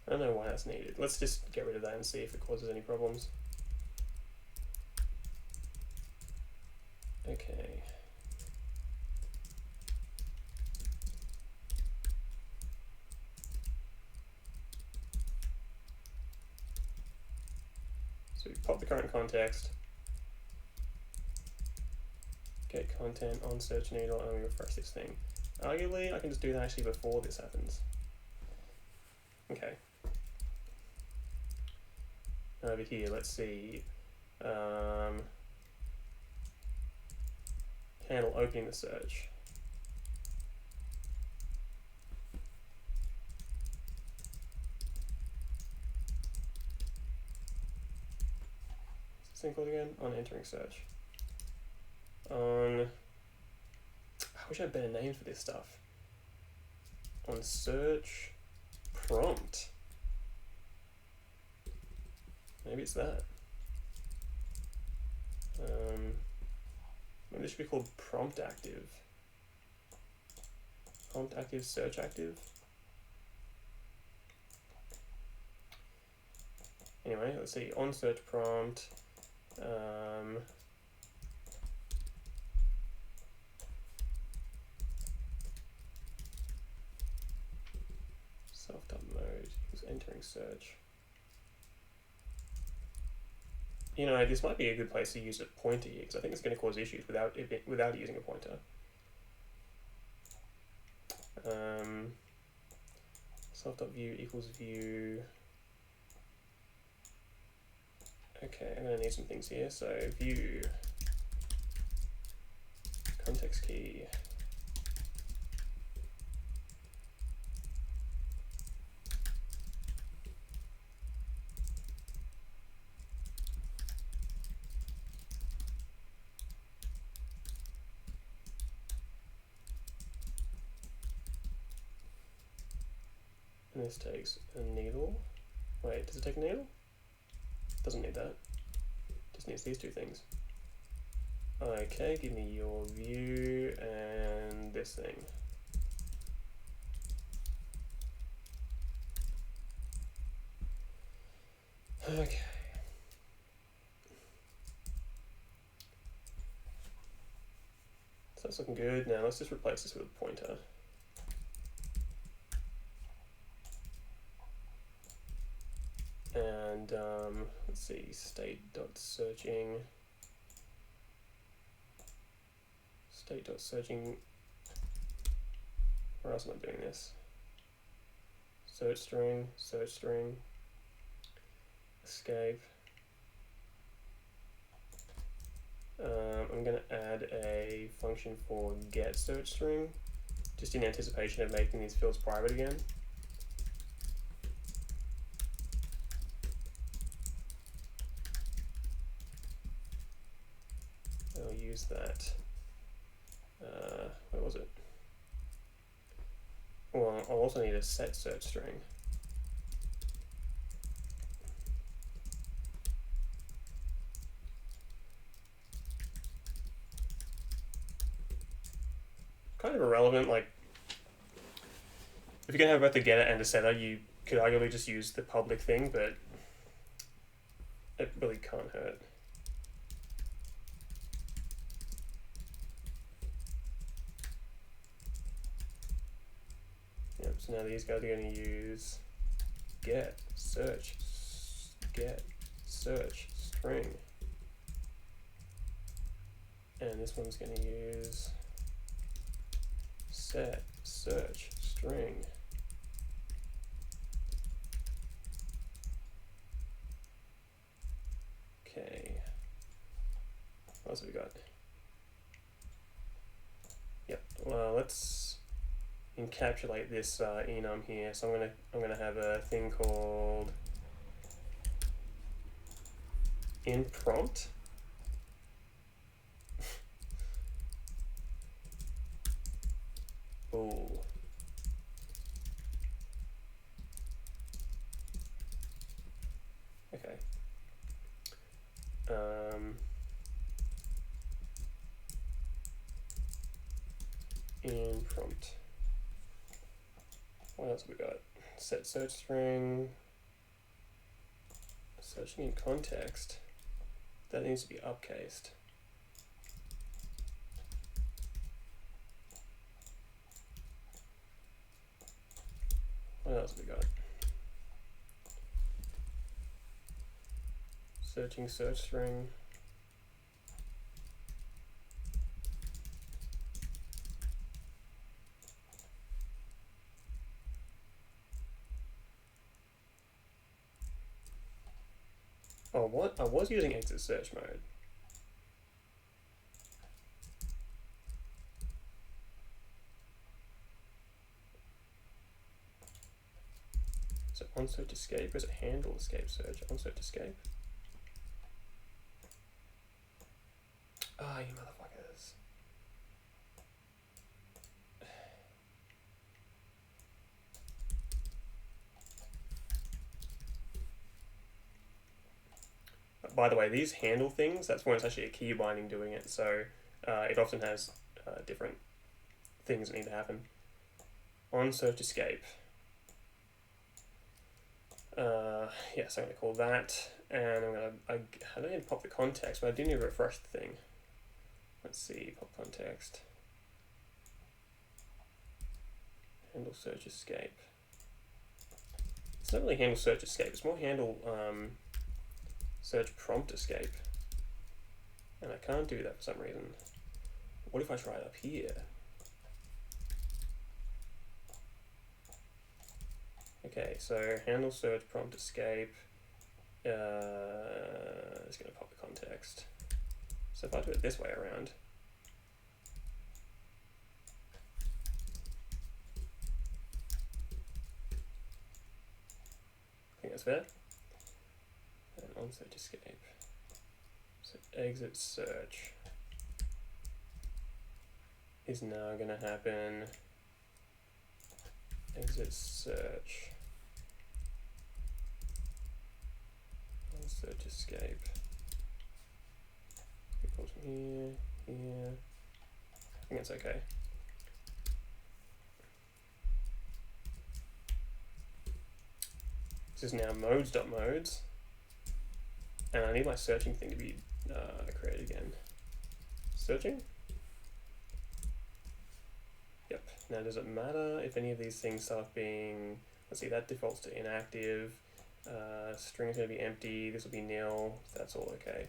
I don't know why that's needed. Let's just get rid of that and see if it causes any problems. Okay. So we pop the current context, get content on search needle, and we refresh this thing. Arguably, I can just do that actually before this happens. Okay. Over here, let's see. Handle opening the search. What's this thing called again? On entering search. On, I wish I had better names for this stuff. On search prompt. Maybe it's that. Maybe this should be called prompt active. Prompt active, search active. Anyway, let's see, on search prompt. Self-dot mode equals entering search. You know, this might be a good place to use a pointer here, because I think it's going to cause issues without using a pointer. Self.view equals view. Okay, I'm going to need some things here. So view, context key. And this takes a needle. Wait, does it take a needle? Doesn't need that. Just needs these two things. Okay, give me your view and this thing. Okay. So that's looking good. Now let's just replace this with a pointer. And let's see, state.searching. State.searching. Where else am I doing this? Search string, escape. I'm going to add a function for get search string, just in anticipation of making these fields private again. I'll use that. Where was it? Well, I'll also need a set search string. Kind of irrelevant, like, if you're going to have both the getter and a setter, you could arguably just use the public thing, but it really can't hurt. Yep, so now these guys are going to use get search string. And this one's going to use set search string. Okay. What else have we got? Yep. Well, let's encapsulate this enum here. So I'm gonna have a thing called in prompt. in prompt. What else have we got? Set search string. Searching in context. That needs to be upcased. What else have we got? Searching search string. Oh, what? I was using exit search mode. So on search escape, or is it handle escape search? On search escape. Ah, you motherfuckers. By the way, these handle things, that's when it's actually a key binding doing it, so it often has different things that need to happen. On search escape. Yeah, so I'm going to call that, and I'm going to, I don't need to pop the context, but I do need to refresh the thing. Let's see, pop context. Handle search escape. It's not really handle search escape, it's more handle search prompt escape. And I can't do that for some reason. What if I try it up here? Okay, so handle search prompt escape. It's going to pop the context. So if I do it this way around, I think that's fair. And on search escape. So exit search is now going to happen. Exit search. On search escape. It goes from here, here. I think that's okay. This is now modes.modes. And I need my searching thing to be created again. Searching? Yep. Now does it matter if any of these things start being, let's see, that defaults to inactive. String is going to be empty, this will be nil, that's all okay.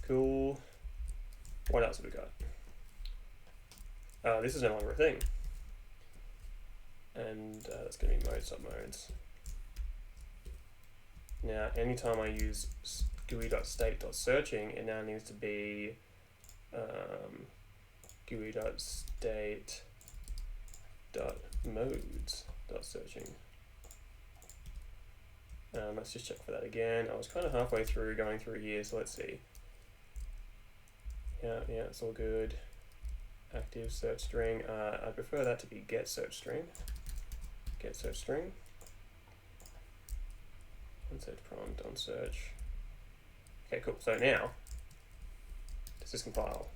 Cool. What else have we got? This is no longer a thing. And that's going to be modes.modes. Now, anytime I use GUI.state.searching, it now needs to be GUI.state.modes.searching. Let's just check for that again. I was kind of halfway through going through here, so let's see. Yeah, it's all good. Active search string. I prefer that to be get search string. Get search string. On search prompt, on search. Okay, cool. So now, does this compile?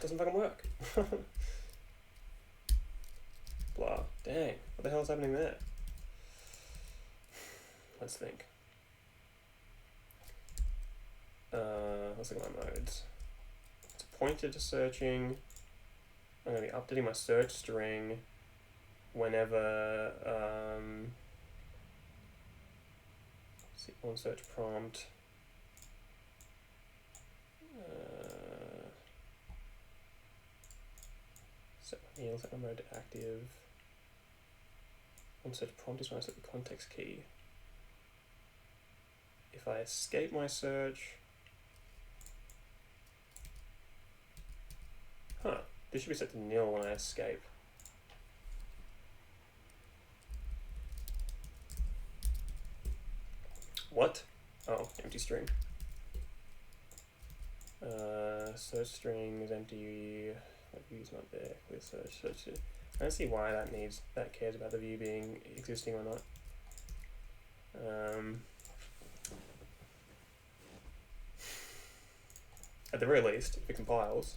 Doesn't fucking work. Blah. Dang. What the hell is happening there? Let's think. Let's look at my modes. It's pointed to searching. I'm going to be updating my search string whenever see, on search prompt. Set my mode to active. On search prompt is when I set the context key. If I escape my search, this should be set to nil when I escape. What? Oh, empty string. Search string is empty. View's not there. Clear search. Search. I don't see why that cares about the view being existing or not. at the very least, if it compiles,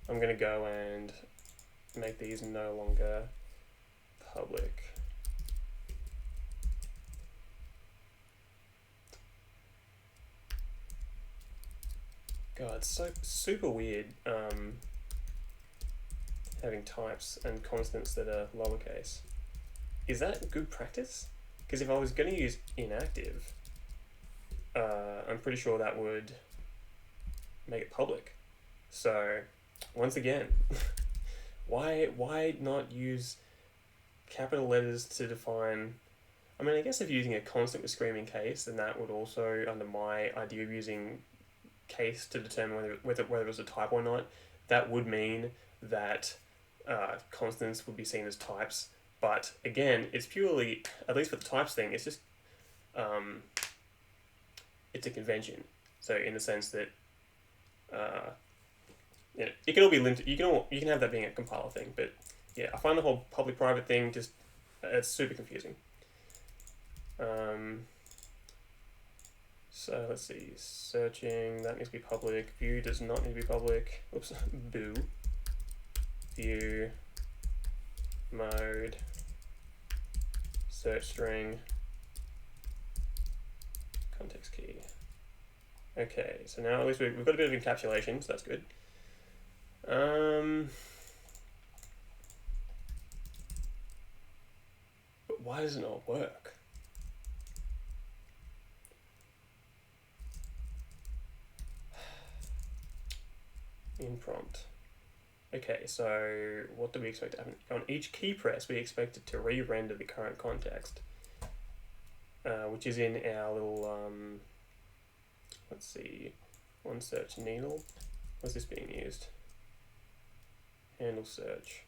I'm going to go and make these no longer public. God, it's so super weird having types and constants that are lowercase. Is that good practice? Because if I was going to use inactive, I'm pretty sure that would make it public. So, once again, why not use capital letters to define? I mean, I guess if you're using a constant with screaming case, then that would also, under my idea of using case to determine whether it was a type or not, that would mean that constants would be seen as types. But again, it's purely, at least for the types thing, it's just it's a convention. So in the sense that it can all be linked. You can have that being a compiler thing, but yeah, I find the whole public-private thing just it's super confusing. So let's see, searching, that needs to be public. View does not need to be public. Oops, boo. View, mode, search string, context key. Okay, so now at least we've got a bit of encapsulation, so that's good. But why does it not work? In prompt. Okay, so what do we expect to happen? On each key press, we expect it to re-render the current context, which is in our little, let's see, one search needle. What's this being used? Handle search.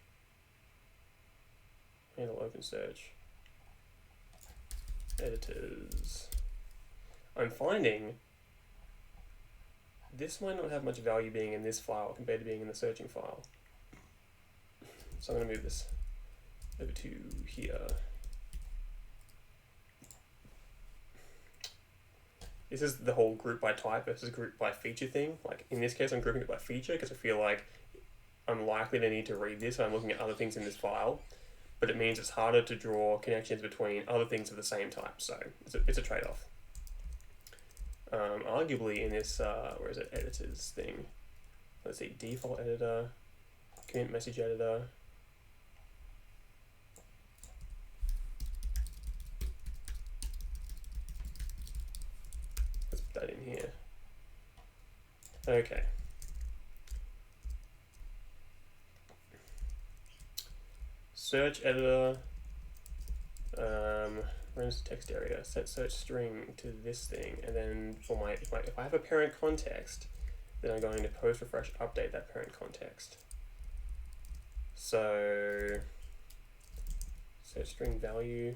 Handle open search. Editors. I'm finding this might not have much value being in this file compared to being in the searching file. So I'm going to move this over to here. This is the whole group by type versus group by feature thing. Like in this case, I'm grouping it by feature because I feel like I'm likely to need to read this when I'm looking at other things in this file. But it means it's harder to draw connections between other things of the same type. So it's a trade-off. Arguably in this, where is it, editors thing, let's see, default editor, commit message editor, let's put that in here. Okay. Search editor, runs the text area, set search string to this thing, and then for my if I have a parent context, then I'm going to post refresh update that parent context. So search string value.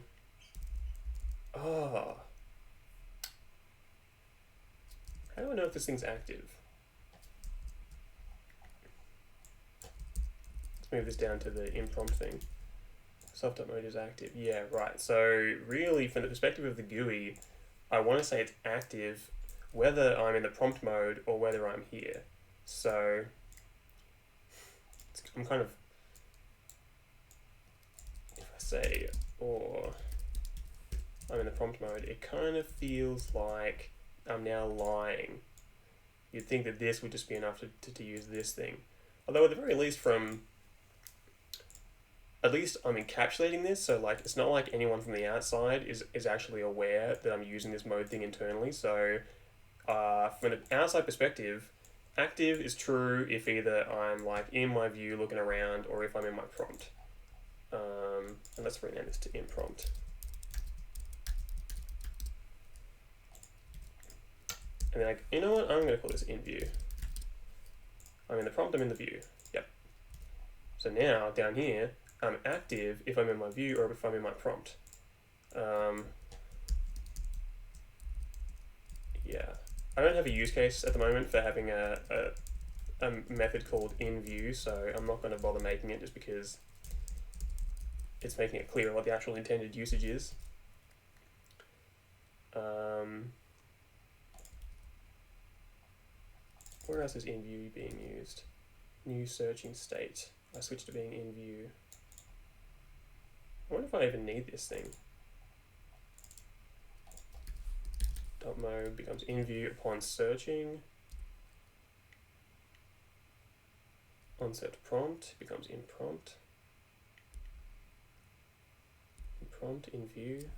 Oh, how do I know if this thing's active? Let's move this down to the in-prompt thing. Self.mode is active. Yeah, right. So really, from the perspective of the GUI, I want to say it's active whether I'm in the prompt mode or whether I'm here. So I'm kind of, if I say or I'm in the prompt mode, it kind of feels like I'm now lying. You'd think that this would just be enough to use this thing. Although at the very least at least I'm encapsulating this, so like it's not like anyone from the outside is actually aware that I'm using this mode thing internally. So from an outside perspective, active is true if either I'm like in my view looking around or if I'm in my prompt. And let's rename this to in prompt. And then you know what, I'm going to call this in view. I'm in the prompt, I'm in the view. Yep. So now down here, I'm active if I'm in my view or if I'm in my prompt. Yeah, I don't have a use case at the moment for having a method called inView, so I'm not going to bother making it just because it's making it clear what the actual intended usage is. Where else is in view being used? New searching state. I switch to being in view. I wonder if I even need this thing. Dot mode becomes in view upon searching. On search prompt becomes in prompt. In prompt in view.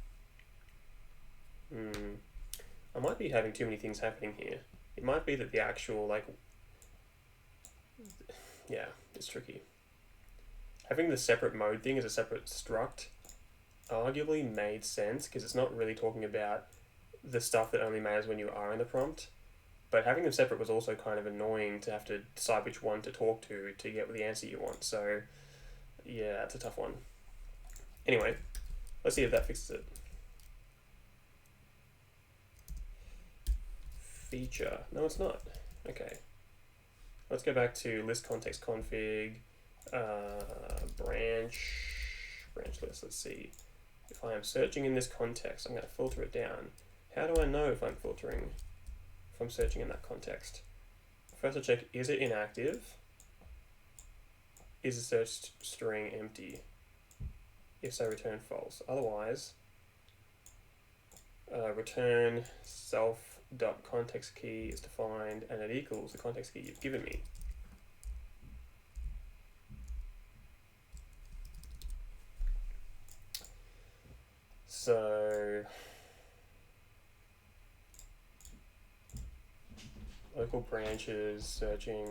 I might be having too many things happening here. It might be that the actual, like, yeah, it's tricky. Having the separate mode thing as a separate struct arguably made sense because it's not really talking about the stuff that only matters when you are in the prompt. But having them separate was also kind of annoying to have to decide which one to talk to get the answer you want. So, yeah, it's a tough one. Anyway, let's see if that fixes it. Feature. No, it's not. Okay. Let's go back to list context config, branch list. Let's see. If I am searching in this context, I'm going to filter it down. How do I know if I'm filtering, if I'm searching in that context? First I check, is it inactive? Is the search string empty? If so, return false. Otherwise, return self.context key is defined and it equals the context key you've given me. So local branches, searching.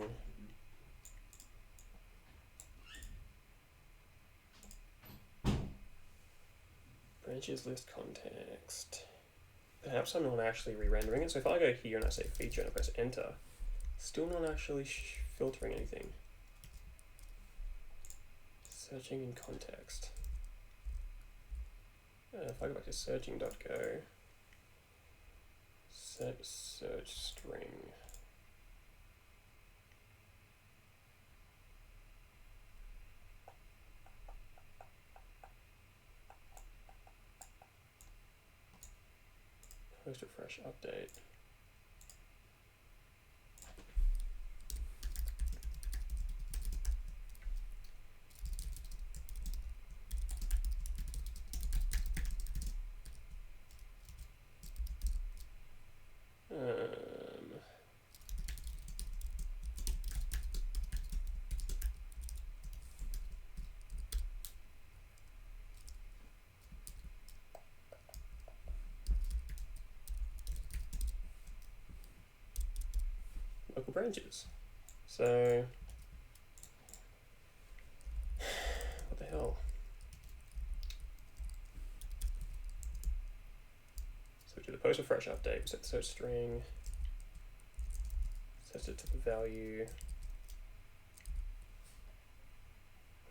Branches list context. Perhaps I'm not actually re-rendering it. So if I go here and I say feature and I press enter, still not actually filtering anything. Searching in context. If I go back to searching.go, set search string. Post refresh update. Local branches. So, what the hell? So do the post refresh update, set search string, set it to the value,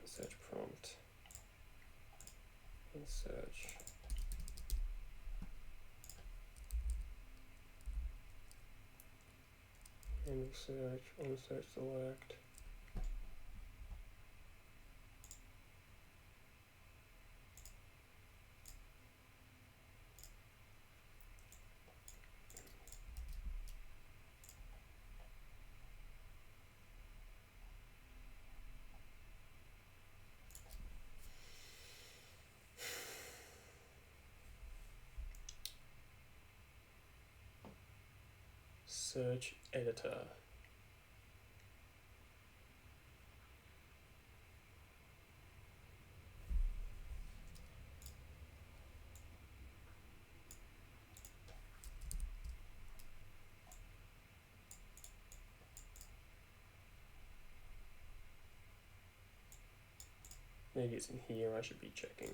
search prompt, and search. And search, on search select. Search editor. Maybe it's in here I should be checking.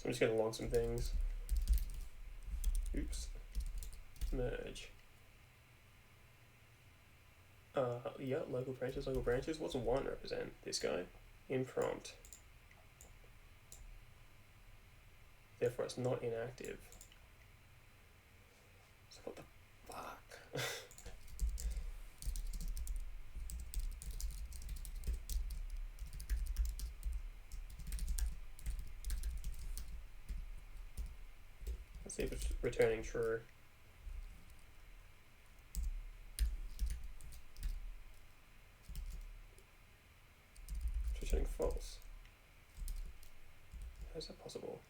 I'm just going to log some things. Oops. Merge. Yeah, local branches, local branches. What's 1 represent? This guy? Imprompt. Therefore, it's not inactive. So what the fuck? Let's see if it's returning true. It's returning false. How is that possible?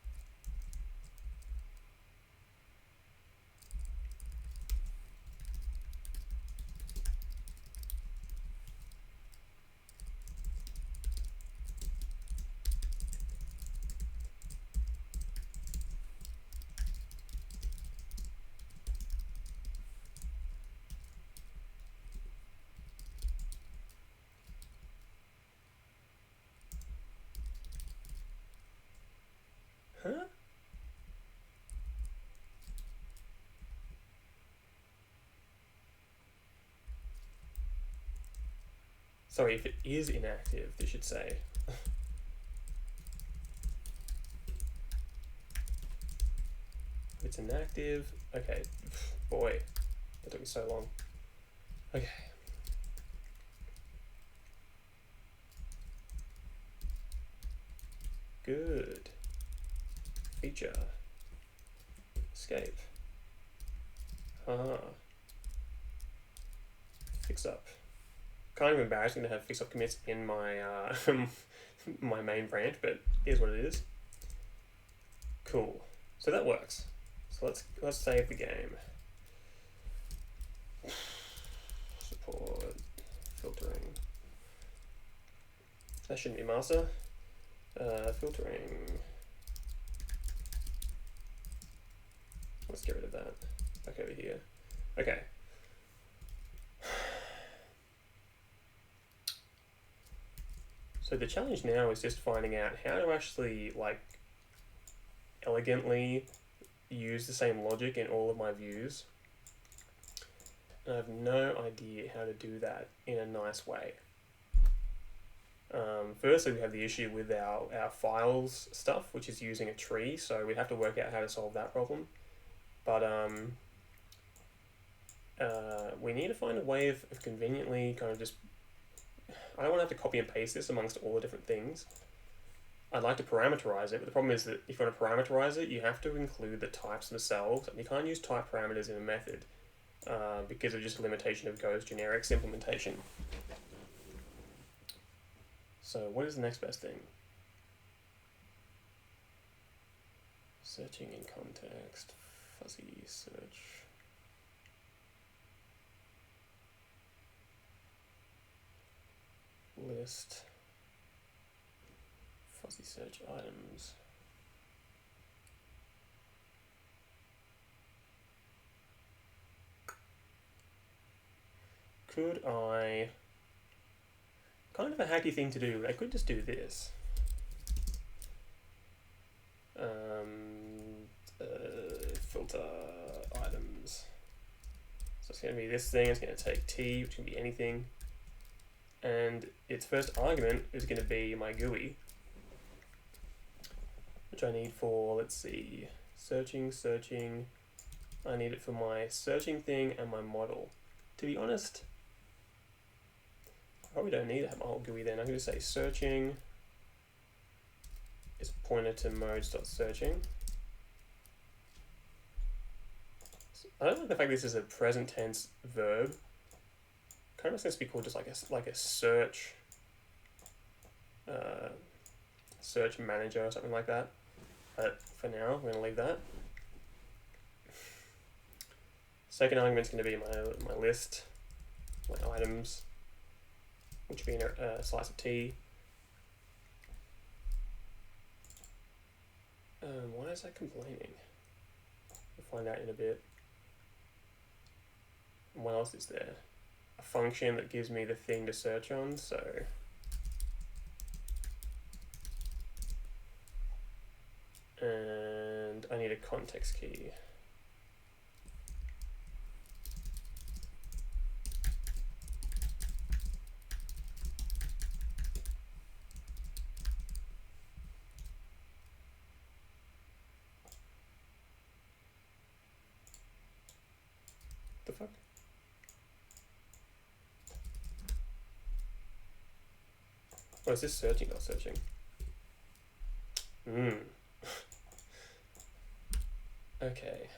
Huh? Sorry, if it is inactive, they should say. If it's inactive, okay. Boy, that took me so long. Okay. Good. Feature. Escape. Fix up. Kind of embarrassing to have fix up commits in my my main branch, but here's what it is. Cool. So that works. So let's save the game. Support filtering. That shouldn't be master. Filtering. Let's get rid of that. Back over here. Okay. So the challenge now is just finding out how to actually like elegantly use the same logic in all of my views. And I have no idea how to do that in a nice way. Firstly, we have the issue with our files stuff, which is using a tree, so we have to work out how to solve that problem. But we need to find a way of conveniently kind of just... I don't want to have to copy and paste this amongst all the different things. I'd like to parameterize it, but the problem is that if you want to parameterize it, you have to include the types themselves, and you can't use type parameters in a method because of just a limitation of Go's generics implementation. So what is the next best thing? Searching in context, fuzzy search. List, fuzzy search items. Could I... Kind of a hacky thing to do, but I could just do this. Filter items. So it's going to be this thing, it's going to take T, which can be anything. And its first argument is going to be my GUI, which I need for, let's see, searching. I need it for my searching thing and my model. To be honest, I probably don't need to have my whole GUI then. I can just say searching is pointer to modes.searching. I don't like the fact this is a present tense verb. Kind of makes sense to be called just like a search search manager or something like that. But for now, we're gonna leave that. Second argument is going to be my list, my items, which will be in a slice of T. Why is that complaining? We'll find out in a bit. And what else is there? A function that gives me the thing to search on, so and I need a context key. The fuck? Oh, is this searching, not searching? Okay.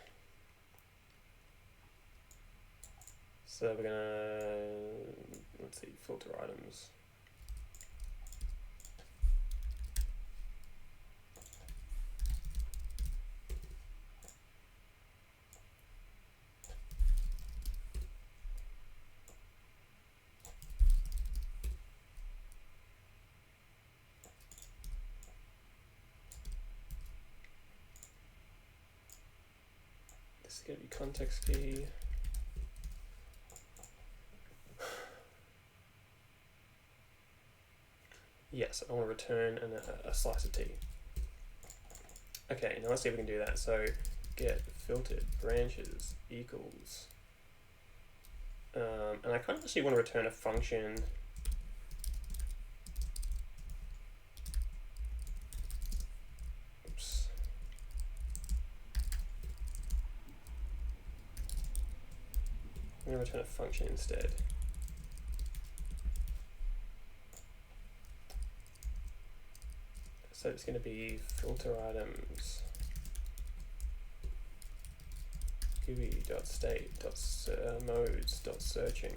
So we're gonna, let's see, filter items. This is gonna be context key. Yes, I want to return a slice of tea. Okay, now let's see if we can do that. So get filtered branches equals, and I kind of actually want to return a function. Oops. I'm going to return a function instead. So it's going to be filter items GUI.state.modes.searching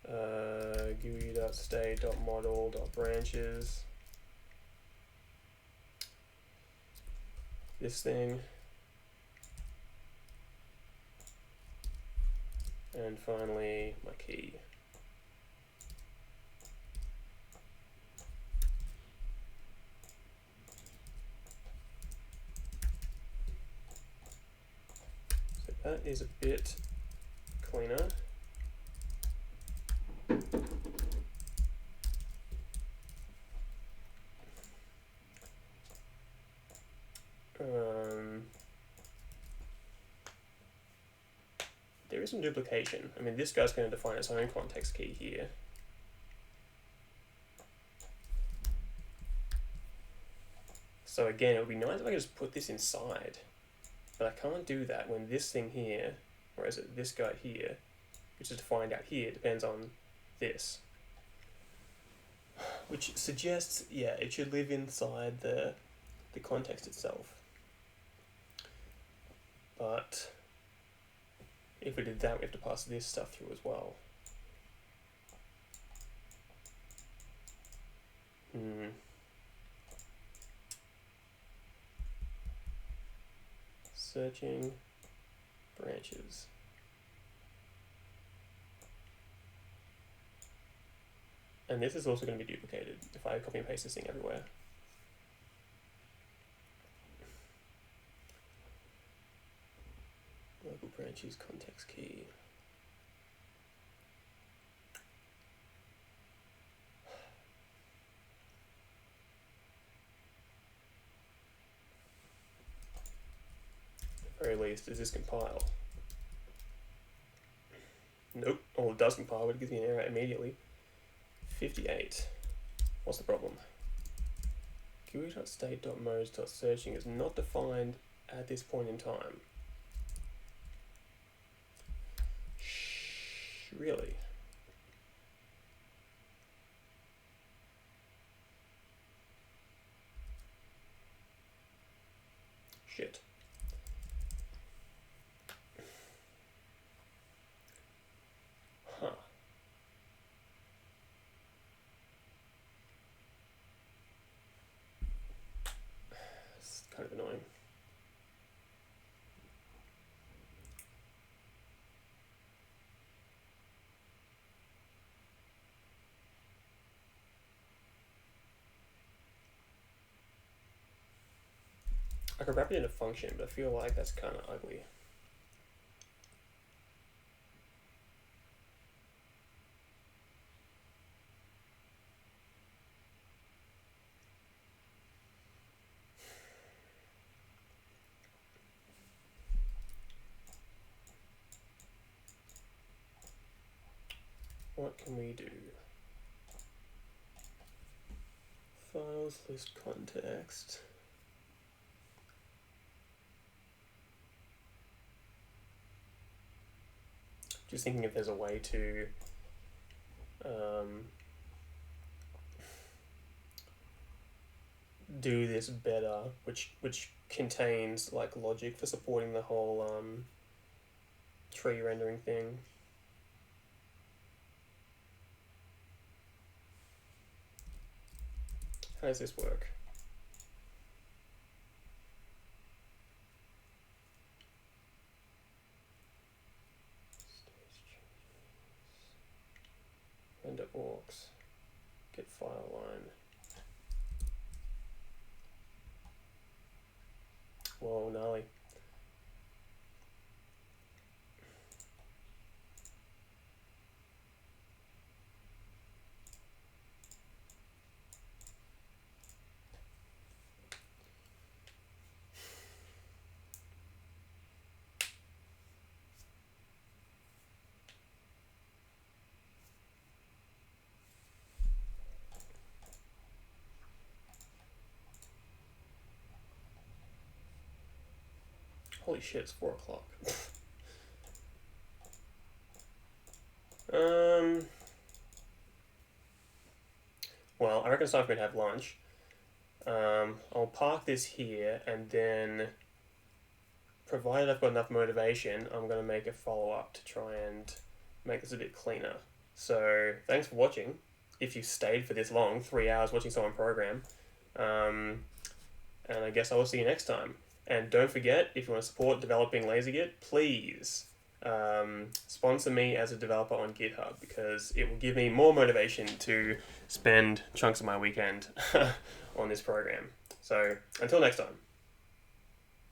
GUI.state.model.branches, this thing, and finally my key. That is a bit cleaner. There is some duplication. I mean, this guy's going to define its own context key here. So again, it would be nice if I could just put this inside. But I can't do that when this thing here, or is it this guy here, which is defined out here, depends on this. Which suggests, yeah, it should live inside the context itself. But if we did that, we have to pass this stuff through as well. Searching branches. And this is also going to be duplicated if I copy and paste this thing everywhere. Local branches context key. At the very least, does this compile? Nope. Oh, it does compile, but it gives me an error immediately. 58. What's the problem? GUI.state.modes.searching is not defined at this point in time. Really? Shit. Huh. It's kind of annoying. I could wrap it in a function, but I feel like that's kind of ugly. what can we do? Files, list context. Just thinking if there's a way to do this better, which contains like logic for supporting the whole tree rendering thing. How does this work? Render orcs. Get file line. Whoa, gnarly. Holy shit, it's 4 o'clock. Well, I reckon it's time for me to have lunch. I'll park this here, and then, provided I've got enough motivation, I'm going to make a follow-up to try and make this a bit cleaner. So, thanks for watching. If you stayed for this long, 3 hours watching someone program. And I guess I will see you next time. And don't forget, if you want to support developing Lazygit, please sponsor me as a developer on GitHub, because it will give me more motivation to spend chunks of my weekend on this program. So until next time.